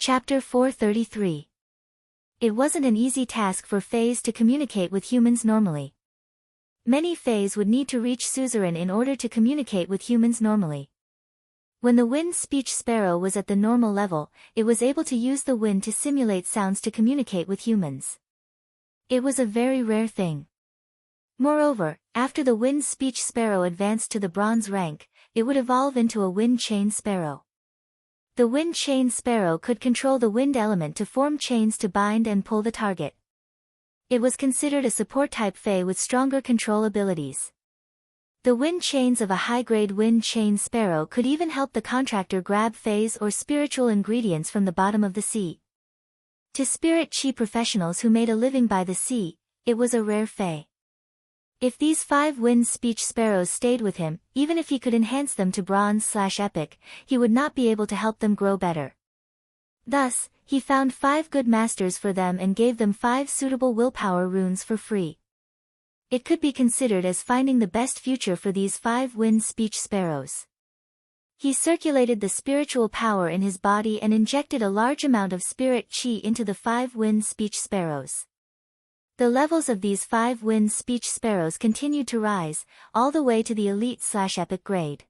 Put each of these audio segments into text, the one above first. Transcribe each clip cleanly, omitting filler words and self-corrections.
Chapter 433. It wasn't an easy task for fays to communicate with humans normally. Many fays would need to reach suzerain in order to communicate with humans normally. When the wind speech sparrow was at the normal level, it was able to use the wind to simulate sounds to communicate with humans. It was a very rare thing. Moreover, after the wind speech sparrow advanced to the bronze rank, it would evolve into a wind chain sparrow. The wind chain sparrow could control the wind element to form chains to bind and pull the target. It was considered a support-type fae with stronger control abilities. The wind chains of a high-grade wind chain sparrow could even help the contractor grab faes or spiritual ingredients from the bottom of the sea. To spirit chi professionals who made a living by the sea, it was a rare fae. If these 5 wind speech sparrows stayed with him, even if he could enhance them to bronze/epic, he would not be able to help them grow better. Thus, he found 5 good masters for them and gave them 5 suitable willpower runes for free. It could be considered as finding the best future for these 5 wind speech sparrows. He circulated the spiritual power in his body and injected a large amount of spirit chi into the 5 wind speech sparrows. The levels of these 5 wind speech sparrows continued to rise, all the way to the elite/epic grade.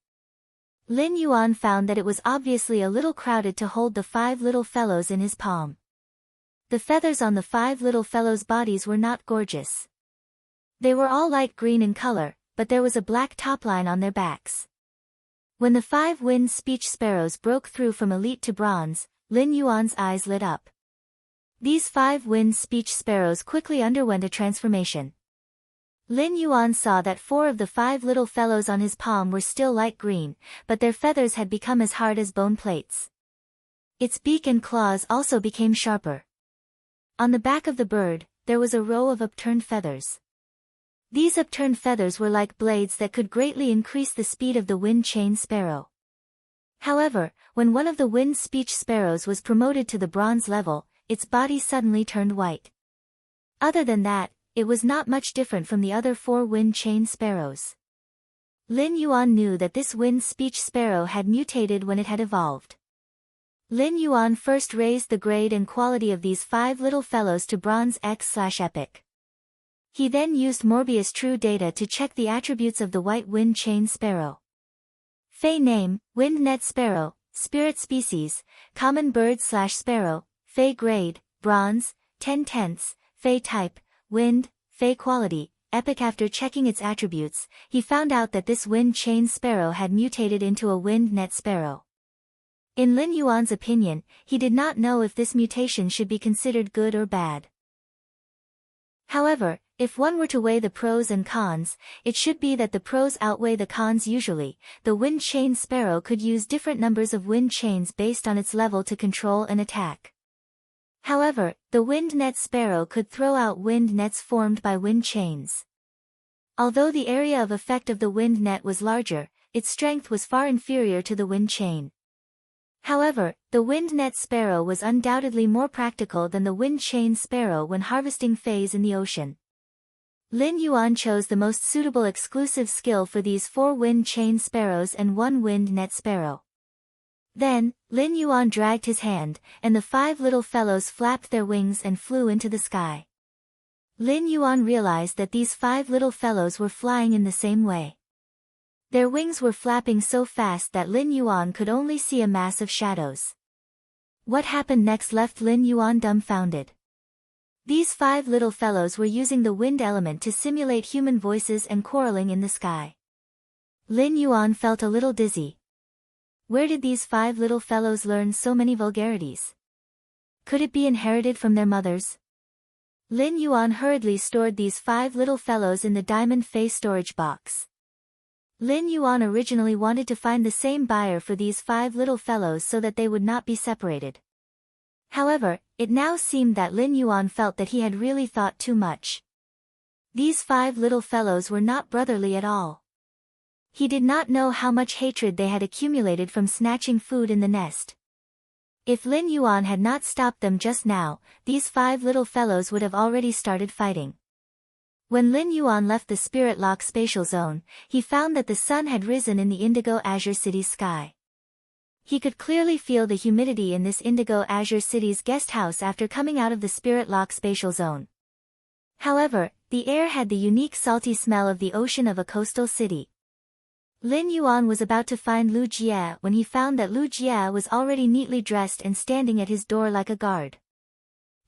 Lin Yuan found that it was obviously a little crowded to hold the 5 little fellows in his palm. The feathers on the 5 little fellows' bodies were not gorgeous. They were all light green in color, but there was a black topline on their backs. When the 5 wind speech sparrows broke through from elite to bronze, Lin Yuan's eyes lit up. These 5 wind speech sparrows quickly underwent a transformation. Lin Yuan saw that 4 of the 5 little fellows on his palm were still light green, but their feathers had become as hard as bone plates. Its beak and claws also became sharper. On the back of the bird, there was a row of upturned feathers. These upturned feathers were like blades that could greatly increase the speed of the wind chain sparrow. However, when one of the wind speech sparrows was promoted to the bronze level, its body suddenly turned white. Other than that, it was not much different from the other 4 wind chain sparrows. Lin Yuan knew that this wind speech sparrow had mutated when it had evolved. Lin Yuan first raised the grade and quality of these 5 little fellows to bronze X/epic. He then used Morbius True Data to check the attributes of the white wind chain sparrow. Fae name, wind net sparrow, spirit species, common bird/sparrow, Fae grade, bronze, 10/10, Fae type, wind, Fae quality, epic. After checking its attributes, he found out that this wind chain sparrow had mutated into a wind net sparrow. In Lin Yuan's opinion, he did not know if this mutation should be considered good or bad. However, if one were to weigh the pros and cons, it should be that the pros outweigh the cons usually. The wind chain sparrow could use different numbers of wind chains based on its level to control and attack. However, the wind net sparrow could throw out wind nets formed by wind chains. Although the area of effect of the wind net was larger, its strength was far inferior to the wind chain. However, the wind net sparrow was undoubtedly more practical than the wind chain sparrow when harvesting faes in the ocean. Lin Yuan chose the most suitable exclusive skill for these 4 wind chain sparrows and 1 wind net sparrow. Then, Lin Yuan dragged his hand, and the 5 little fellows flapped their wings and flew into the sky. Lin Yuan realized that these 5 little fellows were flying in the same way. Their wings were flapping so fast that Lin Yuan could only see a mass of shadows. What happened next left Lin Yuan dumbfounded. These 5 little fellows were using the wind element to simulate human voices and quarreling in the sky. Lin Yuan felt a little dizzy. Where did these 5 little fellows learn so many vulgarities? Could it be inherited from their mothers? Lin Yuan hurriedly stored these 5 little fellows in the diamond face storage box. Lin Yuan originally wanted to find the same buyer for these 5 little fellows so that they would not be separated. However, it now seemed that Lin Yuan felt that he had really thought too much. These 5 little fellows were not brotherly at all. He did not know how much hatred they had accumulated from snatching food in the nest. If Lin Yuan had not stopped them just now, these 5 little fellows would have already started fighting. When Lin Yuan left the Spirit Lock spatial zone, he found that the sun had risen in the indigo azure city sky. He could clearly feel the humidity in this Indigo Azure City's guest house after coming out of the Spirit Lock spatial zone. However, the air had the unique salty smell of the ocean of a coastal city. Lin Yuan was about to find Lu Jie when he found that Lu Jie was already neatly dressed and standing at his door like a guard.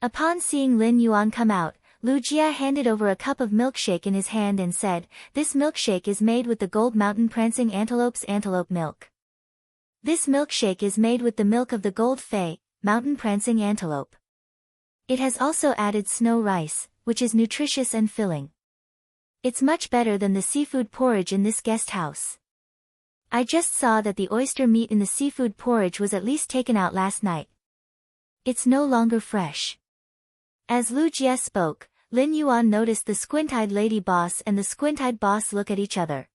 Upon seeing Lin Yuan come out, Lu Jie handed over a cup of milkshake in his hand and said, "This milkshake is made with the Gold Mountain Prancing Antelope's antelope milk. This milkshake is made with the milk of the Gold Fei, Mountain Prancing Antelope. It has also added snow rice, which is nutritious and filling. It's much better than the seafood porridge in this guest house. I just saw that the oyster meat in the seafood porridge was at least taken out last night. It's no longer fresh." As Lu Jie spoke, Lin Yuan noticed the squint-eyed lady boss and the squint-eyed boss look at each other.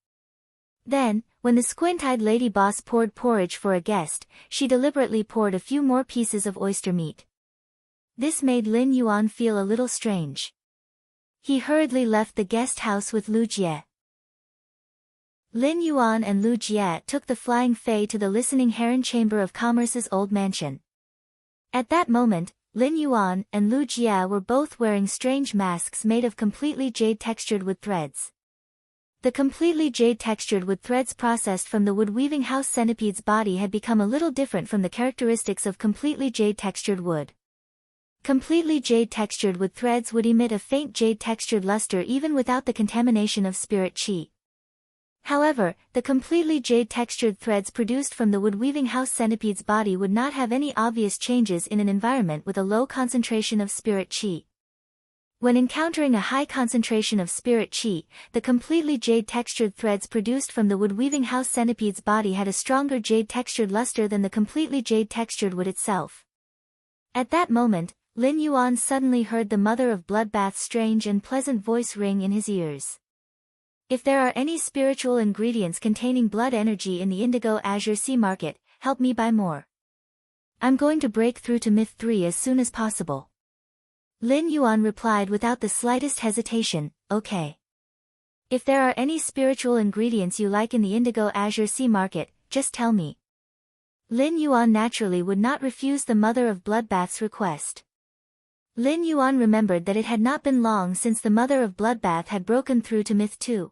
Then, when the squint-eyed lady boss poured porridge for a guest, she deliberately poured a few more pieces of oyster meat. This made Lin Yuan feel a little strange. He hurriedly left the guest house with Lu Jie. Lin Yuan and Lu Jie took the Flying Fei to the Listening Heron Chamber of Commerce's old mansion. At that moment, Lin Yuan and Lu Jie were both wearing strange masks made of completely jade textured wood threads. The completely jade textured wood threads processed from the wood-weaving house centipede's body had become a little different from the characteristics of completely jade textured wood. Completely jade textured wood threads would emit a faint jade textured luster even without the contamination of spirit qi. However, the completely jade textured threads produced from the wood-weaving house centipede's body would not have any obvious changes in an environment with a low concentration of spirit qi. When encountering a high concentration of spirit qi, the completely jade textured threads produced from the wood-weaving house centipede's body had a stronger jade textured luster than the completely jade textured wood itself. At that moment, Lin Yuan suddenly heard the mother of Bloodbath's strange and pleasant voice ring in his ears. "If there are any spiritual ingredients containing blood energy in the Indigo Azure Sea Market, help me buy more. I'm going to break through to Myth 3 as soon as possible." Lin Yuan replied without the slightest hesitation, "Okay. If there are any spiritual ingredients you like in the Indigo Azure Sea Market, just tell me." Lin Yuan naturally would not refuse the mother of Bloodbath's request. Lin Yuan remembered that it had not been long since the mother of Bloodbath had broken through to Myth 2.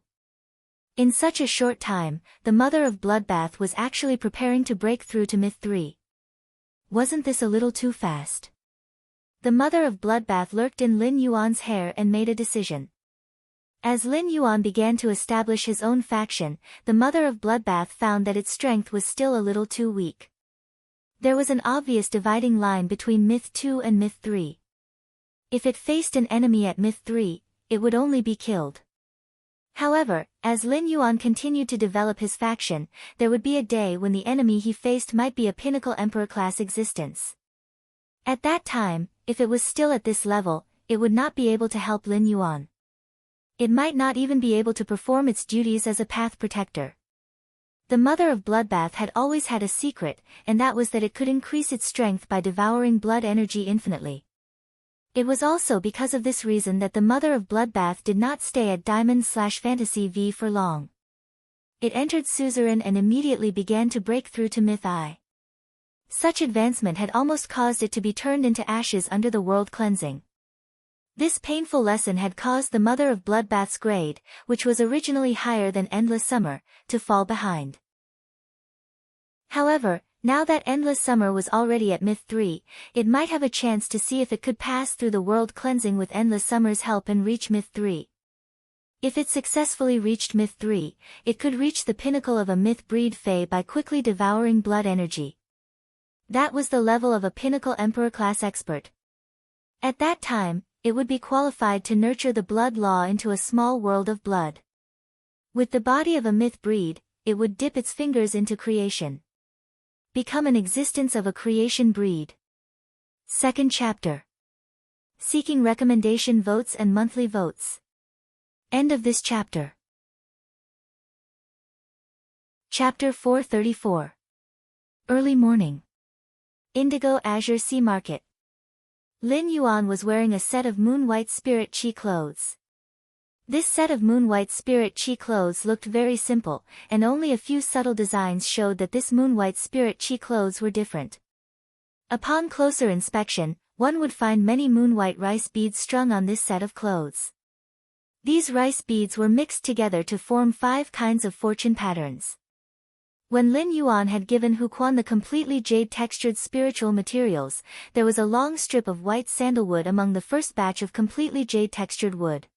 In such a short time, the mother of Bloodbath was actually preparing to break through to Myth 3. Wasn't this a little too fast? The mother of Bloodbath lurked in Lin Yuan's hair and made a decision. As Lin Yuan began to establish his own faction, the mother of Bloodbath found that its strength was still a little too weak. There was an obvious dividing line between Myth 2 and Myth 3. If it faced an enemy at Myth 3, it would only be killed. However, as Lin Yuan continued to develop his faction, there would be a day when the enemy he faced might be a pinnacle emperor-class existence. At that time, if it was still at this level, it would not be able to help Lin Yuan. It might not even be able to perform its duties as a path protector. The mother of Bloodbath had always had a secret, and that was that it could increase its strength by devouring blood energy infinitely. It was also because of this reason that the mother of Bloodbath did not stay at Diamond/Fantasy V for long. It entered Suzerain and immediately began to break through to Myth I. Such advancement had almost caused it to be turned into ashes under the world cleansing. This painful lesson had caused the mother of Bloodbath's grade, which was originally higher than Endless Summer, to fall behind. However, now that Endless Summer was already at Myth 3, it might have a chance to see if it could pass through the world cleansing with Endless Summer's help and reach Myth 3. If it successfully reached Myth 3, it could reach the pinnacle of a Myth breed Fey by quickly devouring blood energy. That was the level of a pinnacle Emperor-class expert. At that time, it would be qualified to nurture the blood law into a small world of blood. With the body of a Myth breed, it would dip its fingers into creation. Become an existence of a creation breed. Second chapter. Seeking recommendation votes and monthly votes. End of this chapter. Chapter 434. Early morning. Indigo Azure Sea Market. Lin Yuan was wearing a set of moon-white spirit qi clothes. This set of moon-white spirit chi clothes looked very simple, and only a few subtle designs showed that this moon-white spirit chi clothes were different. Upon closer inspection, one would find many moon-white rice beads strung on this set of clothes. These rice beads were mixed together to form 5 kinds of fortune patterns. When Lin Yuan had given Hu Quan the completely jade-textured spiritual materials, there was a long strip of white sandalwood among the first batch of completely jade-textured wood.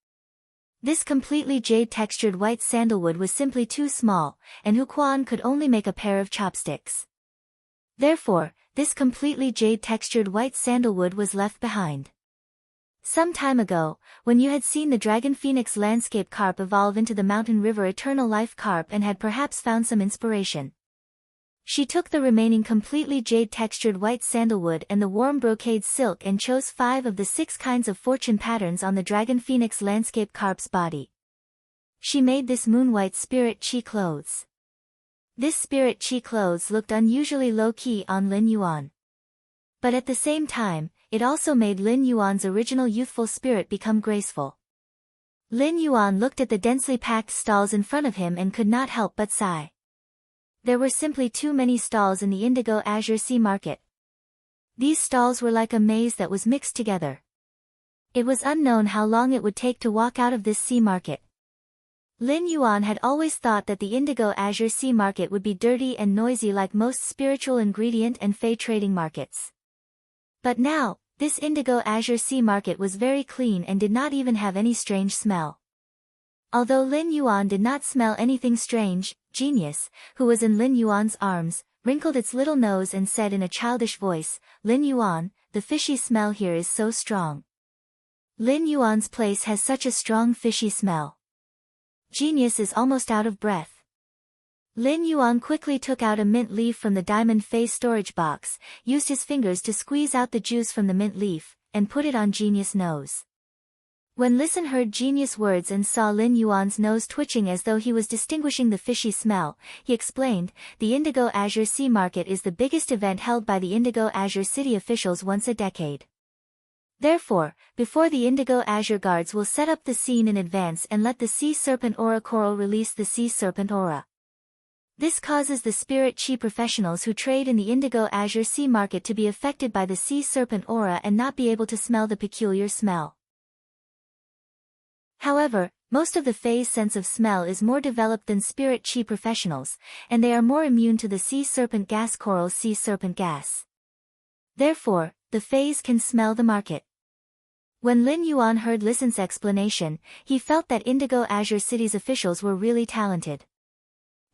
This completely jade-textured white sandalwood was simply too small, and Hu Quan could only make a pair of chopsticks. Therefore, this completely jade-textured white sandalwood was left behind. Some time ago, when you had seen the dragon phoenix landscape carp evolve into the mountain river eternal life carp and had perhaps found some inspiration. She took the remaining completely jade-textured white sandalwood and the warm brocade silk and chose 5 of the 6 kinds of fortune patterns on the dragon phoenix landscape carp's body. She made this moon-white spirit chi clothes. This spirit chi clothes looked unusually low-key on Lin Yuan. But at the same time, it also made Lin Yuan's original youthful spirit become graceful. Lin Yuan looked at the densely packed stalls in front of him and could not help but sigh. There were simply too many stalls in the Indigo Azure Sea Market. These stalls were like a maze that was mixed together. It was unknown how long it would take to walk out of this sea market. Lin Yuan had always thought that the Indigo Azure Sea Market would be dirty and noisy like most spiritual ingredient and fey trading markets. But now, this Indigo Azure Sea Market was very clean and did not even have any strange smell. Although Lin Yuan did not smell anything strange, Genius, who was in Lin Yuan's arms, wrinkled its little nose and said in a childish voice, "Lin Yuan, the fishy smell here is so strong. Lin Yuan's place has such a strong fishy smell." Genius is almost out of breath. Lin Yuan quickly took out a mint leaf from the diamond face storage box, used his fingers to squeeze out the juice from the mint leaf, and put it on Genius' nose. When Listen heard Genius' words and saw Lin Yuan's nose twitching as though he was distinguishing the fishy smell, he explained, "The Indigo Azure Sea Market is the biggest event held by the Indigo Azure City officials once a decade. Therefore, before the Indigo Azure Guards will set up the scene in advance and let the Sea Serpent Aura Coral release the Sea Serpent Aura. This causes the Spirit Chi professionals who trade in the Indigo Azure Sea Market to be affected by the Sea Serpent Aura and not be able to smell the peculiar smell. However, most of the Fae's sense of smell is more developed than Spirit Chi professionals, and they are more immune to the Sea Serpent Gas Coral's Sea Serpent Gas. Therefore, the Faes can smell the market." When Lin Yuan heard Listen's explanation, he felt that Indigo Azure City's officials were really talented.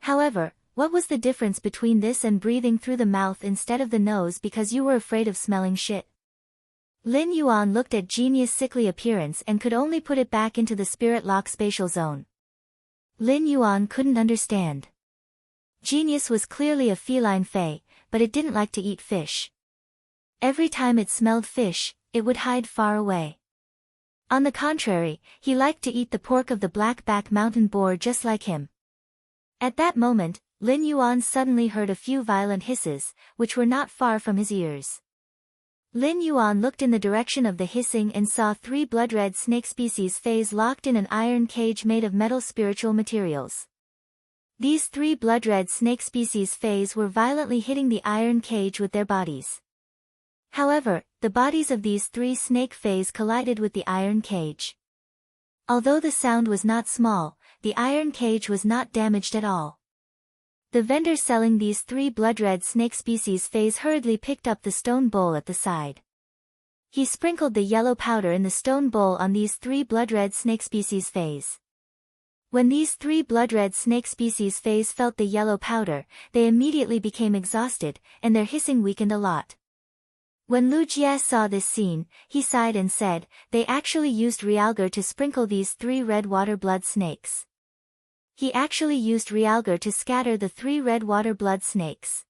However, what was the difference between this and breathing through the mouth instead of the nose because you were afraid of smelling shit? Lin Yuan looked at Genius' sickly appearance and could only put it back into the spirit lock spatial zone. Lin Yuan couldn't understand. Genius was clearly a feline fae, but it didn't like to eat fish. Every time it smelled fish, it would hide far away. On the contrary, he liked to eat the pork of the black-back mountain boar just like him. At that moment, Lin Yuan suddenly heard a few violent hisses, which were not far from his ears. Lin Yuan looked in the direction of the hissing and saw 3 blood-red snake species fays locked in an iron cage made of metal spiritual materials. These 3 blood-red snake species fays were violently hitting the iron cage with their bodies. However, the bodies of these 3 snake fays collided with the iron cage. Although the sound was not small, the iron cage was not damaged at all. The vendor selling these 3 blood-red snake species fays hurriedly picked up the stone bowl at the side. He sprinkled the yellow powder in the stone bowl on these 3 blood-red snake species fays. When these 3 blood-red snake species fays felt the yellow powder, they immediately became exhausted, and their hissing weakened a lot. When Lu Jie saw this scene, he sighed and said, "They actually used realgar to sprinkle these 3 red water blood snakes." He actually used realgar to scatter the 3 red water blood snakes.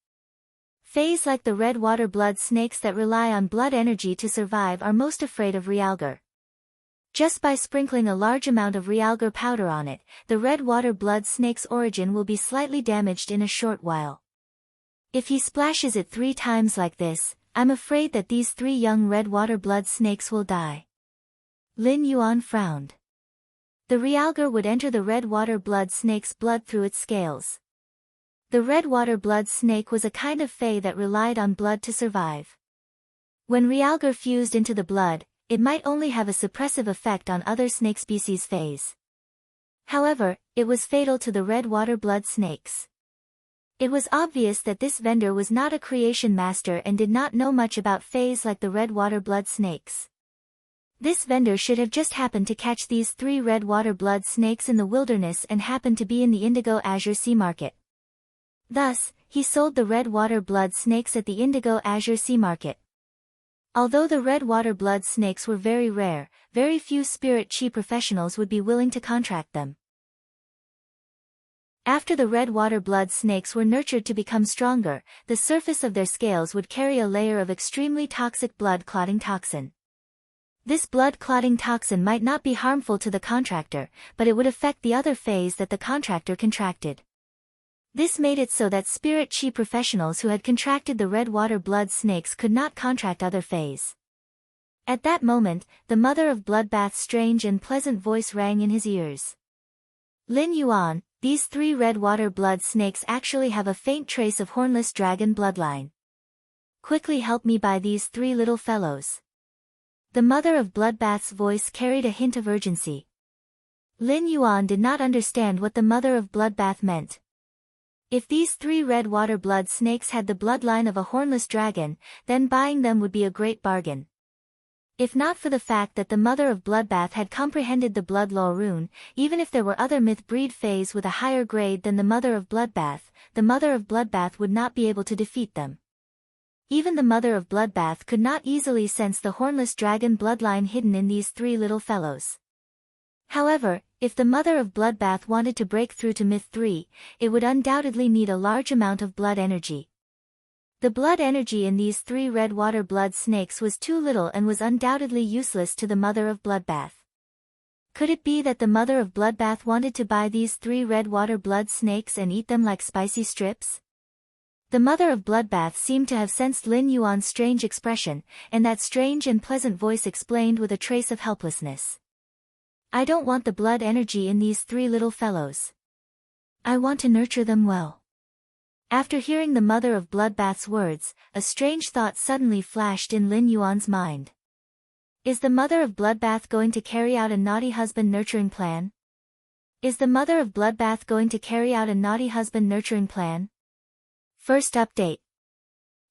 Fays like the red water blood snakes that rely on blood energy to survive are most afraid of realgar. Just by sprinkling a large amount of realgar powder on it, the red water blood snake's origin will be slightly damaged in a short while. If he splashes it 3 times like this, I'm afraid that these 3 young red water blood snakes will die. Lin Yuan frowned. The realgar would enter the red water blood snake's blood through its scales. The red water blood snake was a kind of fae that relied on blood to survive. When realgar fused into the blood, it might only have a suppressive effect on other snake species faes. However, it was fatal to the red water blood snakes. It was obvious that this vendor was not a creation master and did not know much about faes like the red water blood snakes. This vendor should have just happened to catch these 3 red water blood snakes in the wilderness and happened to be in the Indigo Azure Sea Market. Thus, he sold the red water blood snakes at the Indigo Azure Sea Market. Although the red water blood snakes were very rare, very few spirit chi professionals would be willing to contract them. After the red water blood snakes were nurtured to become stronger, the surface of their scales would carry a layer of extremely toxic blood-clotting toxin. This blood-clotting toxin might not be harmful to the contractor, but it would affect the other faes that the contractor contracted. This made it so that spirit chi professionals who had contracted the red water blood snakes could not contract other faes. At that moment, the mother of Bloodbath's strange and pleasant voice rang in his ears. Lin Yuan, these 3 red water blood snakes actually have a faint trace of hornless dragon bloodline. Quickly help me buy these 3 little fellows. The mother of Bloodbath's voice carried a hint of urgency. Lin Yuan did not understand what the mother of Bloodbath meant. If these 3 red water blood snakes had the bloodline of a hornless dragon, then buying them would be a great bargain. If not for the fact that the mother of Bloodbath had comprehended the blood law rune, even if there were other myth breed faes with a higher grade than the mother of Bloodbath, the mother of Bloodbath would not be able to defeat them. Even the mother of Bloodbath could not easily sense the hornless dragon bloodline hidden in these 3 little fellows. However, if the mother of Bloodbath wanted to break through to Myth 3, it would undoubtedly need a large amount of blood energy. The blood energy in these 3 red water blood snakes was too little and was undoubtedly useless to the mother of Bloodbath. Could it be that the mother of Bloodbath wanted to buy these 3 red water blood snakes and eat them like spicy strips? The mother of Bloodbath seemed to have sensed Lin Yuan's strange expression, and that strange and pleasant voice explained with a trace of helplessness. I don't want the blood energy in these 3 little fellows. I want to nurture them well. After hearing the mother of Bloodbath's words, a strange thought suddenly flashed in Lin Yuan's mind. Is the mother of Bloodbath going to carry out a naughty husband nurturing plan? Is the mother of Bloodbath going to carry out a naughty husband nurturing plan? First update.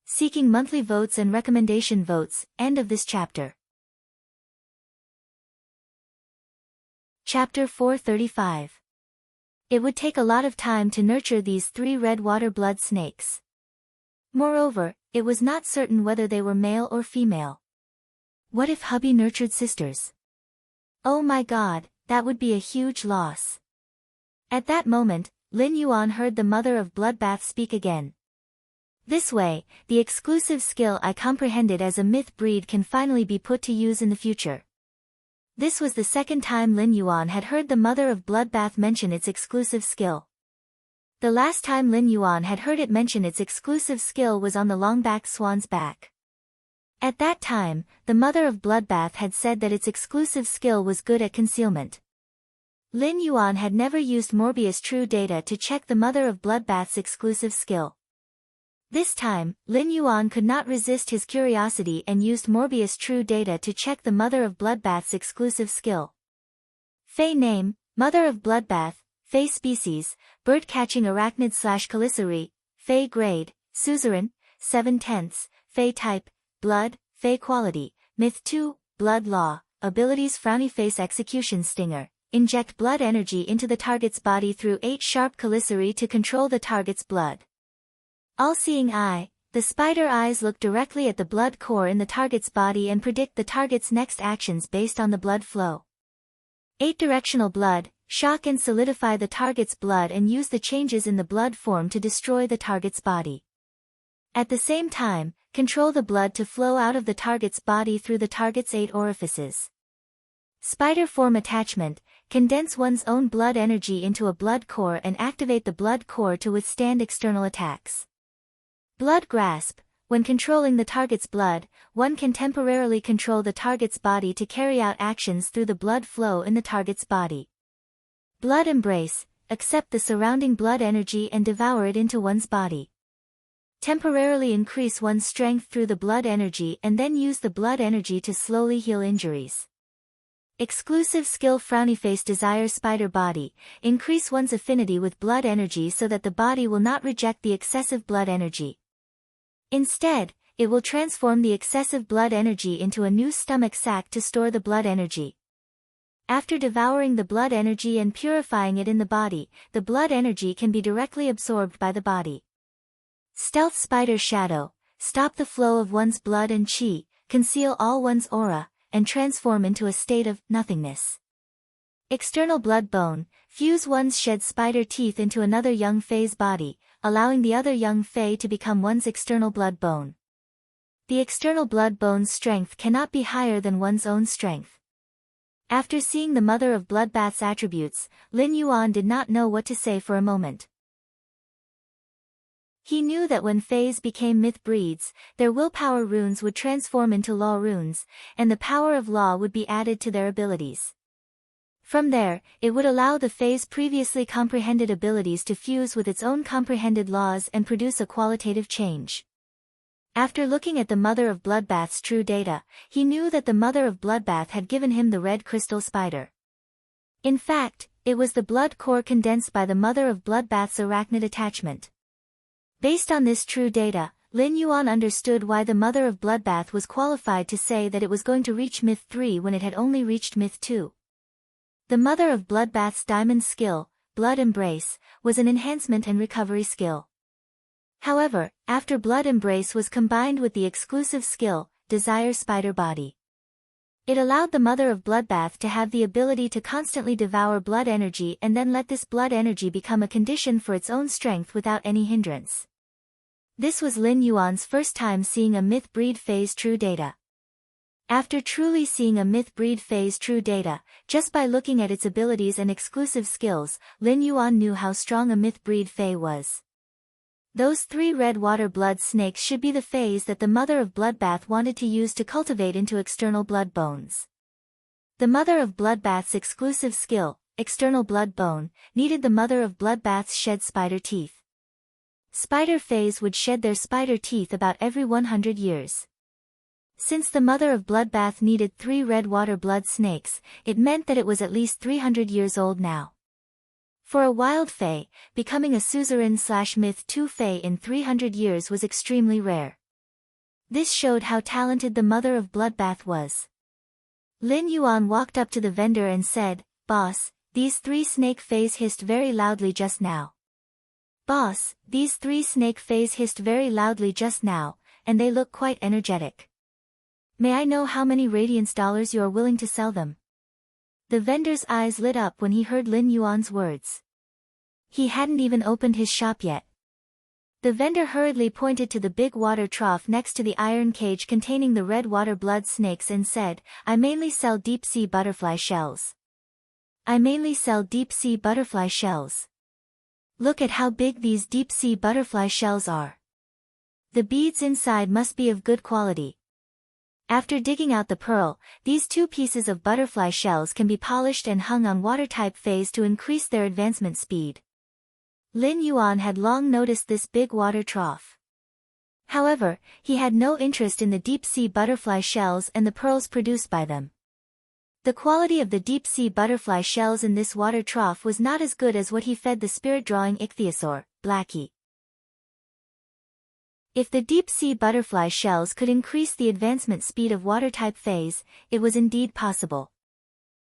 Seeking monthly votes and recommendation votes, end of this chapter. Chapter 435. It would take a lot of time to nurture these 3 red water blood snakes. Moreover, it was not certain whether they were male or female. What if hubby nurtured sisters? Oh my god, that would be a huge loss. At that moment, Lin Yuan heard the mother of Bloodbath speak again. This way, the exclusive skill I comprehended as a myth breed can finally be put to use in the future. This was the second time Lin Yuan had heard the mother of Bloodbath mention its exclusive skill. The last time Lin Yuan had heard it mention its exclusive skill was on the longback swan's back. At that time, the mother of Bloodbath had said that its exclusive skill was good at concealment. Lin Yuan had never used Morbius True Data to check the mother of Bloodbath's exclusive skill. This time, Lin Yuan could not resist his curiosity and used Morbius True Data to check the mother of Bloodbath's exclusive skill. Fey name, Mother of Bloodbath, Fey species, bird-catching arachnid/calicary, Fey grade, suzerain, 7/10, Fey type, blood, Fey quality, Myth 2, blood law, abilities frowny face execution stinger, inject blood energy into the target's body through 8 sharp calicary to control the target's blood. All-seeing eye, the spider eyes look directly at the blood core in the target's body and predict the target's next actions based on the blood flow. 8-directional blood, shock and solidify the target's blood and use the changes in the blood form to destroy the target's body. At the same time, control the blood to flow out of the target's body through the target's 8 orifices. Spider form attachment, condense one's own blood energy into a blood core and activate the blood core to withstand external attacks. Blood grasp, when controlling the target's blood, one can temporarily control the target's body to carry out actions through the blood flow in the target's body. Blood embrace, accept the surrounding blood energy and devour it into one's body. Temporarily increase one's strength through the blood energy and then use the blood energy to slowly heal injuries. Exclusive skill Frownyface Desire Spider Body, increase one's affinity with blood energy so that the body will not reject the excessive blood energy. Instead, it will transform the excessive blood energy into a new stomach sac to store the blood energy. After devouring the blood energy and purifying it in the body, the blood energy can be directly absorbed by the body. Stealth Spider Shadow, stop the flow of one's blood and chi, conceal all one's aura, and transform into a state of nothingness. External Blood Bone, fuse one's shed spider teeth into another young Fae's body, allowing the other young Fae to become one's external blood bone. The external blood bone's strength cannot be higher than one's own strength. After seeing the Mother of Bloodbath's attributes, Lin Yuan did not know what to say for a moment. He knew that when Faes became myth breeds, their willpower runes would transform into law runes, and the power of law would be added to their abilities. From there, it would allow the Fae's previously comprehended abilities to fuse with its own comprehended laws and produce a qualitative change. After looking at the Mother of Bloodbath's true data, he knew that the Mother of Bloodbath had given him the red crystal spider. In fact, it was the blood core condensed by the Mother of Bloodbath's arachnid attachment. Based on this true data, Lin Yuan understood why the Mother of Bloodbath was qualified to say that it was going to reach Myth 3 when it had only reached Myth 2. The Mother of Bloodbath's diamond skill, Blood Embrace, was an enhancement and recovery skill. However, after Blood Embrace was combined with the exclusive skill, Desire Spider Body, it allowed the Mother of Bloodbath to have the ability to constantly devour blood energy and then let this blood energy become a condition for its own strength without any hindrance. This was Lin Yuan's first time seeing a myth breed Fae's true data. After truly seeing a myth breed Fae's true data, just by looking at its abilities and exclusive skills, Lin Yuan knew how strong a myth breed Fae was. Those 3 red water blood snakes should be the Faes that the Mother of Bloodbath wanted to use to cultivate into external blood bones. The Mother of Bloodbath's exclusive skill, External Blood Bone, needed the Mother of Bloodbath's shed spider teeth. Spider Faes would shed their spider teeth about every 100 years. Since the Mother of Bloodbath needed 3 red water blood snakes, it meant that it was at least 300 years old now. For a wild Fae, becoming a suzerain/myth 2 Fae in 300 years was extremely rare. This showed how talented the Mother of Bloodbath was. Lin Yuan walked up to the vendor and said, "Boss, these 3 snake Faes hissed very loudly just now." "Boss, these 3 snake Faes hissed very loudly just now, and they look quite energetic. May I know how many radiance dollars you are willing to sell them?" The vendor's eyes lit up when he heard Lin Yuan's words. He hadn't even opened his shop yet. The vendor hurriedly pointed to the big water trough next to the iron cage containing the red water blood snakes and said, "I mainly sell deep-sea butterfly shells. I mainly sell deep-sea butterfly shells. Look at how big these deep-sea butterfly shells are. The beads inside must be of good quality." After digging out the pearl, these 2 pieces of butterfly shells can be polished and hung on water-type Faes to increase their advancement speed. Lin Yuan had long noticed this big water trough. However, he had no interest in the deep-sea butterfly shells and the pearls produced by them. The quality of the deep-sea butterfly shells in this water trough was not as good as what he fed the spirit-drawing ichthyosaur, Blackie. If the deep-sea butterfly shells could increase the advancement speed of water-type Faes, it was indeed possible.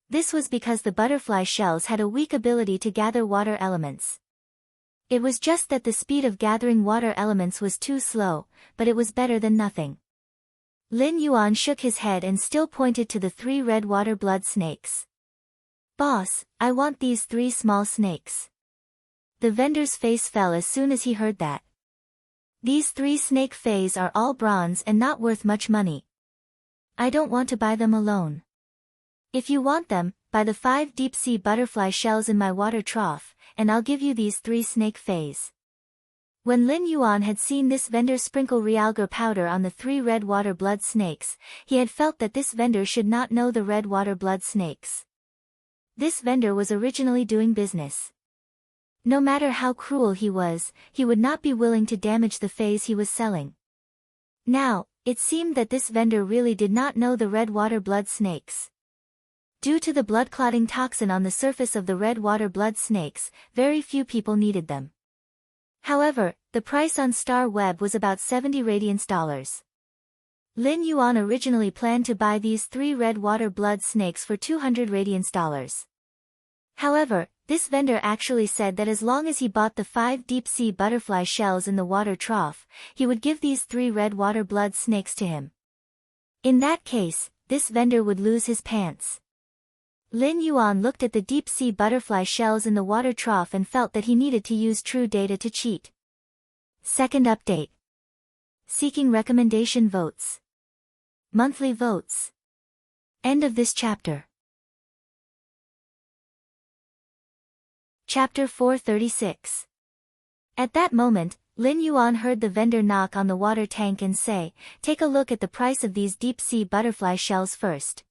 This was because the butterfly shells had a weak ability to gather water elements. It was just that the speed of gathering water elements was too slow, but it was better than nothing. Lin Yuan shook his head and still pointed to the 3 red water blood snakes. "Boss, I want these 3 small snakes." The vendor's face fell as soon as he heard that. "These 3 snake Faes are all bronze and not worth much money. I don't want to buy them alone. If you want them, buy the 5 deep-sea butterfly shells in my water trough, and I'll give you these 3 snake Faes." When Lin Yuan had seen this vendor sprinkle realgar powder on the 3 red water blood snakes, he had felt that this vendor should not know the red water blood snakes. This vendor was originally doing business. No matter how cruel he would not be willing to damage the fays he was selling. Now, it seemed that this vendor really did not know the red water blood snakes. Due to the blood-clotting toxin on the surface of the red water blood snakes, very few people needed them. However, the price on Star Web was about $70 radiance. Lin Yuan originally planned to buy these 3 red water blood snakes for $200 radiance. However, this vendor actually said that as long as he bought the 5 deep-sea butterfly shells in the water trough, he would give these 3 red water blood snakes to him. In that case, this vendor would lose his pants. Lin Yuan looked at the deep-sea butterfly shells in the water trough and felt that he needed to use true data to cheat. Second update. Seeking recommendation votes. Monthly votes. End of this chapter. Chapter 436. At that moment, Lin Yuan heard the vendor knock on the water tank and say, "Take a look at the price of these deep-sea butterfly shells first.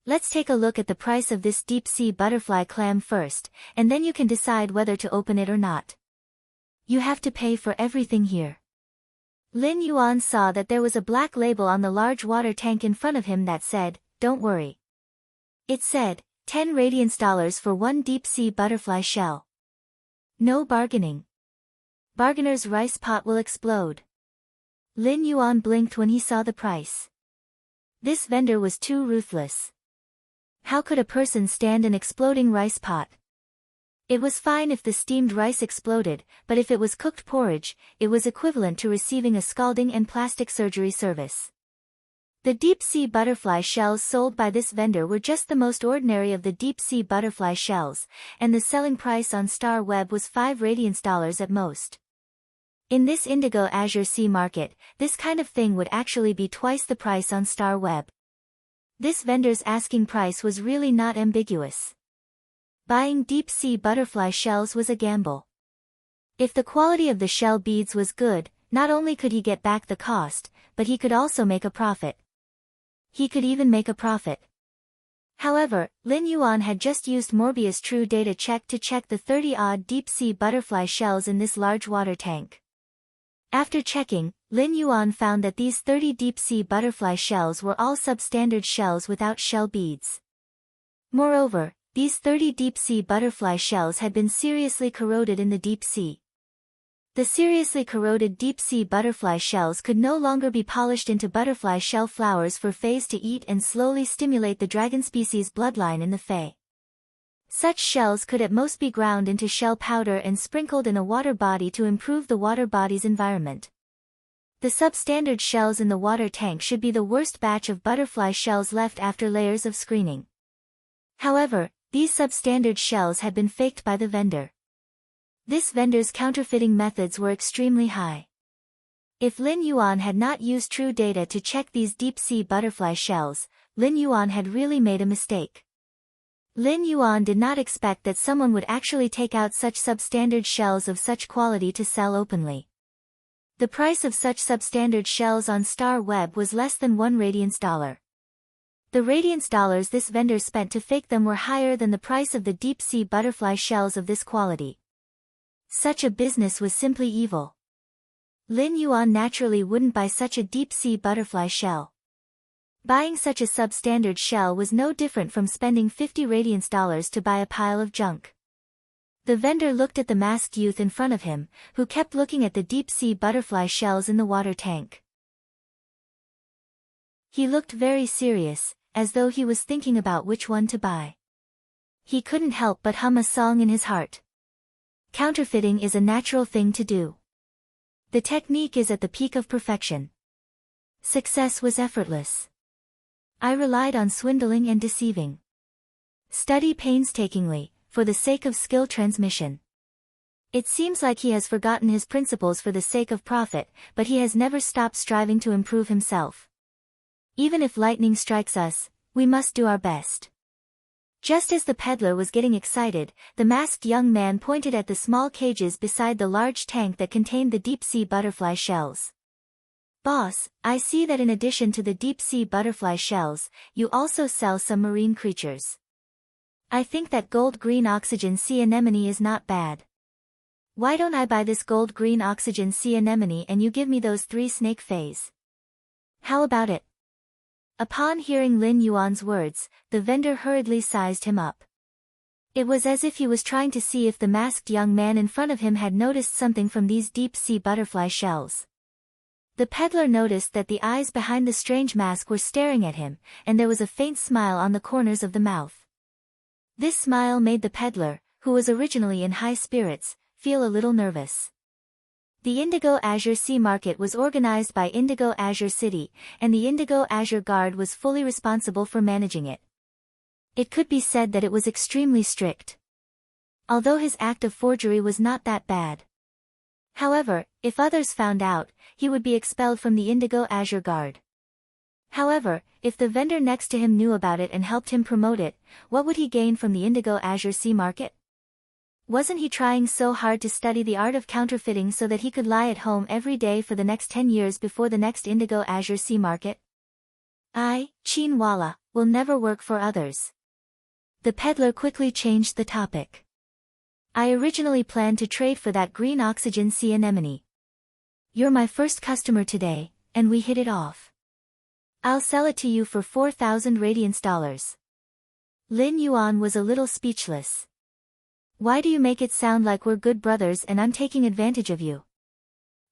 Let's take a look at the price of this deep-sea butterfly clam first, and then you can decide whether to open it or not. You have to pay for everything here." Lin Yuan saw that there was a black label on the large water tank in front of him that said, "Don't worry." It said, $10 radiance for 1 deep-sea butterfly shell. No bargaining. Bargainer's rice pot will explode. Lin Yuan blinked when he saw the price. This vendor was too ruthless. How could a person stand an exploding rice pot? It was fine if the steamed rice exploded, but if it was cooked porridge, it was equivalent to receiving a scalding and plastic surgery service. The deep-sea butterfly shells sold by this vendor were just the most ordinary of the deep-sea butterfly shells, and the selling price on Star Web was $5 radiance at most. In this indigo azure sea market, this kind of thing would actually be twice the price on Star Web. This vendor's asking price was really not ambiguous. Buying deep-sea butterfly shells was a gamble. If the quality of the shell beads was good, not only could he get back the cost, but he could also make a profit. He could even make a profit. However, Lin Yuan had just used Morbius True Data Check to check the 30-odd deep-sea butterfly shells in this large water tank. After checking, Lin Yuan found that these 30 deep-sea butterfly shells were all substandard shells without shell beads. Moreover, these 30 deep-sea butterfly shells had been seriously corroded in the deep sea. The seriously corroded deep-sea butterfly shells could no longer be polished into butterfly shell flowers for fays to eat and slowly stimulate the dragon species bloodline in the fae. Such shells could at most be ground into shell powder and sprinkled in a water body to improve the water body's environment. The substandard shells in the water tank should be the worst batch of butterfly shells left after layers of screening. However, these substandard shells had been faked by the vendor. This vendor's counterfeiting methods were extremely high. If Lin Yuan had not used true data to check these deep-sea butterfly shells, Lin Yuan had really made a mistake. Lin Yuan did not expect that someone would actually take out such substandard shells of such quality to sell openly. The price of such substandard shells on Star Web was less than $1 radiance. The radiance dollars this vendor spent to fake them were higher than the price of the deep-sea butterfly shells of this quality. Such a business was simply evil. Lin Yuan naturally wouldn't buy such a deep-sea butterfly shell. Buying such a substandard shell was no different from spending $50 radiance to buy a pile of junk. The vendor looked at the masked youth in front of him, who kept looking at the deep-sea butterfly shells in the water tank. He looked very serious, as though he was thinking about which one to buy. He couldn't help but hum a song in his heart. Counterfeiting is a natural thing to do. The technique is at the peak of perfection. Success was effortless. I relied on swindling and deceiving. Study painstakingly, for the sake of skill transmission. It seems like he has forgotten his principles for the sake of profit, but he has never stopped striving to improve himself. Even if lightning strikes us, we must do our best. Just as the peddler was getting excited, the masked young man pointed at the small cages beside the large tank that contained the deep-sea butterfly shells. "Boss, I see that in addition to the deep-sea butterfly shells, you also sell some marine creatures. I think that gold-green oxygen sea anemone is not bad. Why don't I buy this gold-green oxygen sea anemone and you give me those 3 snake fays? How about it? Upon hearing Lin Yuan's words, the vendor hurriedly sized him up. It was as if he was trying to see if the masked young man in front of him had noticed something from these deep-sea butterfly shells. The peddler noticed that the eyes behind the strange mask were staring at him, and there was a faint smile on the corners of the mouth. This smile made the peddler, who was originally in high spirits, feel a little nervous. The Indigo Azure Sea Market was organized by Indigo Azure City, and the Indigo Azure Guard was fully responsible for managing it. It could be said that it was extremely strict. Although his act of forgery was not that bad. However, if others found out, he would be expelled from the Indigo Azure Guard. However, if the vendor next to him knew about it and helped him promote it, what would he gain from the Indigo Azure Sea Market? Wasn't he trying so hard to study the art of counterfeiting so that he could lie at home every day for the next 10 years before the next Indigo Azure Sea Market? I, Chin Walla, will never work for others. The peddler quickly changed the topic. I originally planned to trade for that green oxygen sea anemone. You're my first customer today, and we hit it off. I'll sell it to you for 4,000 radiance dollars. Lin Yuan was a little speechless. Why do you make it sound like we're good brothers and I'm taking advantage of you?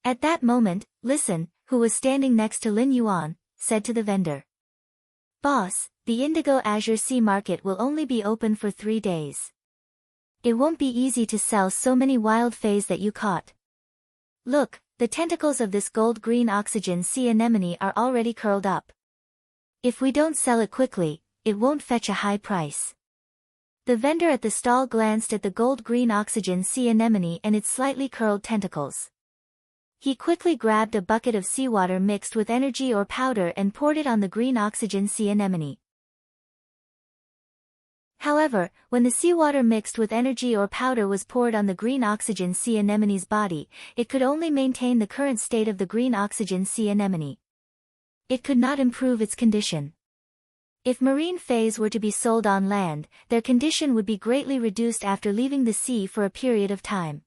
At that moment, Listen, who was standing next to Lin Yuan, said to the vendor. Boss, the Indigo Azure Sea Market will only be open for 3 days. It won't be easy to sell so many wild fays that you caught. Look, the tentacles of this gold-green oxygen sea anemone are already curled up. If we don't sell it quickly, it won't fetch a high price. The vendor at the stall glanced at the gold-green oxygen sea anemone and its slightly curled tentacles. He quickly grabbed a bucket of seawater mixed with energy or powder and poured it on the green oxygen sea anemone. However, when the seawater mixed with energy or powder was poured on the green oxygen sea anemone's body, it could only maintain the current state of the green oxygen sea anemone. It could not improve its condition. If marine fays were to be sold on land, their condition would be greatly reduced after leaving the sea for a period of time.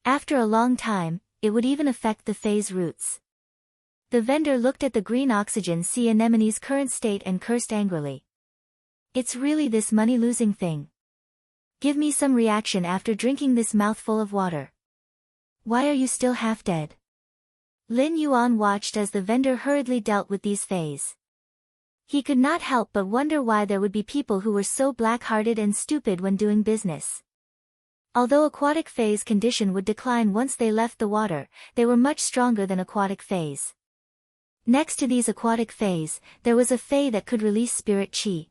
After a long time, it would even affect the fays' roots. The vendor looked at the green oxygen sea anemone's current state and cursed angrily. It's really this money-losing thing. Give me some reaction after drinking this mouthful of water. Why are you still half dead? Lin Yuan watched as the vendor hurriedly dealt with these fays. He could not help but wonder why there would be people who were so black-hearted and stupid when doing business. Although aquatic fays' condition would decline once they left the water, they were much stronger than aquatic fays. Next to these aquatic fays, there was a fay that could release spirit chi.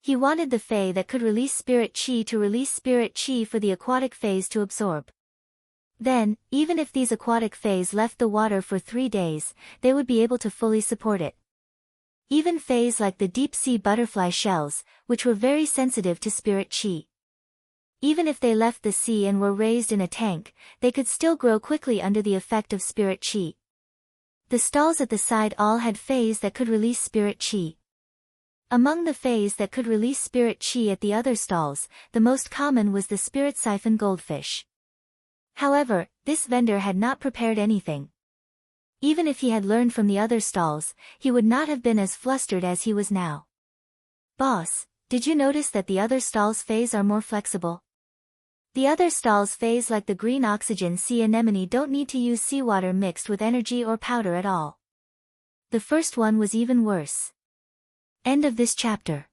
He wanted the fay that could release spirit chi to release spirit chi for the aquatic fays to absorb. Then, even if these aquatic fays left the water for 3 days, they would be able to fully support it. Even fays like the deep-sea butterfly shells, which were very sensitive to spirit chi. Even if they left the sea and were raised in a tank, they could still grow quickly under the effect of spirit chi. The stalls at the side all had fays that could release spirit chi. Among the fays that could release spirit chi at the other stalls, the most common was the spirit siphon goldfish. However, this vendor had not prepared anything. Even if he had learned from the other stalls, he would not have been as flustered as he was now. Boss, did you notice that the other stalls' fays are more flexible? The other stalls' fays like the green oxygen sea anemone don't need to use seawater mixed with energy or powder at all. The first one was even worse. End of this chapter.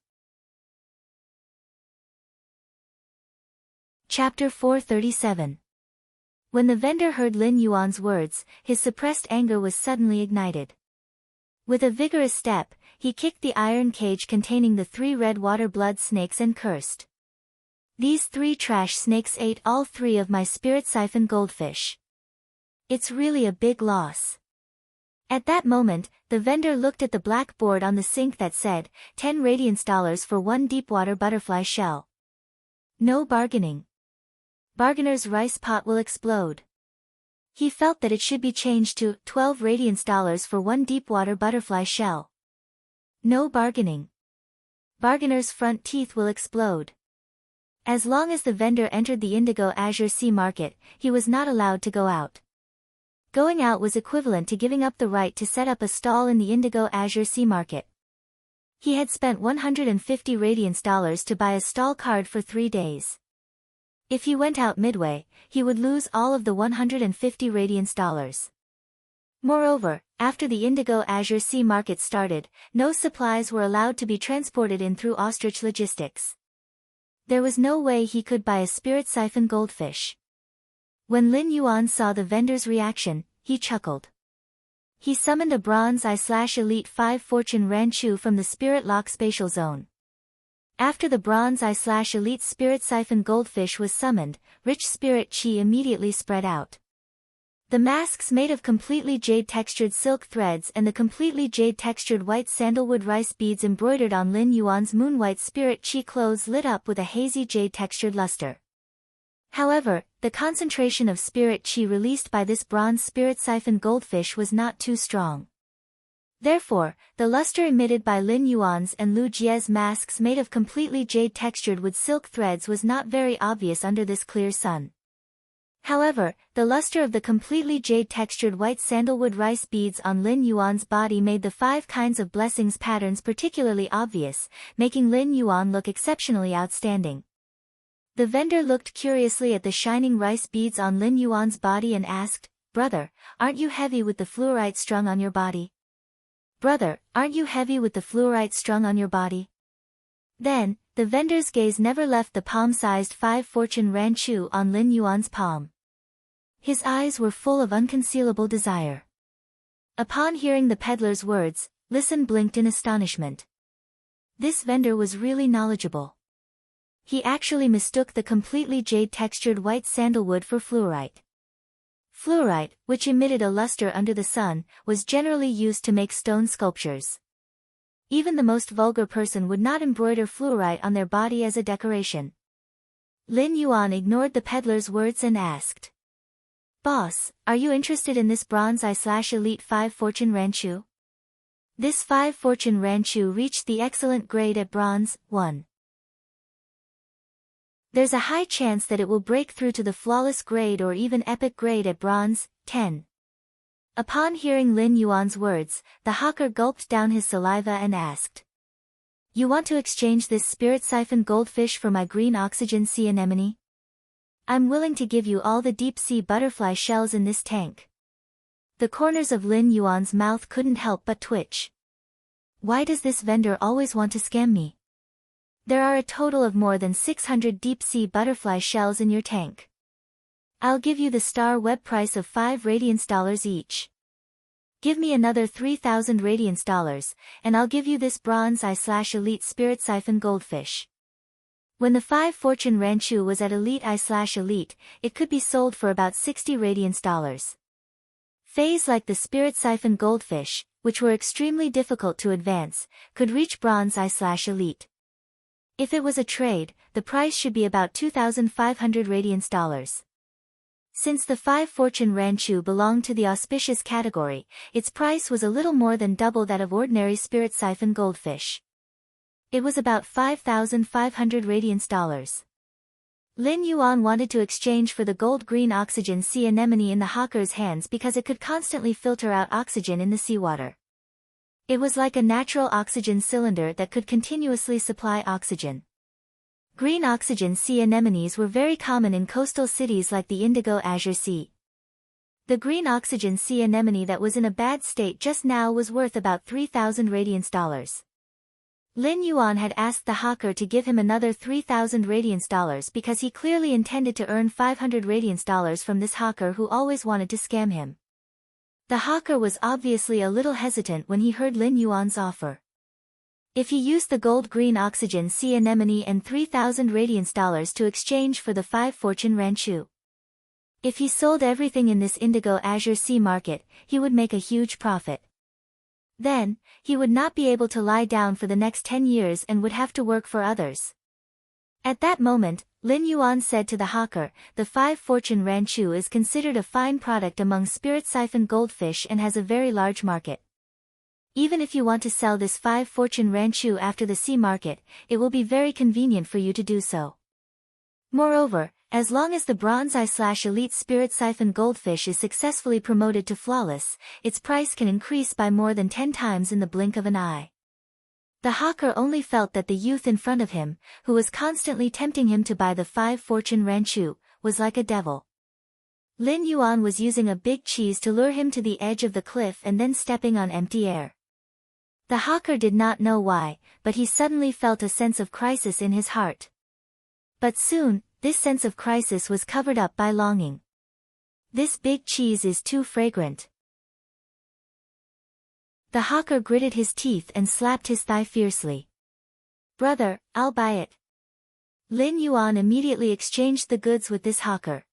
Chapter 437. When the vendor heard Lin Yuan's words, his suppressed anger was suddenly ignited. With a vigorous step, he kicked the iron cage containing the 3 red water blood snakes and cursed. These 3 trash snakes ate all 3 of my spirit siphon goldfish. It's really a big loss. At that moment, the vendor looked at the black board on the sink that said, 10 radiance dollars for 1 deepwater butterfly shell. No bargaining. Bargainer's rice pot will explode. He felt that it should be changed to 12 radiance dollars for 1 deepwater butterfly shell. No bargaining. bargainer's front teeth will explode. As long as the vendor entered the Indigo Azure Sea market, he was not allowed to go out. Going out was equivalent to giving up the right to set up a stall in the Indigo Azure Sea market. He had spent $150 radiance to buy a stall card for 3 days. If he went out midway, he would lose all of the $150 radiance. Moreover, after the Indigo Azure Sea market started, no supplies were allowed to be transported in through ostrich logistics. There was no way he could buy a spirit siphon goldfish. When Lin Yuan saw the vendor's reaction, he chuckled. He summoned a Bronze I/Elite 5 Fortune Ranchu from the Spirit Lock Spatial Zone. After the Bronze I/Elite Spirit Siphon Goldfish was summoned, rich spirit chi immediately spread out. The masks made of completely jade-textured silk threads and the completely jade-textured white sandalwood rice beads embroidered on Lin Yuan's moon-white spirit chi clothes lit up with a hazy jade-textured luster. However, the concentration of spirit chi released by this bronze spirit siphon goldfish was not too strong. Therefore, the luster emitted by Lin Yuan's and Lu Jie's masks made of completely jade-textured with silk threads was not very obvious under this clear sun. However, the luster of the completely jade-textured white sandalwood rice beads on Lin Yuan's body made the 5 kinds of blessings patterns particularly obvious, making Lin Yuan look exceptionally outstanding. The vendor looked curiously at the shining rice beads on Lin Yuan's body and asked, "Brother, aren't you heavy with the fluorite strung on your body? Brother, aren't you heavy with the fluorite strung on your body?" Then, the vendor's gaze never left the palm-sized 5 Fortune Ranchu on Lin Yuan's palm. His eyes were full of unconcealable desire. Upon hearing the peddler's words, Listen blinked in astonishment. This vendor was really knowledgeable. He actually mistook the completely jade-textured white sandalwood for fluorite. Fluorite, which emitted a luster under the sun, was generally used to make stone sculptures. Even the most vulgar person would not embroider fluorite on their body as a decoration. Lin Yuan ignored the peddler's words and asked, "Boss, are you interested in this Bronze I/Elite 5 Fortune Ranchu?" This 5 Fortune Ranchu reached the excellent grade at Bronze 1. There's a high chance that it will break through to the flawless grade or even epic grade at Bronze 10. Upon hearing Lin Yuan's words, the hawker gulped down his saliva and asked, "You want to exchange this spirit siphon goldfish for my green oxygen sea anemone? I'm willing to give you all the deep-sea butterfly shells in this tank." The corners of Lin Yuan's mouth couldn't help but twitch. Why does this vendor always want to scam me? There are a total of more than 600 deep-sea butterfly shells in your tank. I'll give you the star web price of $5 radiance each. Give me another 3,000 radiance, and I'll give you this Bronze I/Elite Spirit Siphon Goldfish. When the 5 Fortune Ranchu was at Elite I/Elite, it could be sold for about 60 radiance. Fays like the Spirit Siphon Goldfish, which were extremely difficult to advance, could reach Bronze I/Elite. If it was a trade, the price should be about 2,500 radiance. Since the 5 Fortune Ranchu belonged to the auspicious category, its price was a little more than double that of ordinary Spirit Siphon Goldfish. It was about 5,500 radiance. Lin Yuan wanted to exchange for the gold-green oxygen sea anemone in the hawker's hands because it could constantly filter out oxygen in the seawater. It was like a natural oxygen cylinder that could continuously supply oxygen. Green oxygen sea anemones were very common in coastal cities like the Indigo Azure Sea. The green oxygen sea anemone that was in a bad state just now was worth about 3,000 radiance. Lin Yuan had asked the hawker to give him another 3,000 radiance because he clearly intended to earn 500 radiance from this hawker who always wanted to scam him. The hawker was obviously a little hesitant when he heard Lin Yuan's offer. If he used the gold-green oxygen sea anemone and 3,000 radiance to exchange for the 5 Fortune Ranchu. If he sold everything in this Indigo Azure Sea market, he would make a huge profit. Then, he would not be able to lie down for the next 10 years and would have to work for others. At that moment, Lin Yuan said to the hawker, "The 5 Fortune Ranchu is considered a fine product among spirit siphon goldfish and has a very large market. Even if you want to sell this 5-fortune ranchu after the sea market, it will be very convenient for you to do so. Moreover, as long as the bronze eye/elite spirit siphon goldfish is successfully promoted to flawless, its price can increase by more than 10 times in the blink of an eye. The hawker only felt that the youth in front of him, who was constantly tempting him to buy the 5-fortune ranchu, was like a devil. Lin Yuan was using a big cheese to lure him to the edge of the cliff and then stepping on empty air. The hawker did not know why, but he suddenly felt a sense of crisis in his heart. But soon, this sense of crisis was covered up by longing. This big cheese is too fragrant. The hawker gritted his teeth and slapped his thigh fiercely. Brother, I'll buy it. Lin Yuan immediately exchanged the goods with this hawker.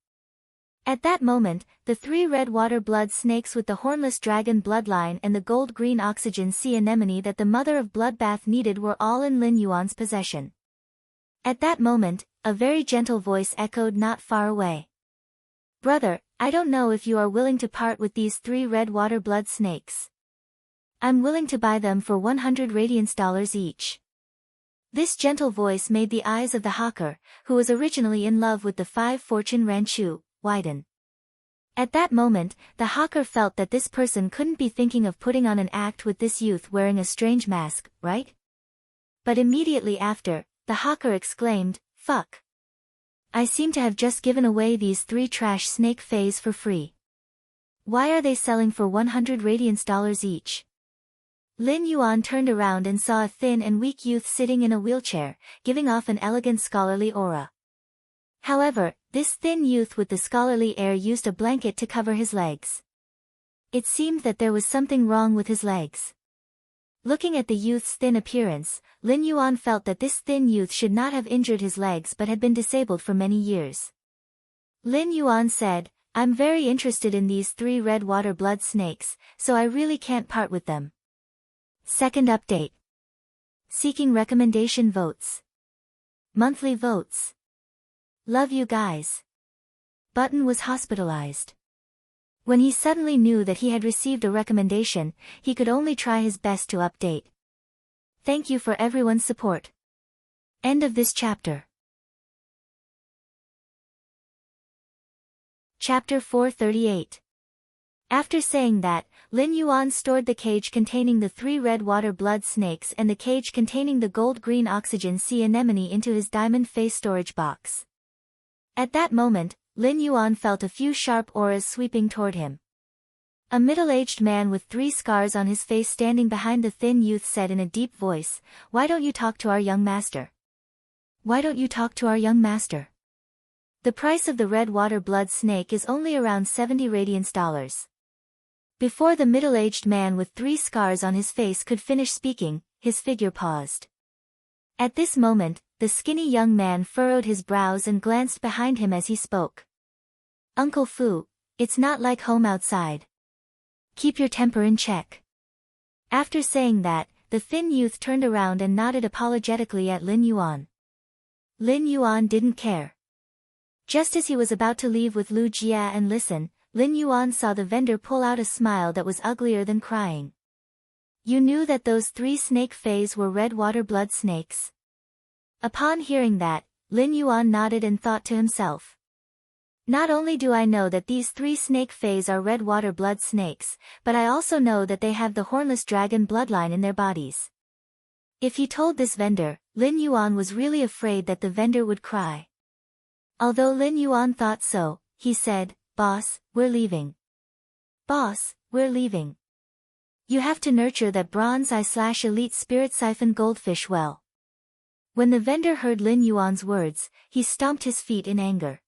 At that moment, the 3 red water blood snakes with the hornless dragon bloodline and the gold-green oxygen sea anemone that the mother of bloodbath needed were all in Lin Yuan's possession. At that moment, a very gentle voice echoed not far away. Brother, I don't know if you are willing to part with these 3 red water blood snakes. I'm willing to buy them for 100 radiance dollars each. This gentle voice made the eyes of the hawker, who was originally in love with the 5-fortune ranchu, widen. At that moment, the hawker felt that this person couldn't be thinking of putting on an act with this youth wearing a strange mask, right? But immediately after, the hawker exclaimed, "Fuck! I seem to have just given away these 3 trash snake fays for free. Why are they selling for 100 radiance dollars each?" Lin Yuan turned around and saw a thin and weak youth sitting in a wheelchair, giving off an elegant scholarly aura. However, this thin youth with the scholarly air used a blanket to cover his legs. It seemed that there was something wrong with his legs. Looking at the youth's thin appearance, Lin Yuan felt that this thin youth should not have injured his legs but had been disabled for many years. Lin Yuan said, "I'm very interested in these 3 red water blood snakes, so I really can't part with them." Second update. Seeking recommendation votes. Monthly votes. Love you guys. Button was hospitalized. When he suddenly knew that he had received a recommendation, he could only try his best to update. Thank you for everyone's support. End of this chapter. Chapter 438. After saying that, Lin Yuan stored the cage containing the 3 red water blood snakes and the cage containing the gold-green oxygen sea anemone into his diamond face storage box. At that moment, Lin Yuan felt a few sharp auras sweeping toward him. A middle-aged man with 3 scars on his face standing behind the thin youth said in a deep voice, "Why don't you talk to our young master? Why don't you talk to our young master? The price of the red water blood snake is only around 70 radiance dollars." Before the middle-aged man with 3 scars on his face could finish speaking, his figure paused. At this moment, the skinny young man furrowed his brows and glanced behind him as he spoke. "Uncle Fu, it's not like home outside. Keep your temper in check." After saying that, the thin youth turned around and nodded apologetically at Lin Yuan. Lin Yuan didn't care. Just as he was about to leave with Lu Jia and listen, Lin Yuan saw the vendor pull out a smile that was uglier than crying. "You knew that those 3 snake fays were red water blood snakes?" Upon hearing that, Lin Yuan nodded and thought to himself. "Not only do I know that these 3 snake fays are red water blood snakes, but I also know that they have the hornless dragon bloodline in their bodies." If he told this vendor, Lin Yuan was really afraid that the vendor would cry. Although Lin Yuan thought so, he said, "Boss, we're leaving." "Boss, we're leaving. You have to nurture that bronze eye/elite spirit siphon goldfish well." When the vendor heard Lin Yuan's words, he stomped his feet in anger.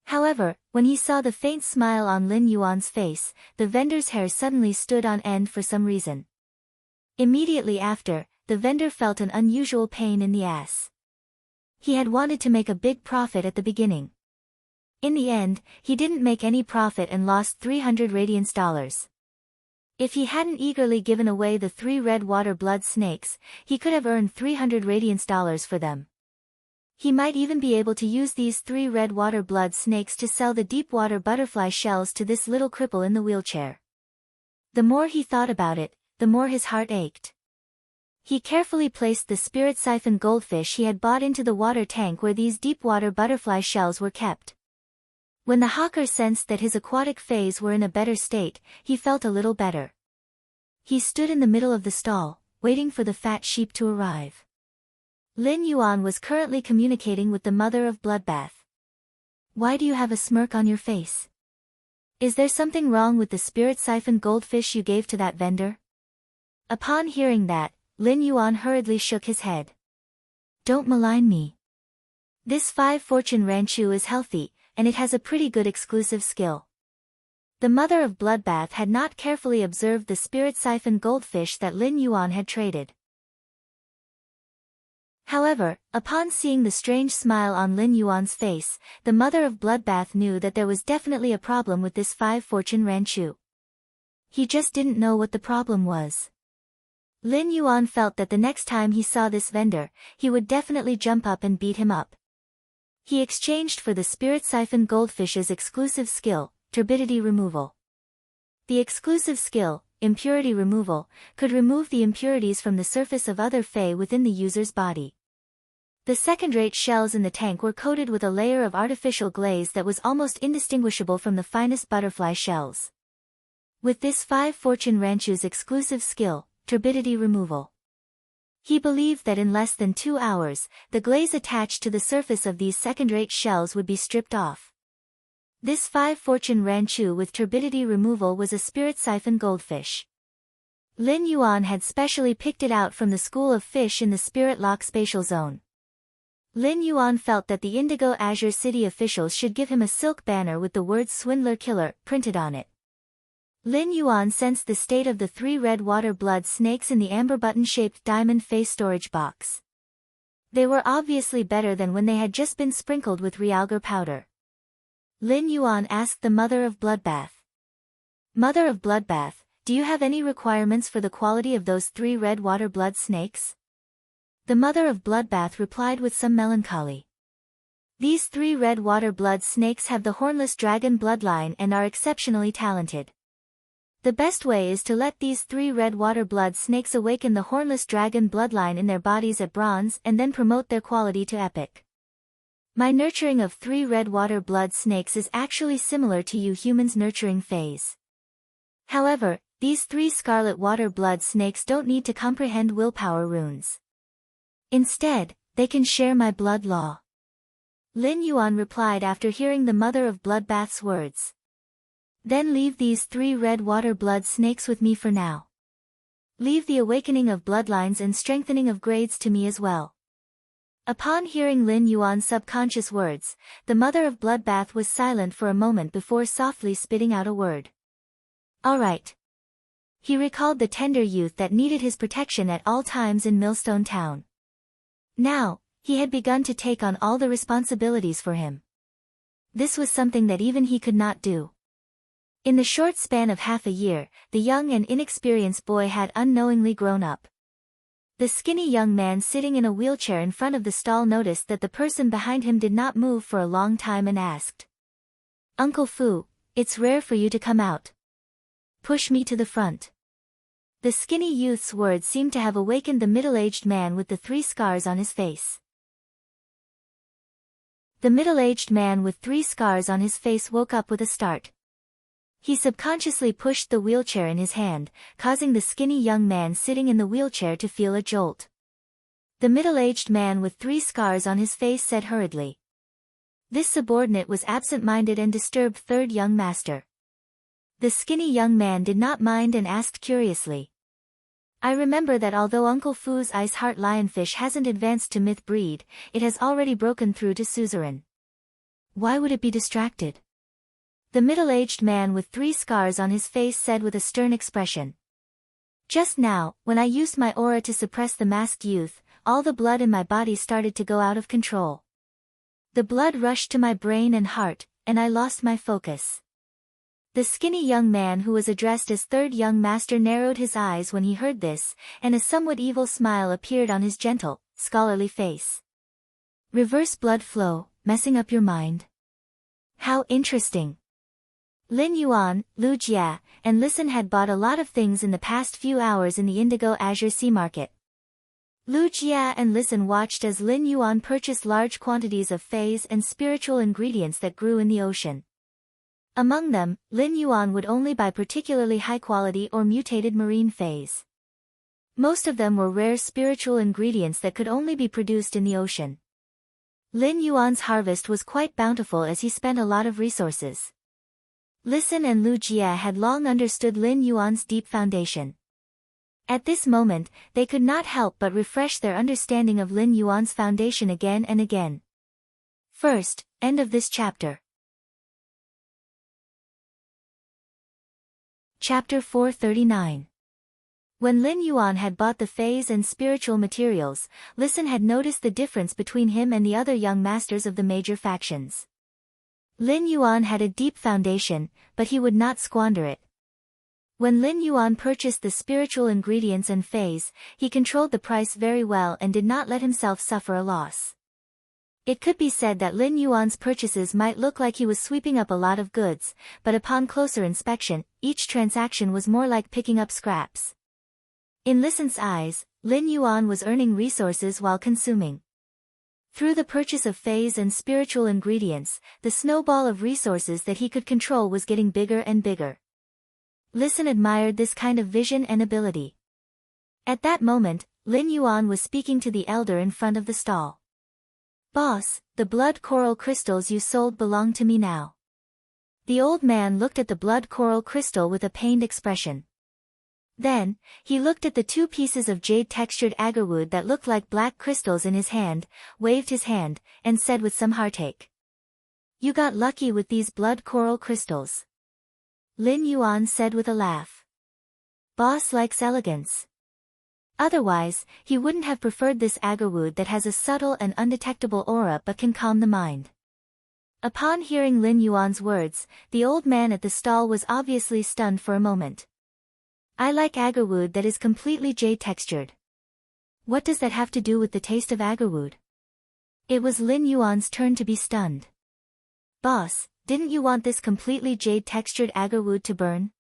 However, when he saw the faint smile on Lin Yuan's face, the vendor's hair suddenly stood on end for some reason. Immediately after, the vendor felt an unusual pain in the ass. He had wanted to make a big profit at the beginning. In the end, he didn't make any profit and lost 300 radiance dollars. If he hadn't eagerly given away the 3 red water blood snakes, he could have earned 300 radiance dollars for them. He might even be able to use these 3 red water blood snakes to sell the deep water butterfly shells to this little cripple in the wheelchair. The more he thought about it, the more his heart ached. He carefully placed the spirit siphon goldfish he had bought into the water tank where these deep-water butterfly shells were kept. When the hawker sensed that his aquatic fays were in a better state, he felt a little better. He stood in the middle of the stall, waiting for the fat sheep to arrive. Lin Yuan was currently communicating with the mother of Bloodbath. Why do you have a smirk on your face? Is there something wrong with the spirit siphon goldfish you gave to that vendor? Upon hearing that, Lin Yuan hurriedly shook his head. Don't malign me. This 5-fortune ranchu is healthy, and it has a pretty good exclusive skill. The mother of Bloodbath had not carefully observed the spirit siphon goldfish that Lin Yuan had traded. However, upon seeing the strange smile on Lin Yuan's face, the mother of Bloodbath knew that there was definitely a problem with this 5-fortune ranchu. He just didn't know what the problem was. Lin Yuan felt that the next time he saw this vendor, he would definitely jump up and beat him up. He exchanged for the spirit siphon goldfish's exclusive skill, turbidity removal. The exclusive skill, impurity removal, could remove the impurities from the surface of other fae within the user's body. The second-rate shells in the tank were coated with a layer of artificial glaze that was almost indistinguishable from the finest butterfly shells. With this 5-fortune ranchu's exclusive skill, turbidity removal, he believed that in less than 2 hours, the glaze attached to the surface of these second-rate shells would be stripped off. This 5-fortune ranchu with turbidity removal was a spirit siphon goldfish. Lin Yuan had specially picked it out from the school of fish in the Spirit Lock spatial zone. Lin Yuan felt that the Indigo Azure City officials should give him a silk banner with the words Swindler Killer printed on it. Lin Yuan sensed the state of the 3 red water blood snakes in the amber button-shaped diamond face storage box. They were obviously better than when they had just been sprinkled with realgar powder. Lin Yuan asked the mother of Bloodbath. Mother of Bloodbath, do you have any requirements for the quality of those 3 red water blood snakes? The mother of Bloodbath replied with some melancholy. These 3 red water blood snakes have the hornless dragon bloodline and are exceptionally talented. The best way is to let these 3 red water blood snakes awaken the hornless dragon bloodline in their bodies at bronze and then promote their quality to epic. My nurturing of 3 red water blood snakes is actually similar to you humans' nurturing phase. However, these 3 scarlet water blood snakes don't need to comprehend willpower runes. Instead, they can share my blood law. Lin Yuan replied after hearing the mother of Bloodbath's words. Then leave these 3 red water blood snakes with me for now. Leave the awakening of bloodlines and strengthening of grades to me as well. Upon hearing Lin Yuan's subconscious words, the mother of Bloodbath was silent for a moment before softly spitting out a word. All right. He recalled the tender youth that needed his protection at all times in Millstone Town. Now, he had begun to take on all the responsibilities for him. This was something that even he could not do. In the short span of half a year, the young and inexperienced boy had unknowingly grown up. The skinny young man sitting in a wheelchair in front of the stall noticed that the person behind him did not move for a long time and asked. Uncle Fu, it's rare for you to come out. Push me to the front. The skinny youth's words seemed to have awakened the middle-aged man with the 3 scars on his face. The middle-aged man with 3 scars on his face woke up with a start. He subconsciously pushed the wheelchair in his hand, causing the skinny young man sitting in the wheelchair to feel a jolt. The middle-aged man with 3 scars on his face said hurriedly. This subordinate was absent-minded and disturbed third young master. The skinny young man did not mind and asked curiously. I remember that although Uncle Fu's ice heart lionfish hasn't advanced to myth breed, it has already broken through to suzerain. Why would it be distracted? The middle-aged man with 3 scars on his face said with a stern expression. Just now, when I used my aura to suppress the masked youth, all the blood in my body started to go out of control. The blood rushed to my brain and heart, and I lost my focus. The skinny young man who was addressed as third young master narrowed his eyes when he heard this, and a somewhat evil smile appeared on his gentle, scholarly face. Reverse blood flow, messing up your mind. How interesting. Lin Yuan, Lu Jia, and Listen had bought a lot of things in the past few hours in the Indigo Azure Sea Market. Lu Jia and Listen watched as Lin Yuan purchased large quantities of phase and spiritual ingredients that grew in the ocean. Among them, Lin Yuan would only buy particularly high-quality or mutated marine phase. Most of them were rare spiritual ingredients that could only be produced in the ocean. Lin Yuan's harvest was quite bountiful as he spent a lot of resources. Listen and Lu Jia had long understood Lin Yuan's deep foundation. At this moment, they could not help but refresh their understanding of Lin Yuan's foundation again and again. First, end of this chapter. Chapter 439. When Lin Yuan had bought the phase and spiritual materials, Listen had noticed the difference between him and the other young masters of the major factions. Lin Yuan had a deep foundation, but he would not squander it. When Lin Yuan purchased the spiritual ingredients and phase, he controlled the price very well and did not let himself suffer a loss. It could be said that Lin Yuan's purchases might look like he was sweeping up a lot of goods, but upon closer inspection, each transaction was more like picking up scraps. In Listen's eyes, Lin Yuan was earning resources while consuming. Through the purchase of phase and spiritual ingredients, the snowball of resources that he could control was getting bigger and bigger. Listen admired this kind of vision and ability. At that moment, Lin Yuan was speaking to the elder in front of the stall. "Boss, the blood coral crystals you sold belong to me now." The old man looked at the blood coral crystal with a pained expression. Then, he looked at the 2 pieces of jade-textured agarwood that looked like black crystals in his hand, waved his hand, and said with some heartache. "You got lucky with these blood coral crystals." Lin Yuan said with a laugh. "Boss likes elegance. Otherwise, he wouldn't have preferred this agarwood that has a subtle and undetectable aura but can calm the mind." Upon hearing Lin Yuan's words, the old man at the stall was obviously stunned for a moment. "I like agarwood that is completely jade-textured." What does that have to do with the taste of agarwood? It was Lin Yuan's turn to be stunned. "Boss, didn't you want this completely jade-textured agarwood to burn?"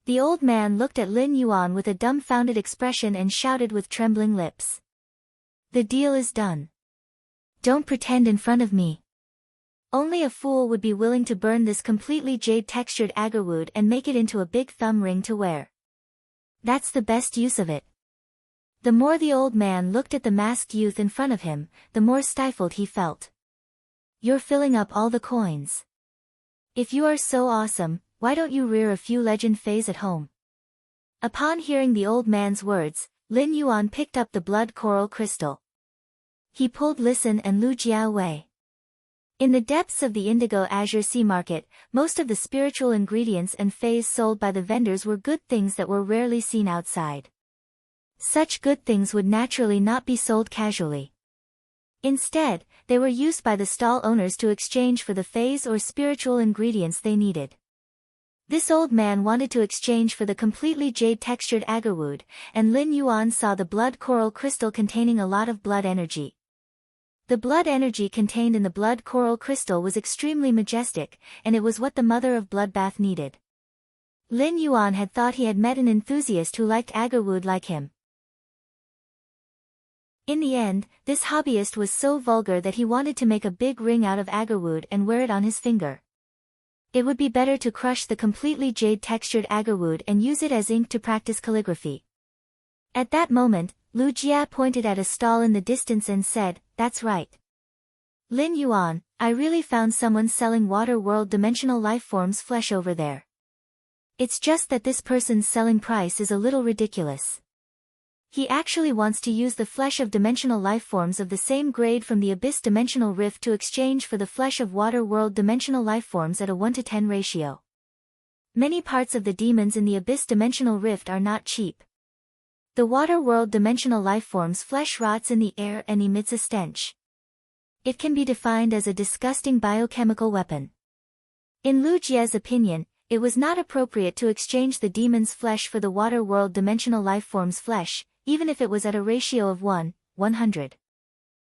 The old man looked at Lin Yuan with a dumbfounded expression and shouted with trembling lips. "The deal is done. Don't pretend in front of me. Only a fool would be willing to burn this completely jade-textured agarwood and make it into a big thumb ring to wear. That's the best use of it." The more the old man looked at the masked youth in front of him, the more stifled he felt. "You're filling up all the coins. If you are so awesome, why don't you rear a few legend phase at home?" Upon hearing the old man's words, Lin Yuan picked up the blood coral crystal. He pulled Listen and Lu Jia away. In the depths of the Indigo Azure Sea Market, most of the spiritual ingredients and phase sold by the vendors were good things that were rarely seen outside. Such good things would naturally not be sold casually. Instead, they were used by the stall owners to exchange for the phase or spiritual ingredients they needed. This old man wanted to exchange for the completely jade-textured agarwood, and Lin Yuan saw the blood coral crystal containing a lot of blood energy. The blood energy contained in the blood coral crystal was extremely majestic, and it was what the mother of bloodbath needed. Lin Yuan had thought he had met an enthusiast who liked agarwood like him. In the end, this hobbyist was so vulgar that he wanted to make a big ring out of agarwood and wear it on his finger. It would be better to crush the completely jade-textured agarwood and use it as ink to practice calligraphy. At that moment, Lu Jia pointed at a stall in the distance and said, "That's right. Lin Yuan, I really found someone selling water world dimensional life forms flesh over there. It's just that this person's selling price is a little ridiculous. He actually wants to use the flesh of dimensional life forms of the same grade from the Abyss Dimensional Rift to exchange for the flesh of water world dimensional life forms at a 1:10 ratio. Many parts of the demons in the Abyss Dimensional Rift are not cheap. The water world dimensional life form's flesh rots in the air and emits a stench. It can be defined as a disgusting biochemical weapon." In Lu Jia's opinion, it was not appropriate to exchange the demon's flesh for the water world dimensional life form's flesh, even if it was at a ratio of 1:100.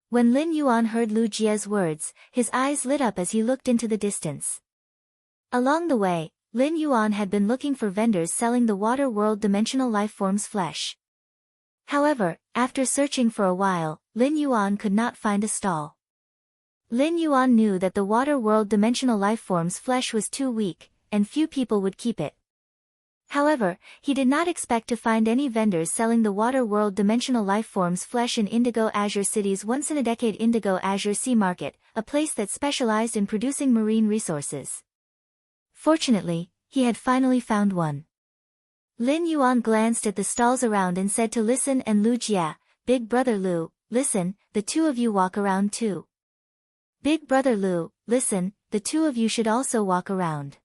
When Lin Yuan heard Lu Jia's words, his eyes lit up as he looked into the distance. Along the way, Lin Yuan had been looking for vendors selling the water world dimensional lifeform's flesh. However, after searching for a while, Lin Yuan could not find a stall. Lin Yuan knew that the water world dimensional lifeform's flesh was too weak, and few people would keep it. However, he did not expect to find any vendors selling the water world dimensional lifeform's flesh in Indigo Azure City's once-in-a-decade Indigo Azure Sea Market, a place that specialized in producing marine resources. Fortunately, he had finally found one. Lin Yuan glanced at the stalls around and said to Listen and Lu Jia, "Big brother Lu, listen, the two of you walk around too. Big brother Lu, listen, the two of you should also walk around.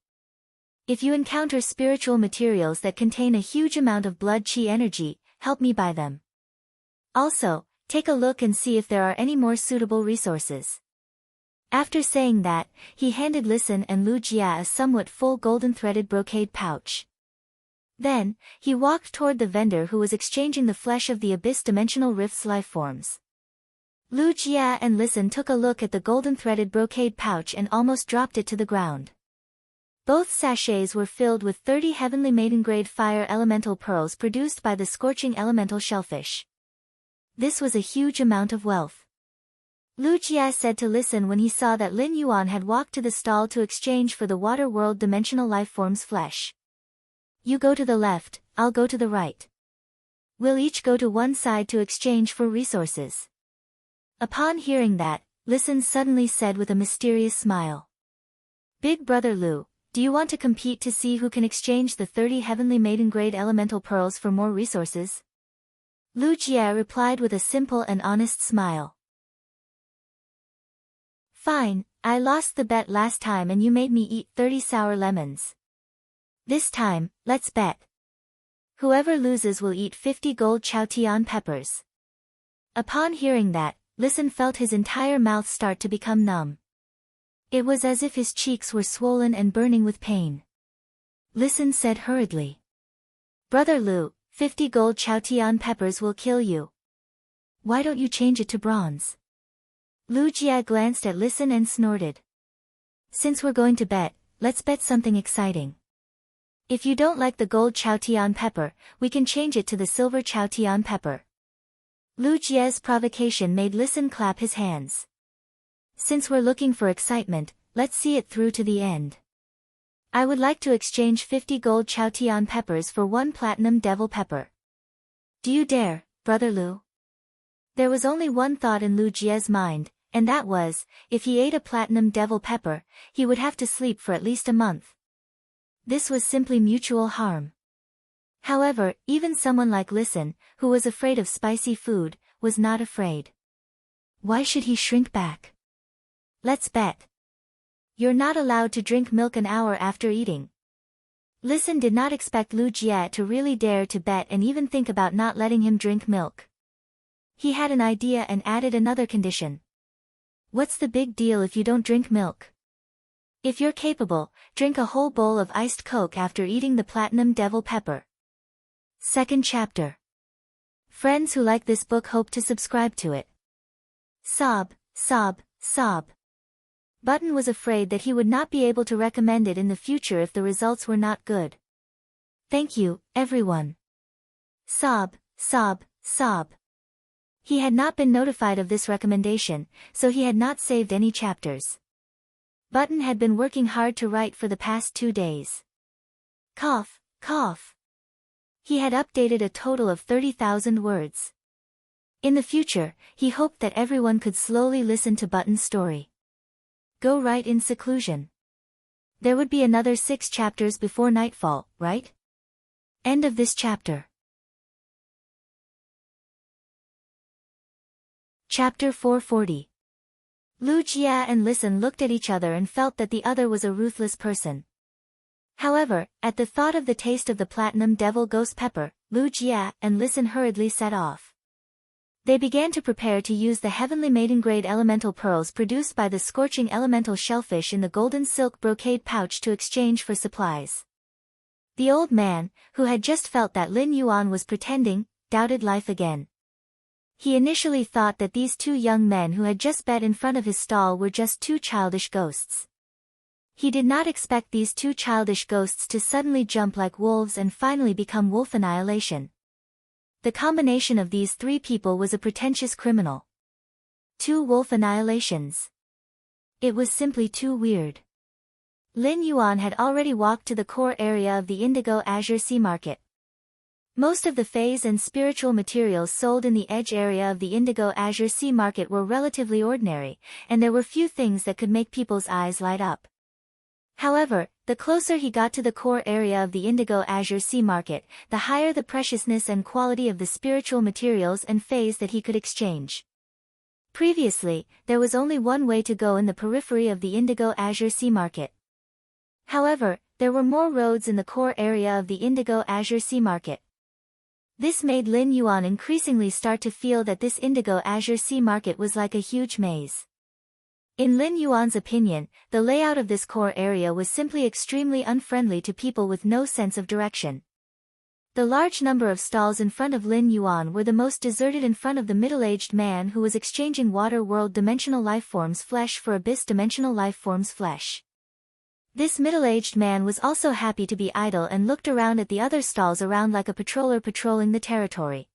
If you encounter spiritual materials that contain a huge amount of blood chi energy, help me buy them. Also, take a look and see if there are any more suitable resources." After saying that, he handed Listen and Lu Jia a somewhat full golden-threaded brocade pouch. Then, he walked toward the vendor who was exchanging the flesh of the Abyss Dimensional Rift's lifeforms. Lu Jia and Listen took a look at the golden-threaded brocade pouch and almost dropped it to the ground. Both sachets were filled with 30 heavenly maiden-grade fire elemental pearls produced by the scorching elemental shellfish. This was a huge amount of wealth. Lu Jia said to Listen when he saw that Lin Yuan had walked to the stall to exchange for the water world dimensional lifeform's flesh. "You go to the left, I'll go to the right. We'll each go to one side to exchange for resources." Upon hearing that, Listen suddenly said with a mysterious smile, "Big brother Lu, do you want to compete to see who can exchange the 30 heavenly maiden-grade elemental pearls for more resources?" Lu Jia replied with a simple and honest smile. "Fine, I lost the bet last time and you made me eat 30 sour lemons. This time, let's bet. Whoever loses will eat 50 gold Chaotian peppers." Upon hearing that, Listen felt his entire mouth start to become numb. It was as if his cheeks were swollen and burning with pain. Listen said hurriedly, "Brother Lu, 50 gold Chaotian peppers will kill you. Why don't you change it to bronze?" Lu Jia glanced at Listen and snorted. "Since we're going to bet, let's bet something exciting. If you don't like the gold Chaotian pepper, we can change it to the silver Chaotian pepper." Lu Jia's provocation made Listen clap his hands. "Since we're looking for excitement, let's see it through to the end. I would like to exchange 50 gold Chaotian peppers for 1 platinum devil pepper. Do you dare, brother Lu?" There was only one thought in Lu Jia's mind, and that was, if he ate a platinum devil pepper, he would have to sleep for at least a month. This was simply mutual harm. However, even someone like Listen, who was afraid of spicy food, was not afraid. Why should he shrink back? "Let's bet. You're not allowed to drink milk an hour after eating." Listen did not expect Lu Jia to really dare to bet and even think about not letting him drink milk. He had an idea and added another condition. "What's the big deal if you don't drink milk? If you're capable, drink a whole bowl of iced Coke after eating the platinum devil pepper." Second chapter. Friends who like this book hope to subscribe to it. Sob, sob, sob. Button was afraid that he would not be able to recommend it in the future if the results were not good. Thank you, everyone. Sob, sob, sob. He had not been notified of this recommendation, so he had not saved any chapters. Button had been working hard to write for the past 2 days. Cough, cough. He had updated a total of 30,000 words. In the future, he hoped that everyone could slowly listen to Button's story. Go write in seclusion. There would be another 6 chapters before nightfall, right? End of this chapter. Chapter 440. Lu Jia and Listen looked at each other and felt that the other was a ruthless person. However, at the thought of the taste of the platinum devil ghost pepper, Lu Jia and Listen hurriedly set off. They began to prepare to use the heavenly maiden-grade elemental pearls produced by the scorching elemental shellfish in the golden silk brocade pouch to exchange for supplies. The old man, who had just felt that Lin Yuan was pretending, doubted life again. He initially thought that these 2 young men who had just bet in front of his stall were just 2 childish ghosts. He did not expect these two childish ghosts to suddenly jump like wolves and finally become wolf annihilation. The combination of these three people was a pretentious criminal. Two wolf annihilations. It was simply too weird. Lin Yuan had already walked to the core area of the Indigo Azure Sea Market. Most of the phase and spiritual materials sold in the edge area of the Indigo Azure Sea Market were relatively ordinary, and there were few things that could make people's eyes light up. However, the closer he got to the core area of the Indigo Azure Sea Market, the higher the preciousness and quality of the spiritual materials and phase that he could exchange. Previously, there was only one way to go in the periphery of the Indigo Azure Sea Market. However, there were more roads in the core area of the Indigo Azure Sea Market. This made Lin Yuan increasingly start to feel that this Indigo Azure Sea Market was like a huge maze. In Lin Yuan's opinion, the layout of this core area was simply extremely unfriendly to people with no sense of direction. The large number of stalls in front of Lin Yuan were the most deserted in front of the middle-aged man who was exchanging water world dimensional lifeforms flesh for abyss dimensional lifeforms flesh. This middle-aged man was also happy to be idle and looked around at the other stalls around like a patroller patrolling the territory.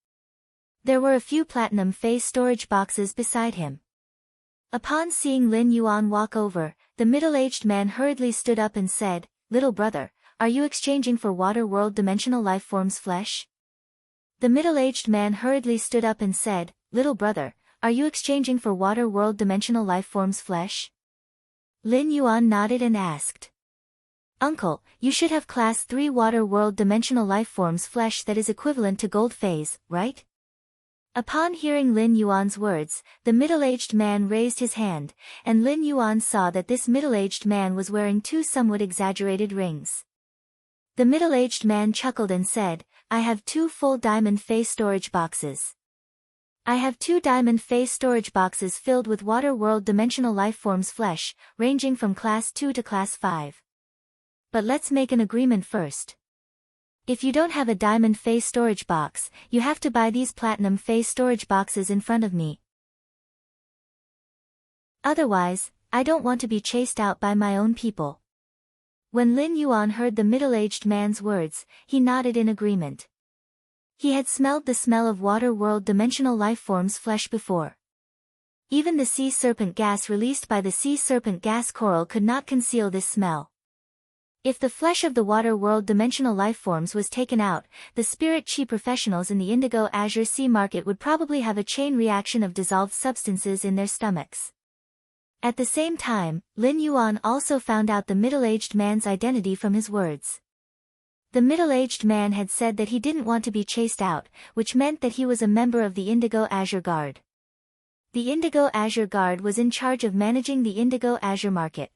There were a few platinum phase storage boxes beside him. Upon seeing Lin Yuan walk over, the middle-aged man hurriedly stood up and said, "Little brother, are you exchanging for water world dimensional lifeforms flesh?" The middle-aged man hurriedly stood up and said, "Little brother, are you exchanging for water world dimensional lifeforms flesh?" Lin Yuan nodded and asked, "Uncle, you should have class 3 water world dimensional lifeforms flesh that is equivalent to gold phase, right?" Upon hearing Lin Yuan's words, the middle-aged man raised his hand, and Lin Yuan saw that this middle-aged man was wearing 2 somewhat exaggerated rings. The middle-aged man chuckled and said, "I have 2 full diamond phase storage boxes. I have 2 diamond phase storage boxes filled with water world dimensional lifeforms flesh, ranging from class 2 to class 5. But let's make an agreement first. If you don't have a diamond phase storage box, you have to buy these platinum phase storage boxes in front of me. Otherwise, I don't want to be chased out by my own people." When Lin Yuan heard the middle-aged man's words, he nodded in agreement. He had smelled the smell of water world dimensional lifeforms flesh before. Even the sea serpent gas released by the sea serpent gas coral could not conceal this smell. If the flesh of the water world dimensional lifeforms was taken out, the spirit chi professionals in the Indigo Azure Sea Market would probably have a chain reaction of dissolved substances in their stomachs. At the same time, Lin Yuan also found out the middle-aged man's identity from his words. The middle-aged man had said that he didn't want to be chased out, which meant that he was a member of the Indigo Azure Guard. The Indigo Azure Guard was in charge of managing the Indigo Azure Market.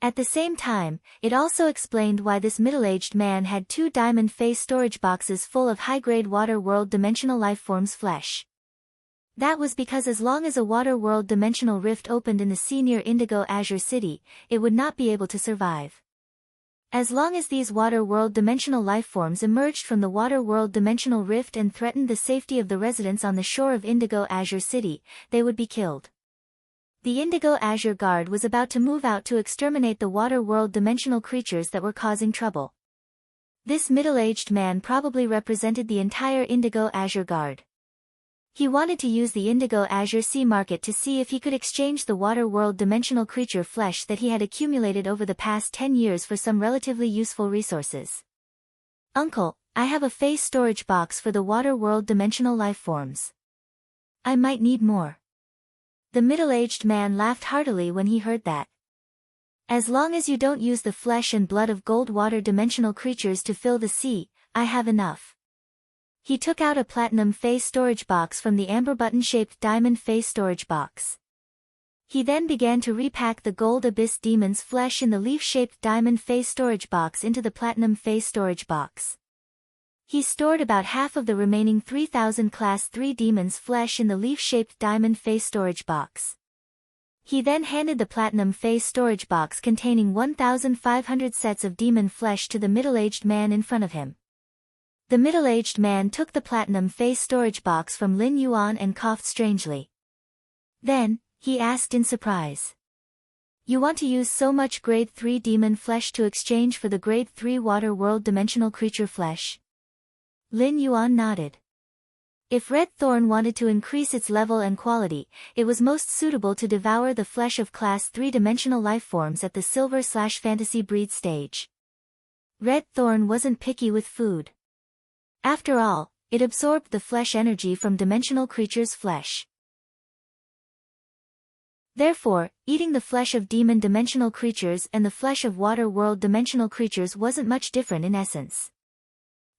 At the same time, it also explained why this middle-aged man had 2 diamond phase storage boxes full of high-grade water world dimensional lifeforms flesh. That was because as long as a water world dimensional rift opened in the sea near Indigo Azure City, it would not be able to survive. As long as these water world dimensional lifeforms emerged from the water world dimensional rift and threatened the safety of the residents on the shore of Indigo Azure City, they would be killed. The Indigo Azure Guard was about to move out to exterminate the water world dimensional creatures that were causing trouble. This middle-aged man probably represented the entire Indigo Azure Guard. He wanted to use the Indigo Azure Sea Market to see if he could exchange the water world dimensional creature flesh that he had accumulated over the past 10 years for some relatively useful resources. "Uncle, I have a phase storage box for the water world dimensional lifeforms. I might need more." The middle-aged man laughed heartily when he heard that. "As long as you don't use the flesh and blood of gold water dimensional creatures to fill the sea, I have enough." He took out a platinum phase storage box from the amber button-shaped diamond phase storage box. He then began to repack the gold abyss demon's flesh in the leaf-shaped diamond phase storage box into the platinum phase storage box. He stored about half of the remaining 3,000 Class 3 demons' flesh in the leaf-shaped diamond phase storage box. He then handed the platinum phase storage box containing 1,500 sets of demon flesh to the middle-aged man in front of him. The middle-aged man took the platinum phase storage box from Lin Yuan and coughed strangely. Then, he asked in surprise, You want to use so much grade 3 demon flesh to exchange for the grade 3 water world dimensional creature flesh? Lin Yuan nodded. If Red Thorn wanted to increase its level and quality, it was most suitable to devour the flesh of class 3-dimensional lifeforms at the silver/fantasy breed stage. Red Thorn wasn't picky with food. After all, it absorbed the flesh energy from dimensional creatures' flesh. Therefore, eating the flesh of demon dimensional creatures and the flesh of water world dimensional creatures wasn't much different in essence.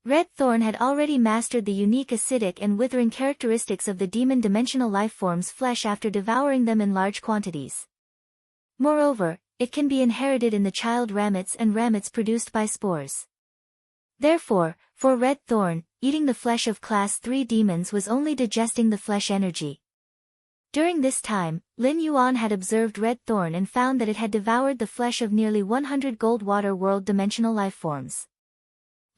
Red Thorn had already mastered the unique acidic and withering characteristics of the demon dimensional lifeforms' flesh after devouring them in large quantities. Moreover, it can be inherited in the child ramets and ramets produced by spores. Therefore, for Red Thorn, eating the flesh of class 3 demons was only digesting the flesh energy. During this time, Lin Yuan had observed Red Thorn and found that it had devoured the flesh of nearly 100 gold water world dimensional lifeforms.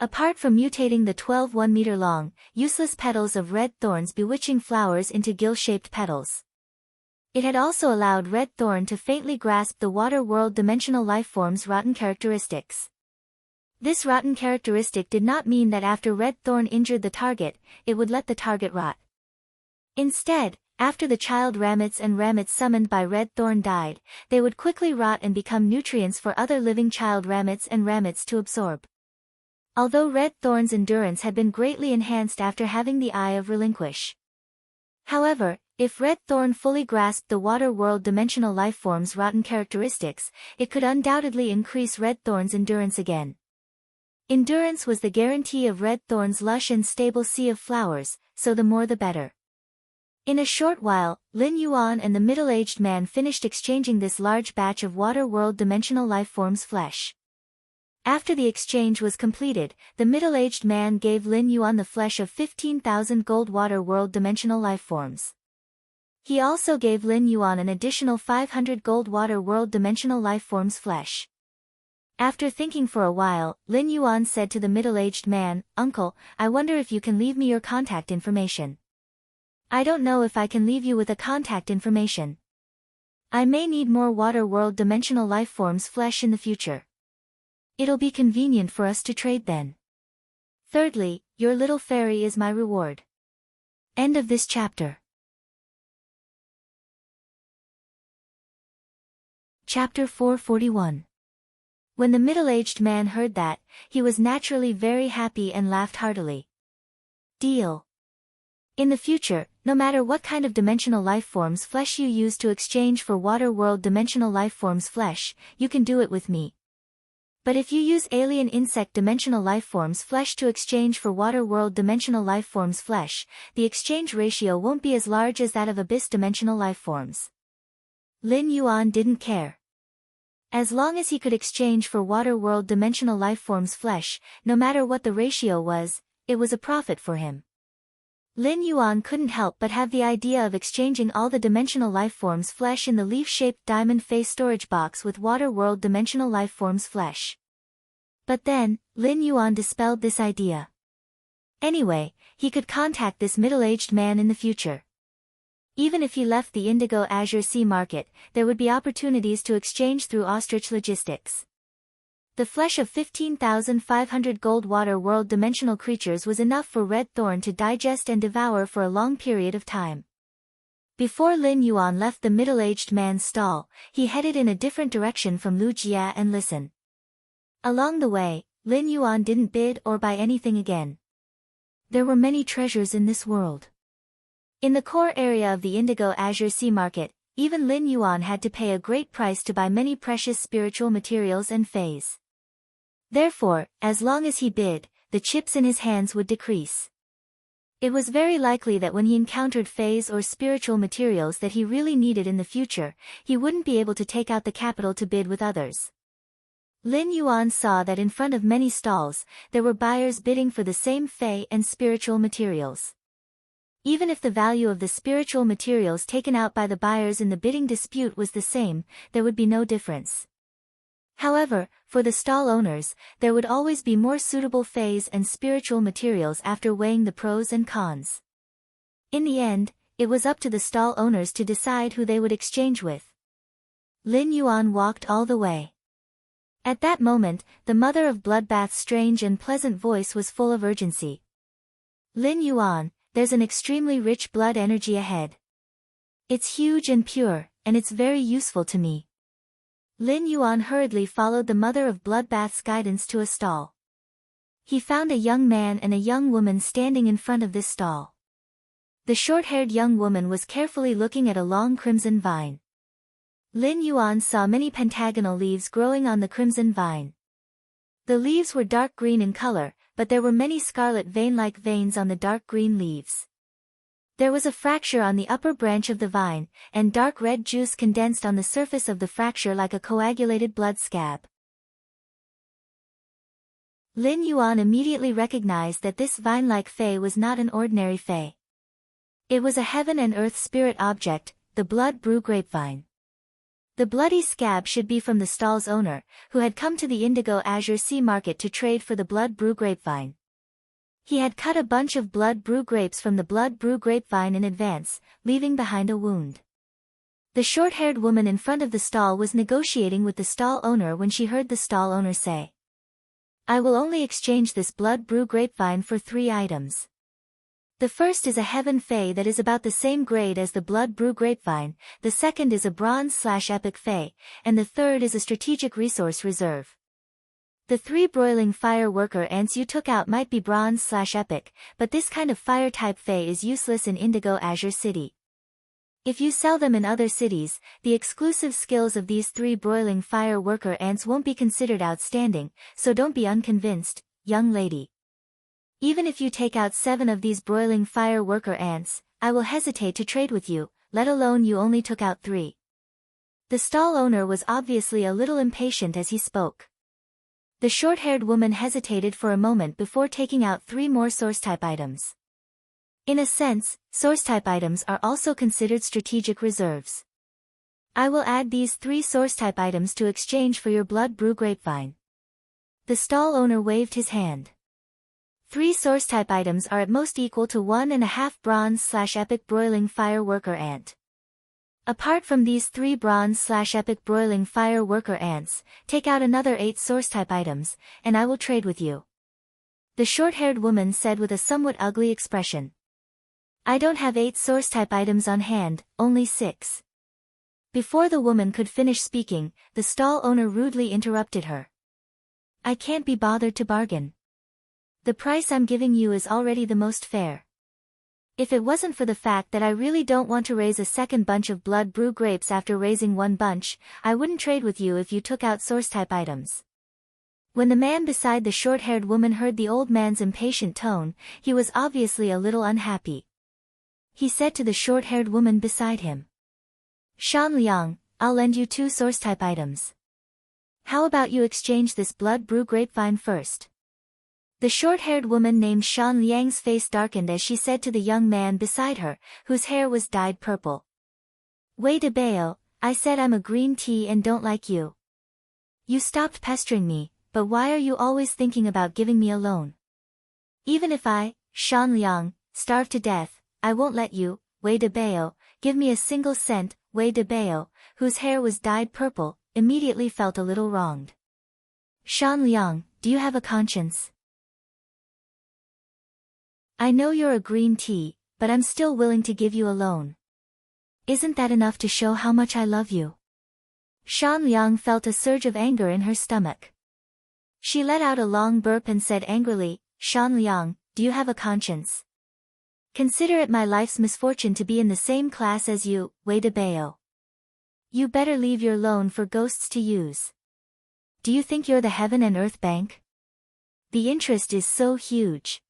Apart from mutating the 12 1-meter-long, useless petals of Red Thorn's bewitching flowers into gill-shaped petals, it had also allowed Red Thorn to faintly grasp the water world dimensional lifeform's rotten characteristics. This rotten characteristic did not mean that after Red Thorn injured the target, it would let the target rot. Instead, after the child ramets and ramets summoned by Red Thorn died, they would quickly rot and become nutrients for other living child ramets and ramets to absorb. Although Red Thorn's endurance had been greatly enhanced after having the Eye of Relinquish. However, if Red Thorn fully grasped the water world dimensional lifeform's rotten characteristics, it could undoubtedly increase Red Thorn's endurance again. Endurance was the guarantee of Red Thorn's lush and stable sea of flowers, so the more the better. In a short while, Lin Yuan and the middle-aged man finished exchanging this large batch of water world dimensional lifeform's flesh. After the exchange was completed, the middle-aged man gave Lin Yuan the flesh of 15,000 gold water world dimensional lifeforms. He also gave Lin Yuan an additional 500 gold water world dimensional lifeforms flesh. After thinking for a while, Lin Yuan said to the middle-aged man, "Uncle, I wonder if you can leave me your contact information." "I don't know if I can leave you with a contact information. I may need more water world dimensional lifeforms flesh in the future. It'll be convenient for us to trade then. Thirdly, your little fairy is my reward." End of this chapter. Chapter 441. When the middle-aged man heard that, he was naturally very happy and laughed heartily. Deal. In the future, no matter what kind of dimensional lifeforms flesh you use to exchange for water world dimensional lifeforms flesh, you can do it with me. But if you use alien insect dimensional lifeforms flesh to exchange for water world dimensional lifeforms flesh, the exchange ratio won't be as large as that of abyss dimensional lifeforms. Lin Yuan didn't care. As long as he could exchange for water world dimensional lifeforms flesh, no matter what the ratio was, it was a profit for him. Lin Yuan couldn't help but have the idea of exchanging all the dimensional lifeforms flesh in the leaf-shaped diamond face storage box with water world dimensional lifeforms flesh. But then, Lin Yuan dispelled this idea. Anyway, he could contact this middle-aged man in the future. Even if he left the Indigo Azure Sea market, there would be opportunities to exchange through ostrich logistics. The flesh of 15,500 gold water world dimensional creatures was enough for Red Thorn to digest and devour for a long period of time. Before Lin Yuan left the middle-aged man's stall, he headed in a different direction from Lu Jia and listened. Along the way, Lin Yuan didn't bid or buy anything again. There were many treasures in this world. In the core area of the Indigo Azure Sea market, even Lin Yuan had to pay a great price to buy many precious spiritual materials and phase. Therefore, as long as he bid, the chips in his hands would decrease. It was very likely that when he encountered phase or spiritual materials that he really needed in the future, he wouldn't be able to take out the capital to bid with others. Lin Yuan saw that in front of many stalls, there were buyers bidding for the same fey and spiritual materials. Even if the value of the spiritual materials taken out by the buyers in the bidding dispute was the same, there would be no difference. However, for the stall owners, there would always be more suitable phase and spiritual materials after weighing the pros and cons. In the end, it was up to the stall owners to decide who they would exchange with. Lin Yuan walked all the way. At that moment, the mother of Bloodbath's strange and pleasant voice was full of urgency. Lin Yuan, there's an extremely rich blood energy ahead. It's huge and pure, and it's very useful to me. Lin Yuan hurriedly followed the mother of Bloodbath's guidance to a stall. He found a young man and a young woman standing in front of this stall. The short-haired young woman was carefully looking at a long crimson vine. Lin Yuan saw many pentagonal leaves growing on the crimson vine. The leaves were dark green in color, but there were many scarlet vein-like veins on the dark green leaves. There was a fracture on the upper branch of the vine, and dark red juice condensed on the surface of the fracture like a coagulated blood scab. Lin Yuan immediately recognized that this vine-like fey was not an ordinary fey. It was a heaven and earth spirit object, the blood brew grapevine. The bloody scab should be from the stall's owner, who had come to the Indigo Azure Sea Market to trade for the blood brew grapevine. He had cut a bunch of blood brew grapes from the blood brew grapevine in advance, leaving behind a wound. The short-haired woman in front of the stall was negotiating with the stall owner when she heard the stall owner say, "I will only exchange this blood brew grapevine for 3 items. The first is a heaven fey that is about the same grade as the blood brew grapevine, the second is a bronze/epic fey, and the third is a strategic resource reserve. The 3 broiling fire worker ants you took out might be bronze/epic, but this kind of fire-type fey is useless in Indigo Azure City. If you sell them in other cities, the exclusive skills of these 3 broiling fire worker ants won't be considered outstanding, so don't be unconvinced, young lady. Even if you take out 7 of these broiling fire worker ants, I will hesitate to trade with you, let alone you only took out 3. The stall owner was obviously a little impatient as he spoke. The short-haired woman hesitated for a moment before taking out 3 more source-type items. In a sense, source-type items are also considered strategic reserves. I will add these 3 source-type items to exchange for your blood brew grapevine. The stall owner waved his hand. 3 source-type items are at most equal to 1.5 bronze/epic broiling fire worker ant. Apart from these 3 bronze/epic broiling fire worker ants, take out another 8 source-type items, and I will trade with you. The short-haired woman said with a somewhat ugly expression. I don't have 8 source-type items on hand, only 6. Before the woman could finish speaking, the stall owner rudely interrupted her. I can't be bothered to bargain. The price I'm giving you is already the most fair. If it wasn't for the fact that I really don't want to raise a second bunch of blood brew grapes after raising 1 bunch, I wouldn't trade with you if you took out source-type items. When the man beside the short-haired woman heard the old man's impatient tone, he was obviously a little unhappy. He said to the short-haired woman beside him. Shan Liang, I'll lend you 2 source-type items. How about you exchange this blood brew grapevine first? The short-haired woman named Shan Liang's face darkened as she said to the young man beside her, whose hair was dyed purple. Wei de Bao, I said I'm a green tea and don't like you. You stopped pestering me, but why are you always thinking about giving me a loan? Even if I, Shan Liang, starve to death, I won't let you, Wei de Bao, give me a single cent. Wei de Bao, whose hair was dyed purple, immediately felt a little wronged. Shan Liang, do you have a conscience? I know you're a green tea, but I'm still willing to give you a loan. Isn't that enough to show how much I love you? Shan Liang felt a surge of anger in her stomach. She let out a long burp and said angrily, Shan Liang, do you have a conscience? Consider it my life's misfortune to be in the same class as you, Wei de Bao. You better leave your loan for ghosts to use. Do you think you're the Heaven and Earth Bank? The interest is so huge.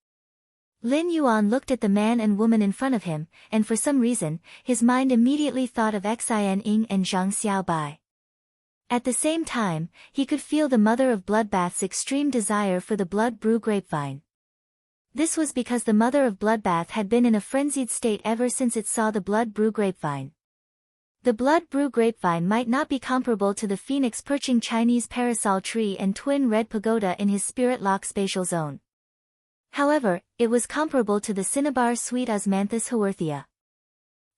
Lin Yuan looked at the man and woman in front of him, and for some reason, his mind immediately thought of Xin Ying and Zhang Xiaobai. At the same time, he could feel the mother of Bloodbath's extreme desire for the blood brew grapevine. This was because the mother of Bloodbath had been in a frenzied state ever since it saw the blood brew grapevine. The blood brew grapevine might not be comparable to the phoenix perching Chinese parasol tree and twin red pagoda in his spirit lock spatial zone. However, it was comparable to the cinnabar sweet osmanthus haworthia.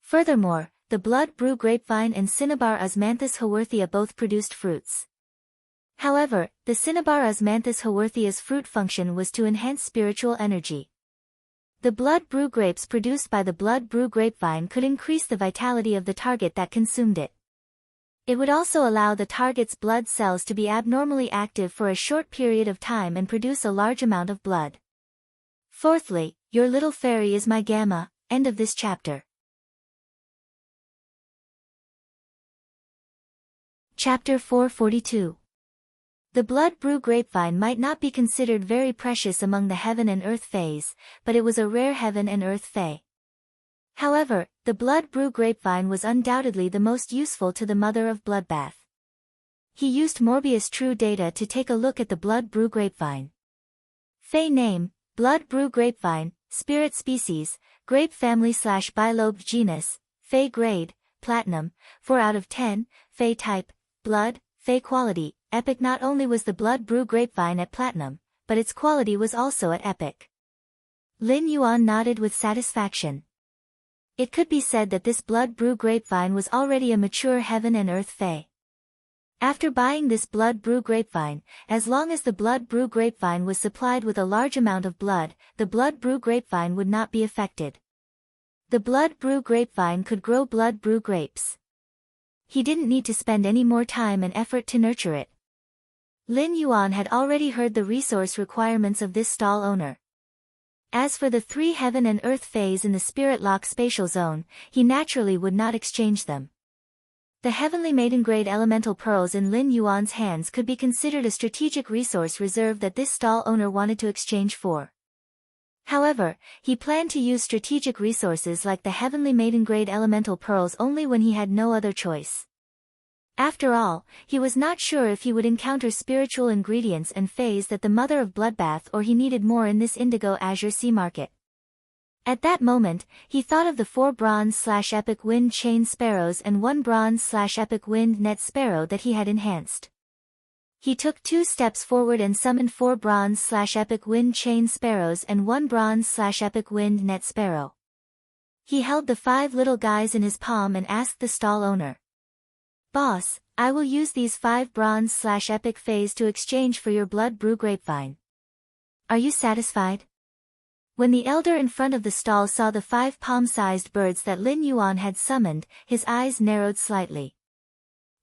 Furthermore, the blood brew grapevine and Cinnabar osmanthus haworthia both produced fruits. However, the Cinnabar osmanthus haworthia's fruit function was to enhance spiritual energy. The blood brew grapes produced by the blood brew grapevine could increase the vitality of the target that consumed it. It would also allow the target's blood cells to be abnormally active for a short period of time and produce a large amount of blood. Fourthly, your little fairy is my gamma. End of this chapter. Chapter 442. The blood brew grapevine might not be considered very precious among the heaven and earth fays, but it was a rare heaven and earth fay. However, the blood brew grapevine was undoubtedly the most useful to the mother of Bloodbath. He used Morbius True Data to take a look at the blood brew grapevine. Fay name, blood brew grapevine, spirit species, grape family / bilobed genus, Fay grade, platinum, 4 out of 10, Fay type, blood, Fay quality, epic. Not only was the blood brew grapevine at platinum, but its quality was also at epic. Lin Yuan nodded with satisfaction. It could be said that this blood brew grapevine was already a mature heaven and earth fay. After buying this blood brew grapevine, as long as the blood brew grapevine was supplied with a large amount of blood, the blood brew grapevine would not be affected. The blood brew grapevine could grow blood brew grapes. He didn't need to spend any more time and effort to nurture it. Lin Yuan had already heard the resource requirements of this stall owner. As for the 3 heaven and earth fays in the Spirit Lock spatial zone, he naturally would not exchange them. The heavenly maiden grade elemental pearls in Lin Yuan's hands could be considered a strategic resource reserve that this stall owner wanted to exchange for. However, he planned to use strategic resources like the heavenly maiden grade elemental pearls only when he had no other choice. After all, he was not sure if he would encounter spiritual ingredients and fays that the mother of Bloodbath or he needed more in this indigo azure sea market. At that moment, he thought of the 4 bronze/epic wind chain sparrows and 1 bronze/epic wind net sparrow that he had enhanced. He took 2 steps forward and summoned 4 bronze/epic wind chain sparrows and 1 bronze/epic wind net sparrow. He held the 5 little guys in his palm and asked the stall owner, "Boss, I will use these 5 bronze/epic fays to exchange for your blood brew grapevine. Are you satisfied?" When the elder in front of the stall saw the 5 palm-sized birds that Lin Yuan had summoned, his eyes narrowed slightly.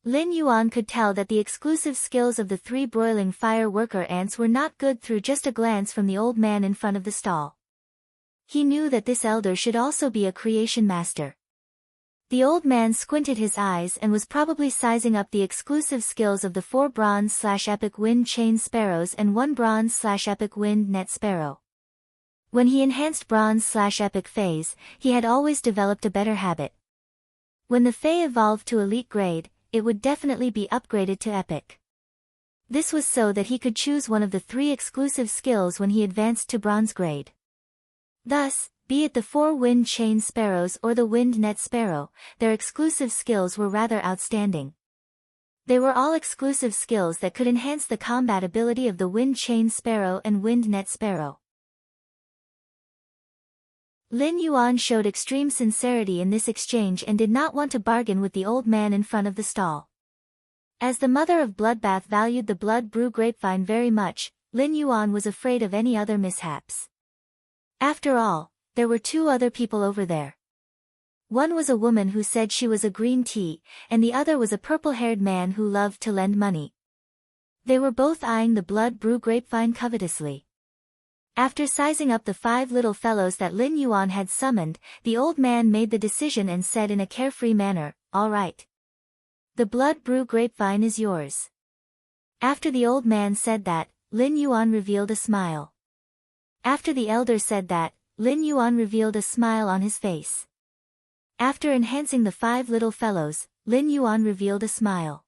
Lin Yuan could tell that the exclusive skills of the 3 broiling fire worker ants were not good through just a glance from the old man in front of the stall. He knew that this elder should also be a creation master. The old man squinted his eyes and was probably sizing up the exclusive skills of the 4 bronze/epic wind chain sparrows and 1 bronze/epic wind net sparrow. When he enhanced bronze/epic fays, he had always developed a better habit. When the fay evolved to elite grade, it would definitely be upgraded to epic. This was so that he could choose one of the 3 exclusive skills when he advanced to bronze grade. Thus, be it the 4 wind chain sparrows or the wind net sparrow, their exclusive skills were rather outstanding. They were all exclusive skills that could enhance the combat ability of the wind chain sparrow and wind net sparrow. Lin Yuan showed extreme sincerity in this exchange and did not want to bargain with the old man in front of the stall. As the mother of Bloodbath valued the blood brew grapevine very much, Lin Yuan was afraid of any other mishaps. After all, there were 2 other people over there. One was a woman who said she was a green tea, and the other was a purple-haired man who loved to lend money. They were both eyeing the blood brew grapevine covetously. After sizing up the 5 little fellows that Lin Yuan had summoned, the old man made the decision and said in a carefree manner, "All right. The blood brew grapevine is yours." After the old man said that, Lin Yuan revealed a smile. After the elder said that, Lin Yuan revealed a smile on his face. After enhancing the 5 little fellows, Lin Yuan revealed a smile.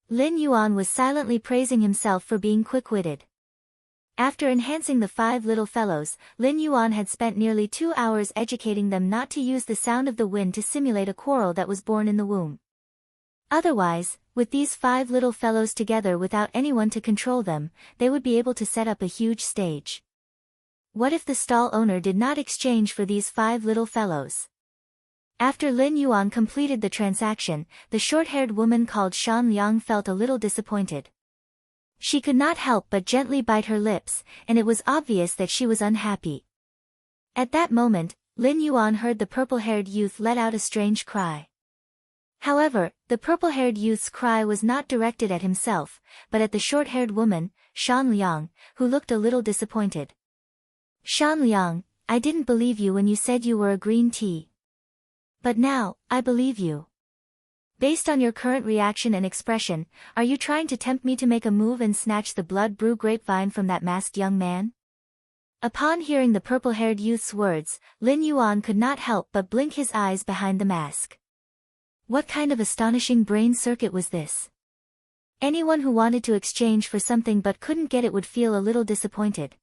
Lin Yuan was silently praising himself for being quick-witted. After enhancing the 5 little fellows, Lin Yuan had spent nearly 2 hours educating them not to use the sound of the wind to simulate a quarrel that was born in the womb. Otherwise, with these 5 little fellows together without anyone to control them, they would be able to set up a huge stage. What if the stall owner did not exchange for these 5 little fellows? After Lin Yuan completed the transaction, the short-haired woman called Shan Liang felt a little disappointed. She could not help but gently bite her lips, and it was obvious that she was unhappy. At that moment, Lin Yuan heard the purple-haired youth let out a strange cry. However, the purple-haired youth's cry was not directed at himself, but at the short-haired woman, Shan Liang, who looked a little disappointed. Shan Liang, I didn't believe you when you said you were a green tea. But now, I believe you. Based on your current reaction and expression, are you trying to tempt me to make a move and snatch the blood brew grapevine from that masked young man? Upon hearing the purple-haired youth's words, Lin Yuan could not help but blink his eyes behind the mask. What kind of astonishing brain circuit was this? Anyone who wanted to exchange for something but couldn't get it would feel a little disappointed.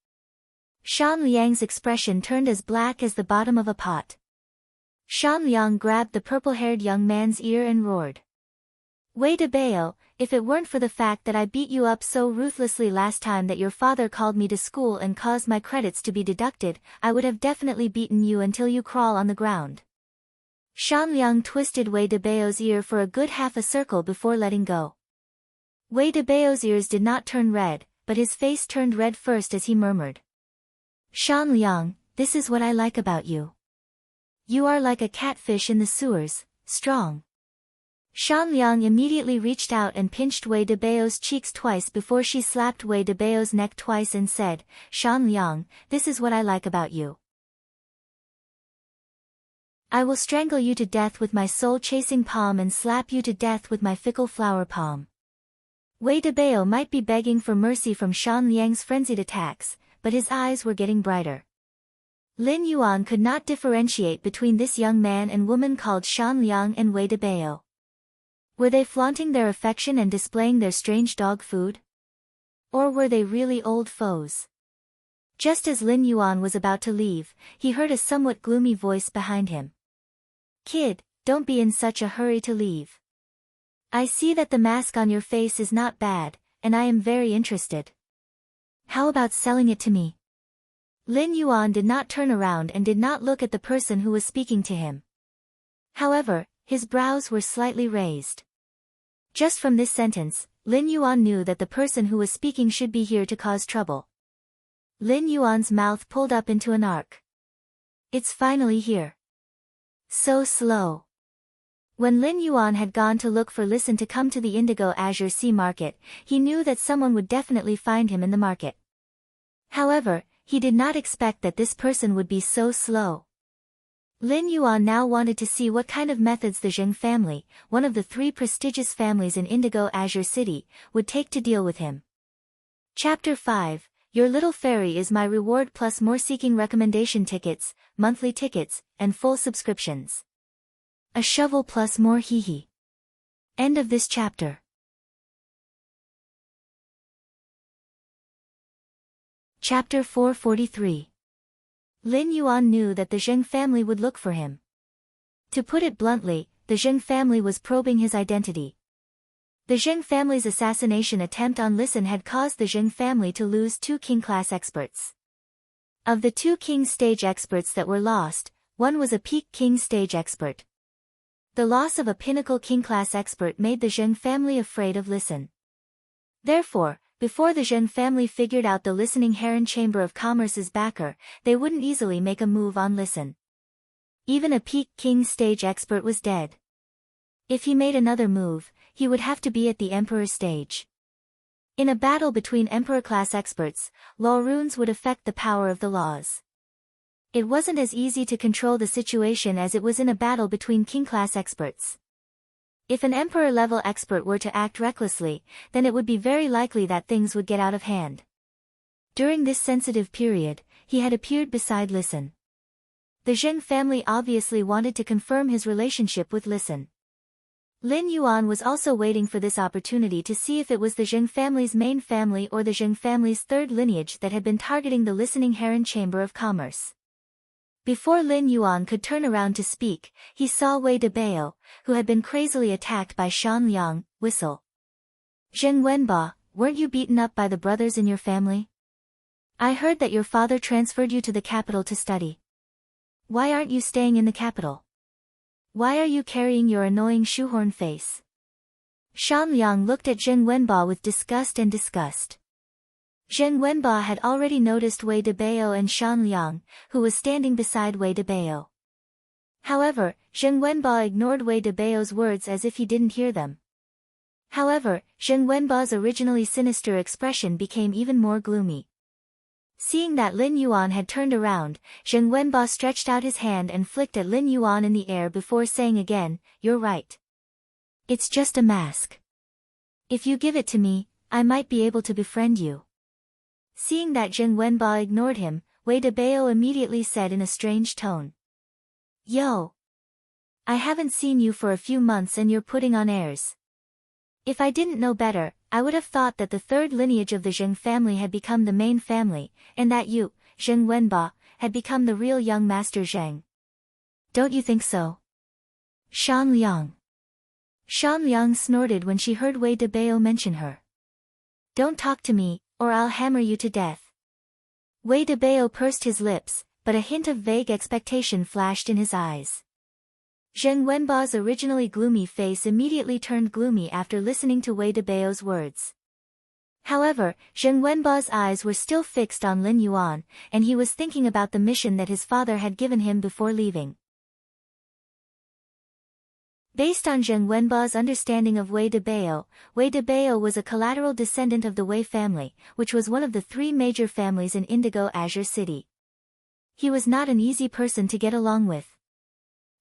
Shan Liang's expression turned as black as the bottom of a pot. Shan Liang grabbed the purple-haired young man's ear and roared. Wei de Bao, if it weren't for the fact that I beat you up so ruthlessly last time that your father called me to school and caused my credits to be deducted, I would have definitely beaten you until you crawl on the ground. Shan Liang twisted Wei de Bao's ear for a good half a circle before letting go. Wei de Bao's ears did not turn red, but his face turned red first as he murmured. Shan Liang, this is what I like about you. You are like a catfish in the sewers, strong. Shan Liang immediately reached out and pinched Wei de Bao's cheeks twice before she slapped Wei de Bao's neck twice and said, Shan Liang, this is what I like about you. I will strangle you to death with my soul-chasing palm and slap you to death with my fickle flower palm. Wei de Bao might be begging for mercy from Shan Liang's frenzied attacks, but his eyes were getting brighter. Lin Yuan could not differentiate between this young man and woman called Shan Liang and Wei de Bao. Were they flaunting their affection and displaying their strange dog food? Or were they really old foes? Just as Lin Yuan was about to leave, he heard a somewhat gloomy voice behind him. Kid, don't be in such a hurry to leave. I see that the mask on your face is not bad, and I am very interested. How about selling it to me? Lin Yuan did not turn around and did not look at the person who was speaking to him. However, his brows were slightly raised. Just from this sentence, Lin Yuan knew that the person who was speaking should be here to cause trouble. Lin Yuan's mouth pulled up into an arc. It's finally here. So slow. When Lin Yuan had gone to look for Listen to come to the Indigo Azure Sea Market, he knew that someone would definitely find him in the market. However, he did not expect that this person would be so slow. Lin Yuan now wanted to see what kind of methods the Zheng family, one of the 3 prestigious families in Indigo Azure City, would take to deal with him. Chapter 5, Your Little Fairy is my reward plus more seeking recommendation tickets, monthly tickets, and full subscriptions. A shovel plus more hee. End of this chapter. Chapter 443. Lin Yuan knew that the Zheng family would look for him. To put it bluntly, the Zheng family was probing his identity. The Zheng family's assassination attempt on Listen had caused the Zheng family to lose 2 king-class experts. Of the 2 king stage experts that were lost, one was a peak king stage expert. The loss of a pinnacle king-class expert made the Zheng family afraid of Listen. Therefore, before the Zheng family figured out the listening Heron Chamber of Commerce's backer, they wouldn't easily make a move on Listen. Even a peak king stage expert was dead. If he made another move, he would have to be at the Emperor stage. In a battle between Emperor-class experts, law runes would affect the power of the laws. It wasn't as easy to control the situation as it was in a battle between king-class experts. If an Emperor-level expert were to act recklessly, then it would be very likely that things would get out of hand. During this sensitive period, he had appeared beside Listen. The Zheng family obviously wanted to confirm his relationship with Listen. Lin Yuan was also waiting for this opportunity to see if it was the Zheng family's main family or the Zheng family's 3rd lineage that had been targeting the listening Heron Chamber of Commerce. Before Lin Yuan could turn around to speak, he saw Wei de Bao, who had been crazily attacked by Shan Liang, whistle. Zheng Wenba, weren't you beaten up by the brothers in your family? I heard that your father transferred you to the capital to study. Why aren't you staying in the capital? Why are you carrying your annoying shoehorn face? Shan Liang looked at Zheng Wenba with disgust and disgust. Zheng Wenba had already noticed Wei Debao and Shan Liang, who was standing beside Wei Debao. However, Zheng Wenba ignored Wei Debao's words as if he didn't hear them. However, Zheng Wenba's originally sinister expression became even more gloomy. Seeing that Lin Yuan had turned around, Zheng Wenba stretched out his hand and flicked at Lin Yuan in the air before saying again, "You're right. It's just a mask. If you give it to me, I might be able to befriend you." Seeing that Zheng Wenba ignored him, Wei Debao immediately said in a strange tone, "Yo! I haven't seen you for a few months and you're putting on airs. If I didn't know better, I would have thought that the third lineage of the Zheng family had become the main family, and that you, Zheng Wenba, had become the real young master Zheng. Don't you think so?" Shan Liang. Shan Liang snorted when she heard Wei Debao mention her. "Don't talk to me, or I'll hammer you to death." Wei Debao pursed his lips, but a hint of vague expectation flashed in his eyes. Zheng Wenba's originally gloomy face immediately turned gloomy after listening to Wei Debao's words. However, Zheng Wenba's eyes were still fixed on Lin Yuan, and he was thinking about the mission that his father had given him before leaving. Based on Zheng Wenba's understanding of Wei Debao was a collateral descendant of the Wei family, which was one of the three major families in Indigo Azure City. He was not an easy person to get along with.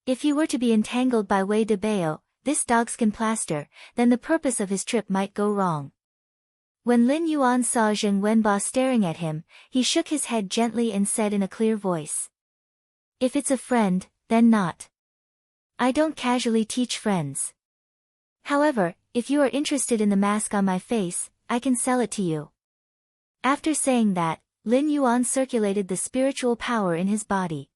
If he were to be entangled by Wei Debao, this dogskin plaster, then the purpose of his trip might go wrong. When Lin Yuan saw Zheng Wenba staring at him, he shook his head gently and said in a clear voice, "If it's a friend, then not. I don't casually teach friends. However, if you are interested in the mask on my face, I can sell it to you." After saying that, Lin Yuan circulated the spiritual power in his body.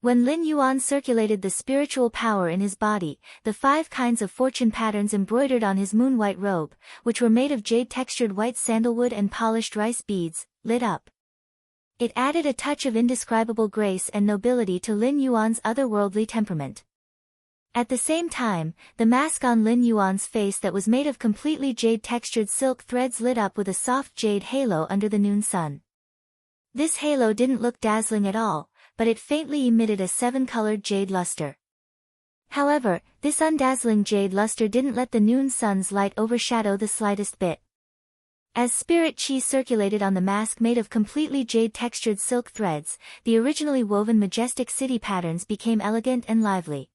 When Lin Yuan circulated the spiritual power in his body, the 5 kinds of fortune patterns embroidered on his moon-white robe, which were made of jade-textured white sandalwood and polished rice beads, lit up. It added a touch of indescribable grace and nobility to Lin Yuan's otherworldly temperament. At the same time, the mask on Lin Yuan's face that was made of completely jade-textured silk threads lit up with a soft jade halo under the noon sun. This halo didn't look dazzling at all, but it faintly emitted a 7-colored jade luster. However, this undazzling jade luster didn't let the noon sun's light overshadow the slightest bit. As spirit chi circulated on the mask made of completely jade-textured silk threads, the originally woven majestic city patterns became elegant and lively.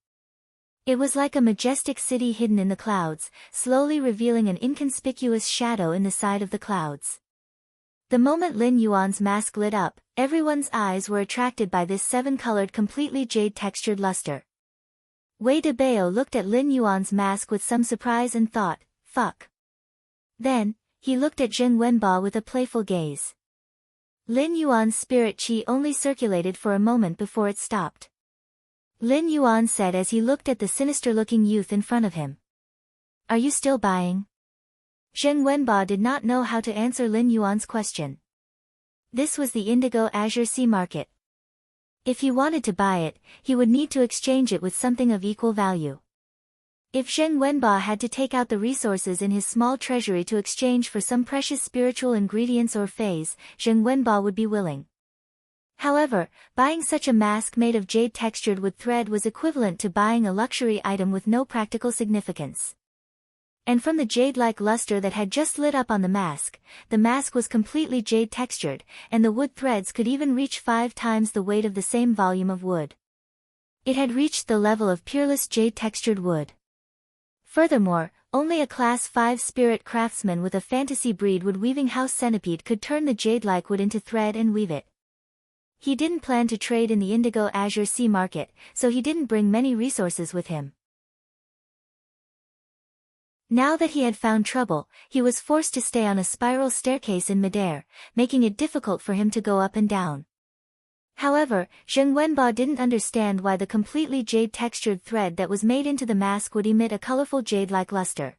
It was like a majestic city hidden in the clouds, slowly revealing an inconspicuous shadow in the side of the clouds. The moment Lin Yuan's mask lit up, everyone's eyes were attracted by this 7-colored completely jade-textured luster. Wei Debao looked at Lin Yuan's mask with some surprise and thought, "Fuck." Then, he looked at Zheng Wenba with a playful gaze. Lin Yuan's spirit chi only circulated for a moment before it stopped. Lin Yuan said as he looked at the sinister-looking youth in front of him, "Are you still buying?" Zheng Wenba did not know how to answer Lin Yuan's question. This was the Indigo Azure Sea market. If he wanted to buy it, he would need to exchange it with something of equal value. If Zheng Wenba had to take out the resources in his small treasury to exchange for some precious spiritual ingredients or phase, Zheng Wenba would be willing. However, buying such a mask made of jade-textured wood thread was equivalent to buying a luxury item with no practical significance. And from the jade-like luster that had just lit up on the mask was completely jade-textured, and the wood threads could even reach 5 times the weight of the same volume of wood. It had reached the level of pureless jade-textured wood. Furthermore, only a Class 5 spirit craftsman with a fantasy breed wood weaving house centipede could turn the jade-like wood into thread and weave it. He didn't plan to trade in the Indigo Azure Sea market, so he didn't bring many resources with him. Now that he had found trouble, he was forced to stay on a spiral staircase in midair, making it difficult for him to go up and down. However, Zheng Wenba didn't understand why the completely jade-textured thread that was made into the mask would emit a colorful jade-like luster.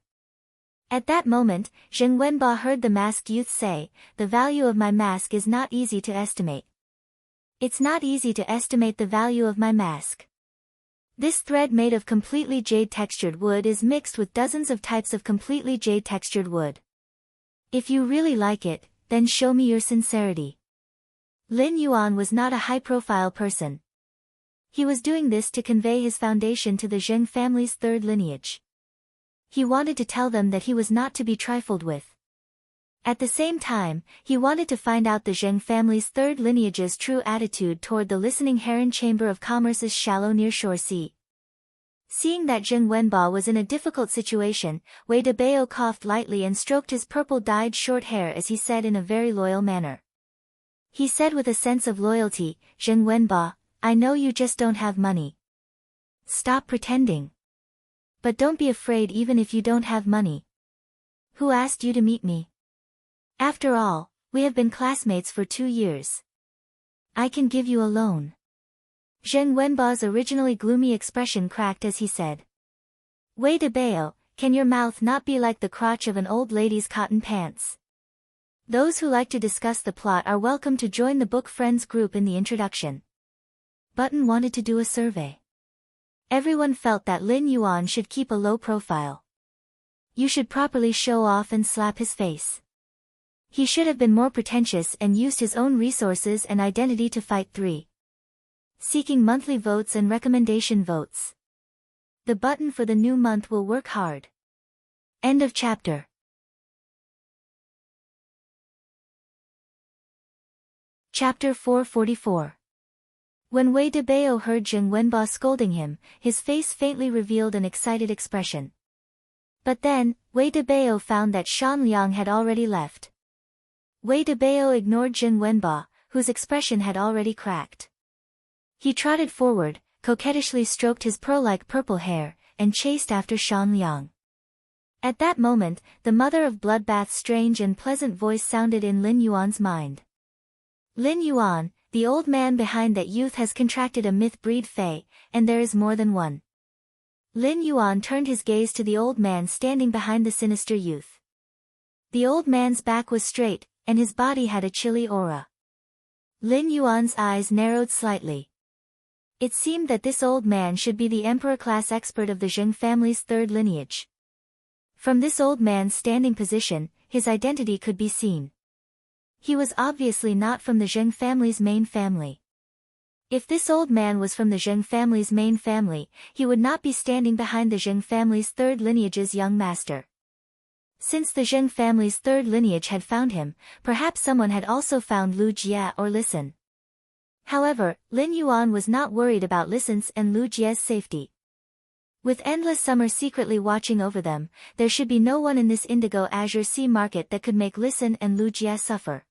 At that moment, Zheng Wenba heard the masked youth say, "The value of my mask is not easy to estimate." It's not easy to estimate the value of my mask. This thread made of completely jade-textured wood is mixed with dozens of types of completely jade-textured wood. If you really like it, then show me your sincerity. Lin Yuan was not a high-profile person. He was doing this to convey his foundation to the Zheng family's third lineage. He wanted to tell them that he was not to be trifled with. At the same time, he wanted to find out the Zheng family's third lineage's true attitude toward the listening heron chamber of commerce's shallow nearshore sea. Seeing that Zheng Wenba was in a difficult situation, Wei Debao coughed lightly and stroked his purple-dyed short hair as he said in a very loyal manner. He said with a sense of loyalty, "Zheng Wenba, I know you just don't have money. Stop pretending. But don't be afraid even if you don't have money. Who asked you to meet me? After all, we have been classmates for 2 years. I can give you a loan." Zheng Wenba's originally gloomy expression cracked as he said. "Wei Debao, can your mouth not be like the crotch of an old lady's cotton pants?" Those who like to discuss the plot are welcome to join the Book Friends group in the introduction. Button wanted to do a survey. Everyone felt that Lin Yuan should keep a low profile. You should properly show off and slap his face. He should have been more pretentious and used his own resources and identity to fight 3. Seeking monthly votes and recommendation votes. The button for the new month will work hard. End of chapter. Chapter 444. When Wei Debao heard Zheng Wenba scolding him, his face faintly revealed an excited expression. But then, Wei Debao found that Shan Liang had already left. Wei Debao ignored Zheng Wenba, whose expression had already cracked. He trotted forward, coquettishly stroked his pearl-like purple hair, and chased after Shan Liang. At that moment, the mother of Bloodbath's strange and pleasant voice sounded in Lin Yuan's mind. "Lin Yuan, the old man behind that youth has contracted a myth-breed fey, and there is more than one." Lin Yuan turned his gaze to the old man standing behind the sinister youth. The old man's back was straight, and his body had a chilly aura. Lin Yuan's eyes narrowed slightly. It seemed that this old man should be the emperor-class expert of the Zheng family's third lineage. From this old man's standing position, his identity could be seen. He was obviously not from the Zheng family's main family. If this old man was from the Zheng family's main family, he would not be standing behind the Zheng family's third lineage's young master. Since the Zheng family's third lineage had found him, perhaps someone had also found Lu Jie or Listen. However, Lin Yuan was not worried about Listen's and Lu Jie's safety. With Endless Summer secretly watching over them, there should be no one in this indigo azure sea market that could make Listen and Lu Jie suffer.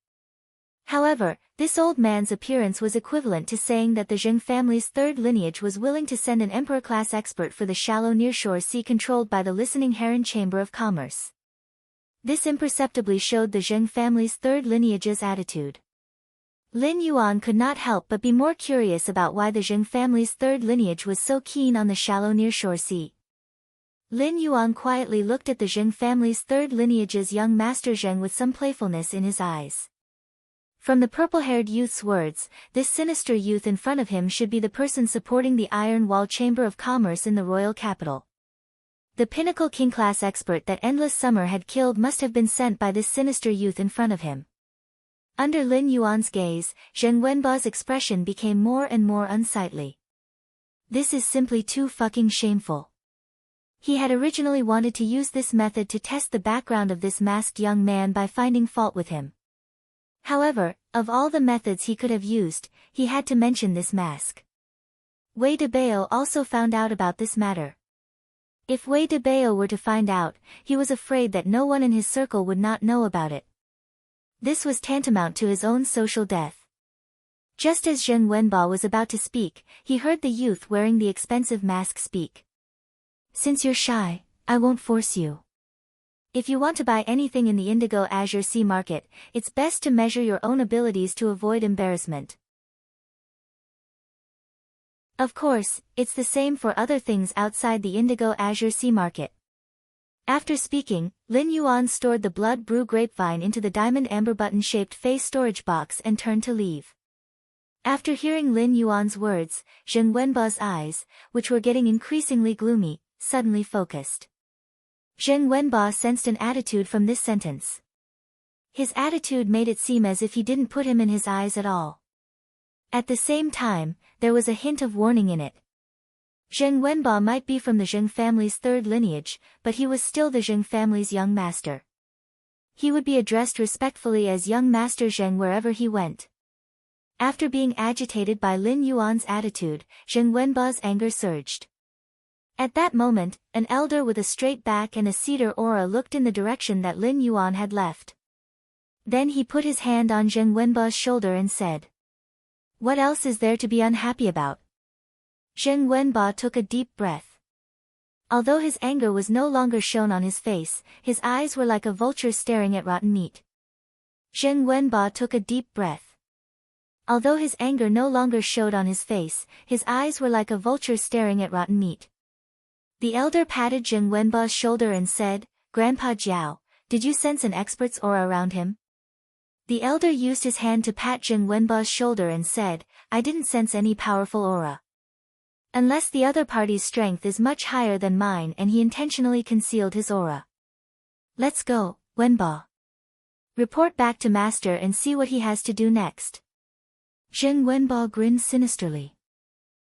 However, this old man's appearance was equivalent to saying that the Zheng family's third lineage was willing to send an emperor-class expert for the shallow nearshore sea controlled by the listening heron chamber of commerce. This imperceptibly showed the Zheng family's third lineage's attitude. Lin Yuan could not help but be more curious about why the Zheng family's third lineage was so keen on the shallow nearshore sea. Lin Yuan quietly looked at the Zheng family's third lineage's young master Zheng with some playfulness in his eyes. From the purple-haired youth's words, this sinister youth in front of him should be the person supporting the Iron Wall Chamber of Commerce in the royal capital. The pinnacle king-class expert that Endless Summer had killed must have been sent by this sinister youth in front of him. Under Lin Yuan's gaze, Zheng Wenba's expression became more and more unsightly. This is simply too fucking shameful. He had originally wanted to use this method to test the background of this masked young man by finding fault with him. However, of all the methods he could have used, he had to mention this mask. Wei Debao also found out about this matter. If Wei Debao were to find out, he was afraid that no one in his circle would not know about it. This was tantamount to his own social death. Just as Zheng Wenba was about to speak, he heard the youth wearing the expensive mask speak. "Since you're shy, I won't force you. If you want to buy anything in the Indigo Azure Sea market, it's best to measure your own abilities to avoid embarrassment. Of course, it's the same for other things outside the Indigo Azure Sea market." After speaking, Lin Yuan stored the blood brew grapevine into the diamond amber button-shaped face storage box and turned to leave. After hearing Lin Yuan's words, Zheng Wenba's eyes, which were getting increasingly gloomy, suddenly focused. Zheng Wenba sensed an attitude from this sentence. His attitude made it seem as if he didn't put him in his eyes at all. At the same time, there was a hint of warning in it. Zheng Wenba might be from the Zheng family's third lineage, but he was still the Zheng family's young master. He would be addressed respectfully as young Master Zheng wherever he went. After being agitated by Lin Yuan's attitude, Zheng Wenba's anger surged. At that moment, an elder with a straight back and a cedar aura looked in the direction that Lin Yuan had left. Then he put his hand on Zheng Wenba's shoulder and said, "What else is there to be unhappy about?" Zheng Wenba took a deep breath. Although his anger was no longer shown on his face, his eyes were like a vulture staring at rotten meat. Zheng Wenba took a deep breath. Although his anger no longer showed on his face, his eyes were like a vulture staring at rotten meat. The elder patted Zheng Wenba's shoulder and said, "Grandpa Jiao, did you sense an expert's aura around him?" The elder used his hand to pat Zheng Wenba's shoulder and said, "I didn't sense any powerful aura. Unless the other party's strength is much higher than mine and he intentionally concealed his aura. Let's go, Wenba. Report back to Master and see what he has to do next." Zheng Wenba grinned sinisterly.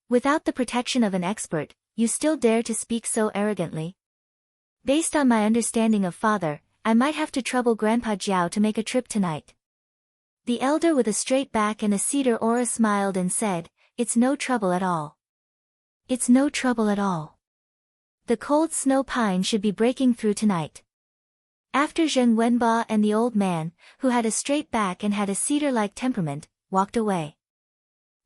"Without the protection of an expert, you still dare to speak so arrogantly? Based on my understanding of father, I might have to trouble Grandpa Jiao to make a trip tonight." The elder with a straight back and a cedar aura smiled and said, "It's no trouble at all. It's no trouble at all. The cold snow pine should be breaking through tonight." After Zheng Wenba and the old man, who had a straight back and had a cedar-like temperament, walked away.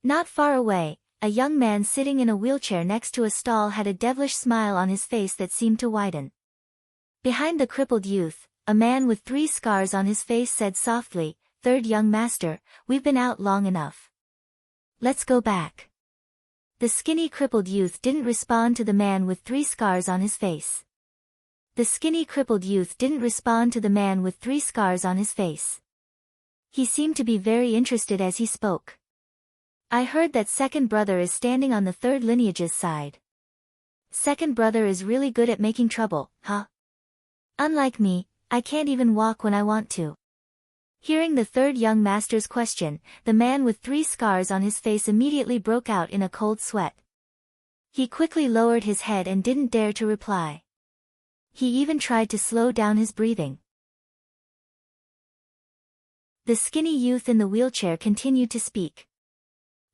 Not far away, a young man sitting in a wheelchair next to a stall had a devilish smile on his face that seemed to widen. Behind the crippled youth, a man with 3 scars on his face said softly, "Third young master, we've been out long enough. Let's go back." The skinny crippled youth didn't respond to the man with 3 scars on his face. The skinny crippled youth didn't respond to the man with 3 scars on his face. He seemed to be very interested as he spoke. "I heard that second brother is standing on the third lineage's side. Second brother is really good at making trouble, huh? Unlike me, I can't even walk when I want to." Hearing the third young master's question, the man with 3 scars on his face immediately broke out in a cold sweat. He quickly lowered his head and didn't dare to reply. He even tried to slow down his breathing. The skinny youth in the wheelchair continued to speak.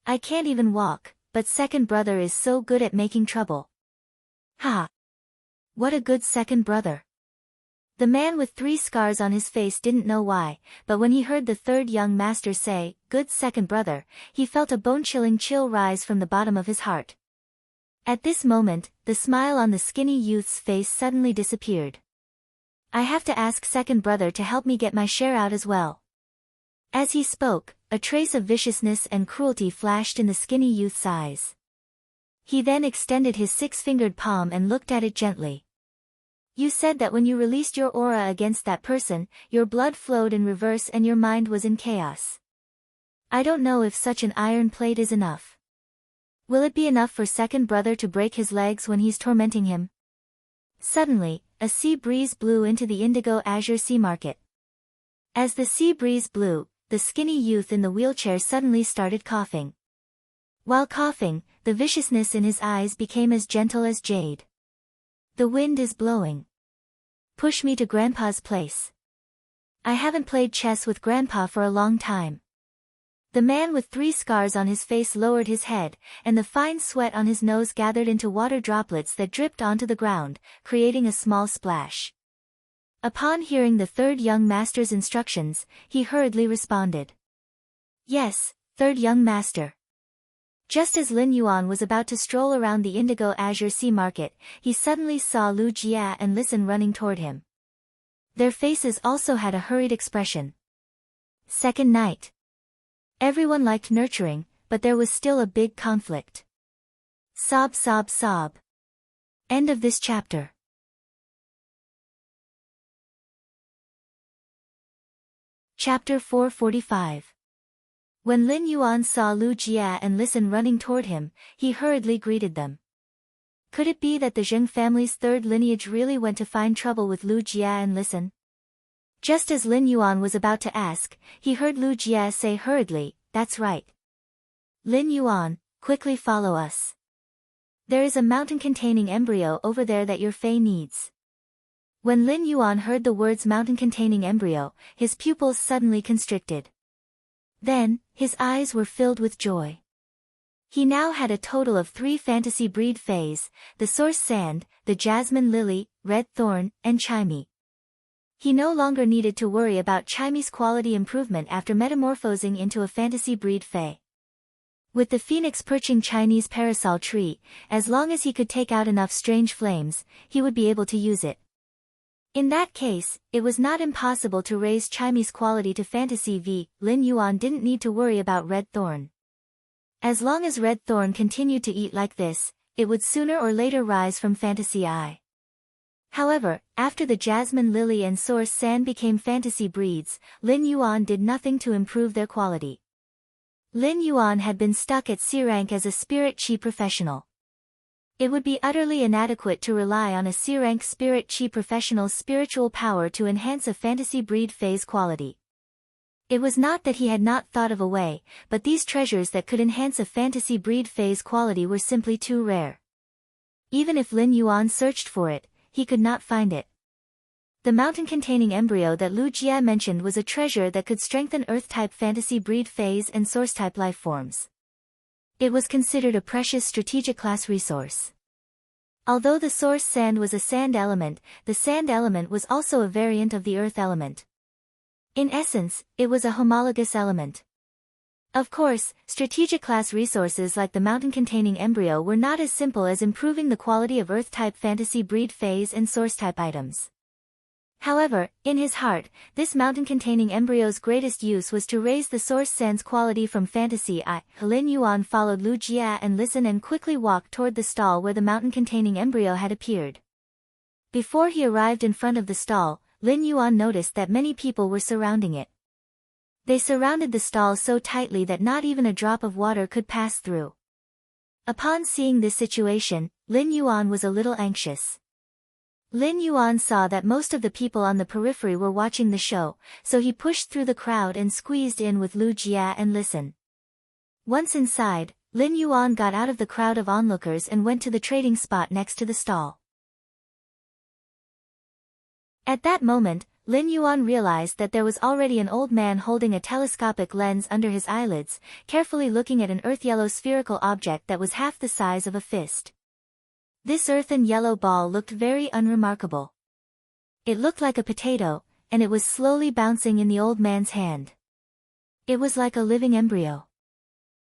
"I can't even walk, but second brother is so good at making trouble. Ha! What a good second brother." The man with 3 scars on his face didn't know why, but when he heard the third young master say, "Good second brother," he felt a bone-chilling chill rise from the bottom of his heart. At this moment, the smile on the skinny youth's face suddenly disappeared. "I have to ask second brother to help me get my share out as well." As he spoke, a trace of viciousness and cruelty flashed in the skinny youth's eyes. He then extended his 6-fingered palm and looked at it gently. "You said that when you released your aura against that person, your blood flowed in reverse and your mind was in chaos. I don't know if such an iron plate is enough. Will it be enough for second brother to break his legs when he's tormenting him?" Suddenly, a sea breeze blew into the indigo azure sea market. As the sea breeze blew, the skinny youth in the wheelchair suddenly started coughing. While coughing, the viciousness in his eyes became as gentle as jade. "The wind is blowing. Push me to Grandpa's place. I haven't played chess with Grandpa for a long time." The man with 3 scars on his face lowered his head, and the fine sweat on his nose gathered into water droplets that dripped onto the ground, creating a small splash. Upon hearing the third young master's instructions, he hurriedly responded, "Yes, third young master." Just as Lin Yuan was about to stroll around the indigo azure sea market, he suddenly saw Lu Jia and Listen running toward him. Their faces also had a hurried expression. Second night. Everyone liked nurturing, but there was still a big conflict. Sob sob sob. End of this chapter. Chapter 445. When Lin Yuan saw Lu Jia and Listen running toward him, he hurriedly greeted them. Could it be that the Zheng family's third lineage really went to find trouble with Lu Jia and Listen? Just as Lin Yuan was about to ask, he heard Lu Jia say hurriedly, "That's right. Lin Yuan, quickly follow us. There is a mountain-containing embryo over there that your Fae needs." When Lin Yuan heard the words mountain-containing embryo, his pupils suddenly constricted. Then, his eyes were filled with joy. He now had a total of 3 fantasy breed Faes, the Source Sand, the Jasmine Lily, Red Thorn, and Chimey. He no longer needed to worry about Chimey's quality improvement after metamorphosing into a fantasy breed Fae. With the phoenix perching Chinese parasol tree, as long as he could take out enough strange flames, he would be able to use it. In that case, it was not impossible to raise Chimey's quality to Fantasy V. Lin Yuan didn't need to worry about Red Thorn. As long as Red Thorn continued to eat like this, it would sooner or later rise from Fantasy I. However, after the Jasmine Lily and Source Sand became fantasy breeds, Lin Yuan did nothing to improve their quality. Lin Yuan had been stuck at C rank as a Spirit Chi professional. It would be utterly inadequate to rely on a C-rank Spirit Chi professional's spiritual power to enhance a fantasy breed Fae's quality. It was not that he had not thought of a way, but these treasures that could enhance a fantasy breed Fae's quality were simply too rare. Even if Lin Yuan searched for it, he could not find it. The mountain-containing embryo that Lu Jia mentioned was a treasure that could strengthen Earth-type fantasy breed Faes and Source-type life forms. It was considered a precious strategic class resource. Although the Source Sand was a sand element, the sand element was also a variant of the earth element. In essence, it was a homologous element. Of course, strategic class resources like the mountain-containing embryo were not as simple as improving the quality of Earth-type fantasy breed Faes and Source-type items. However, in his heart, this mountain-containing embryo's greatest use was to raise the Source Sand's quality from Fantasy I. Lin Yuan followed Lu Jia and Listen and quickly walked toward the stall where the mountain-containing embryo had appeared. Before he arrived in front of the stall, Lin Yuan noticed that many people were surrounding it. They surrounded the stall so tightly that not even a drop of water could pass through. Upon seeing this situation, Lin Yuan was a little anxious. Lin Yuan saw that most of the people on the periphery were watching the show, so he pushed through the crowd and squeezed in with Lu Jia and Listen. Once inside, Lin Yuan got out of the crowd of onlookers and went to the trading spot next to the stall. At that moment, Lin Yuan realized that there was already an old man holding a telescopic lens under his eyelids, carefully looking at an earth-yellow spherical object that was half the size of a fist. This earthen yellow ball looked very unremarkable. It looked like a potato, and it was slowly bouncing in the old man's hand. It was like a living embryo.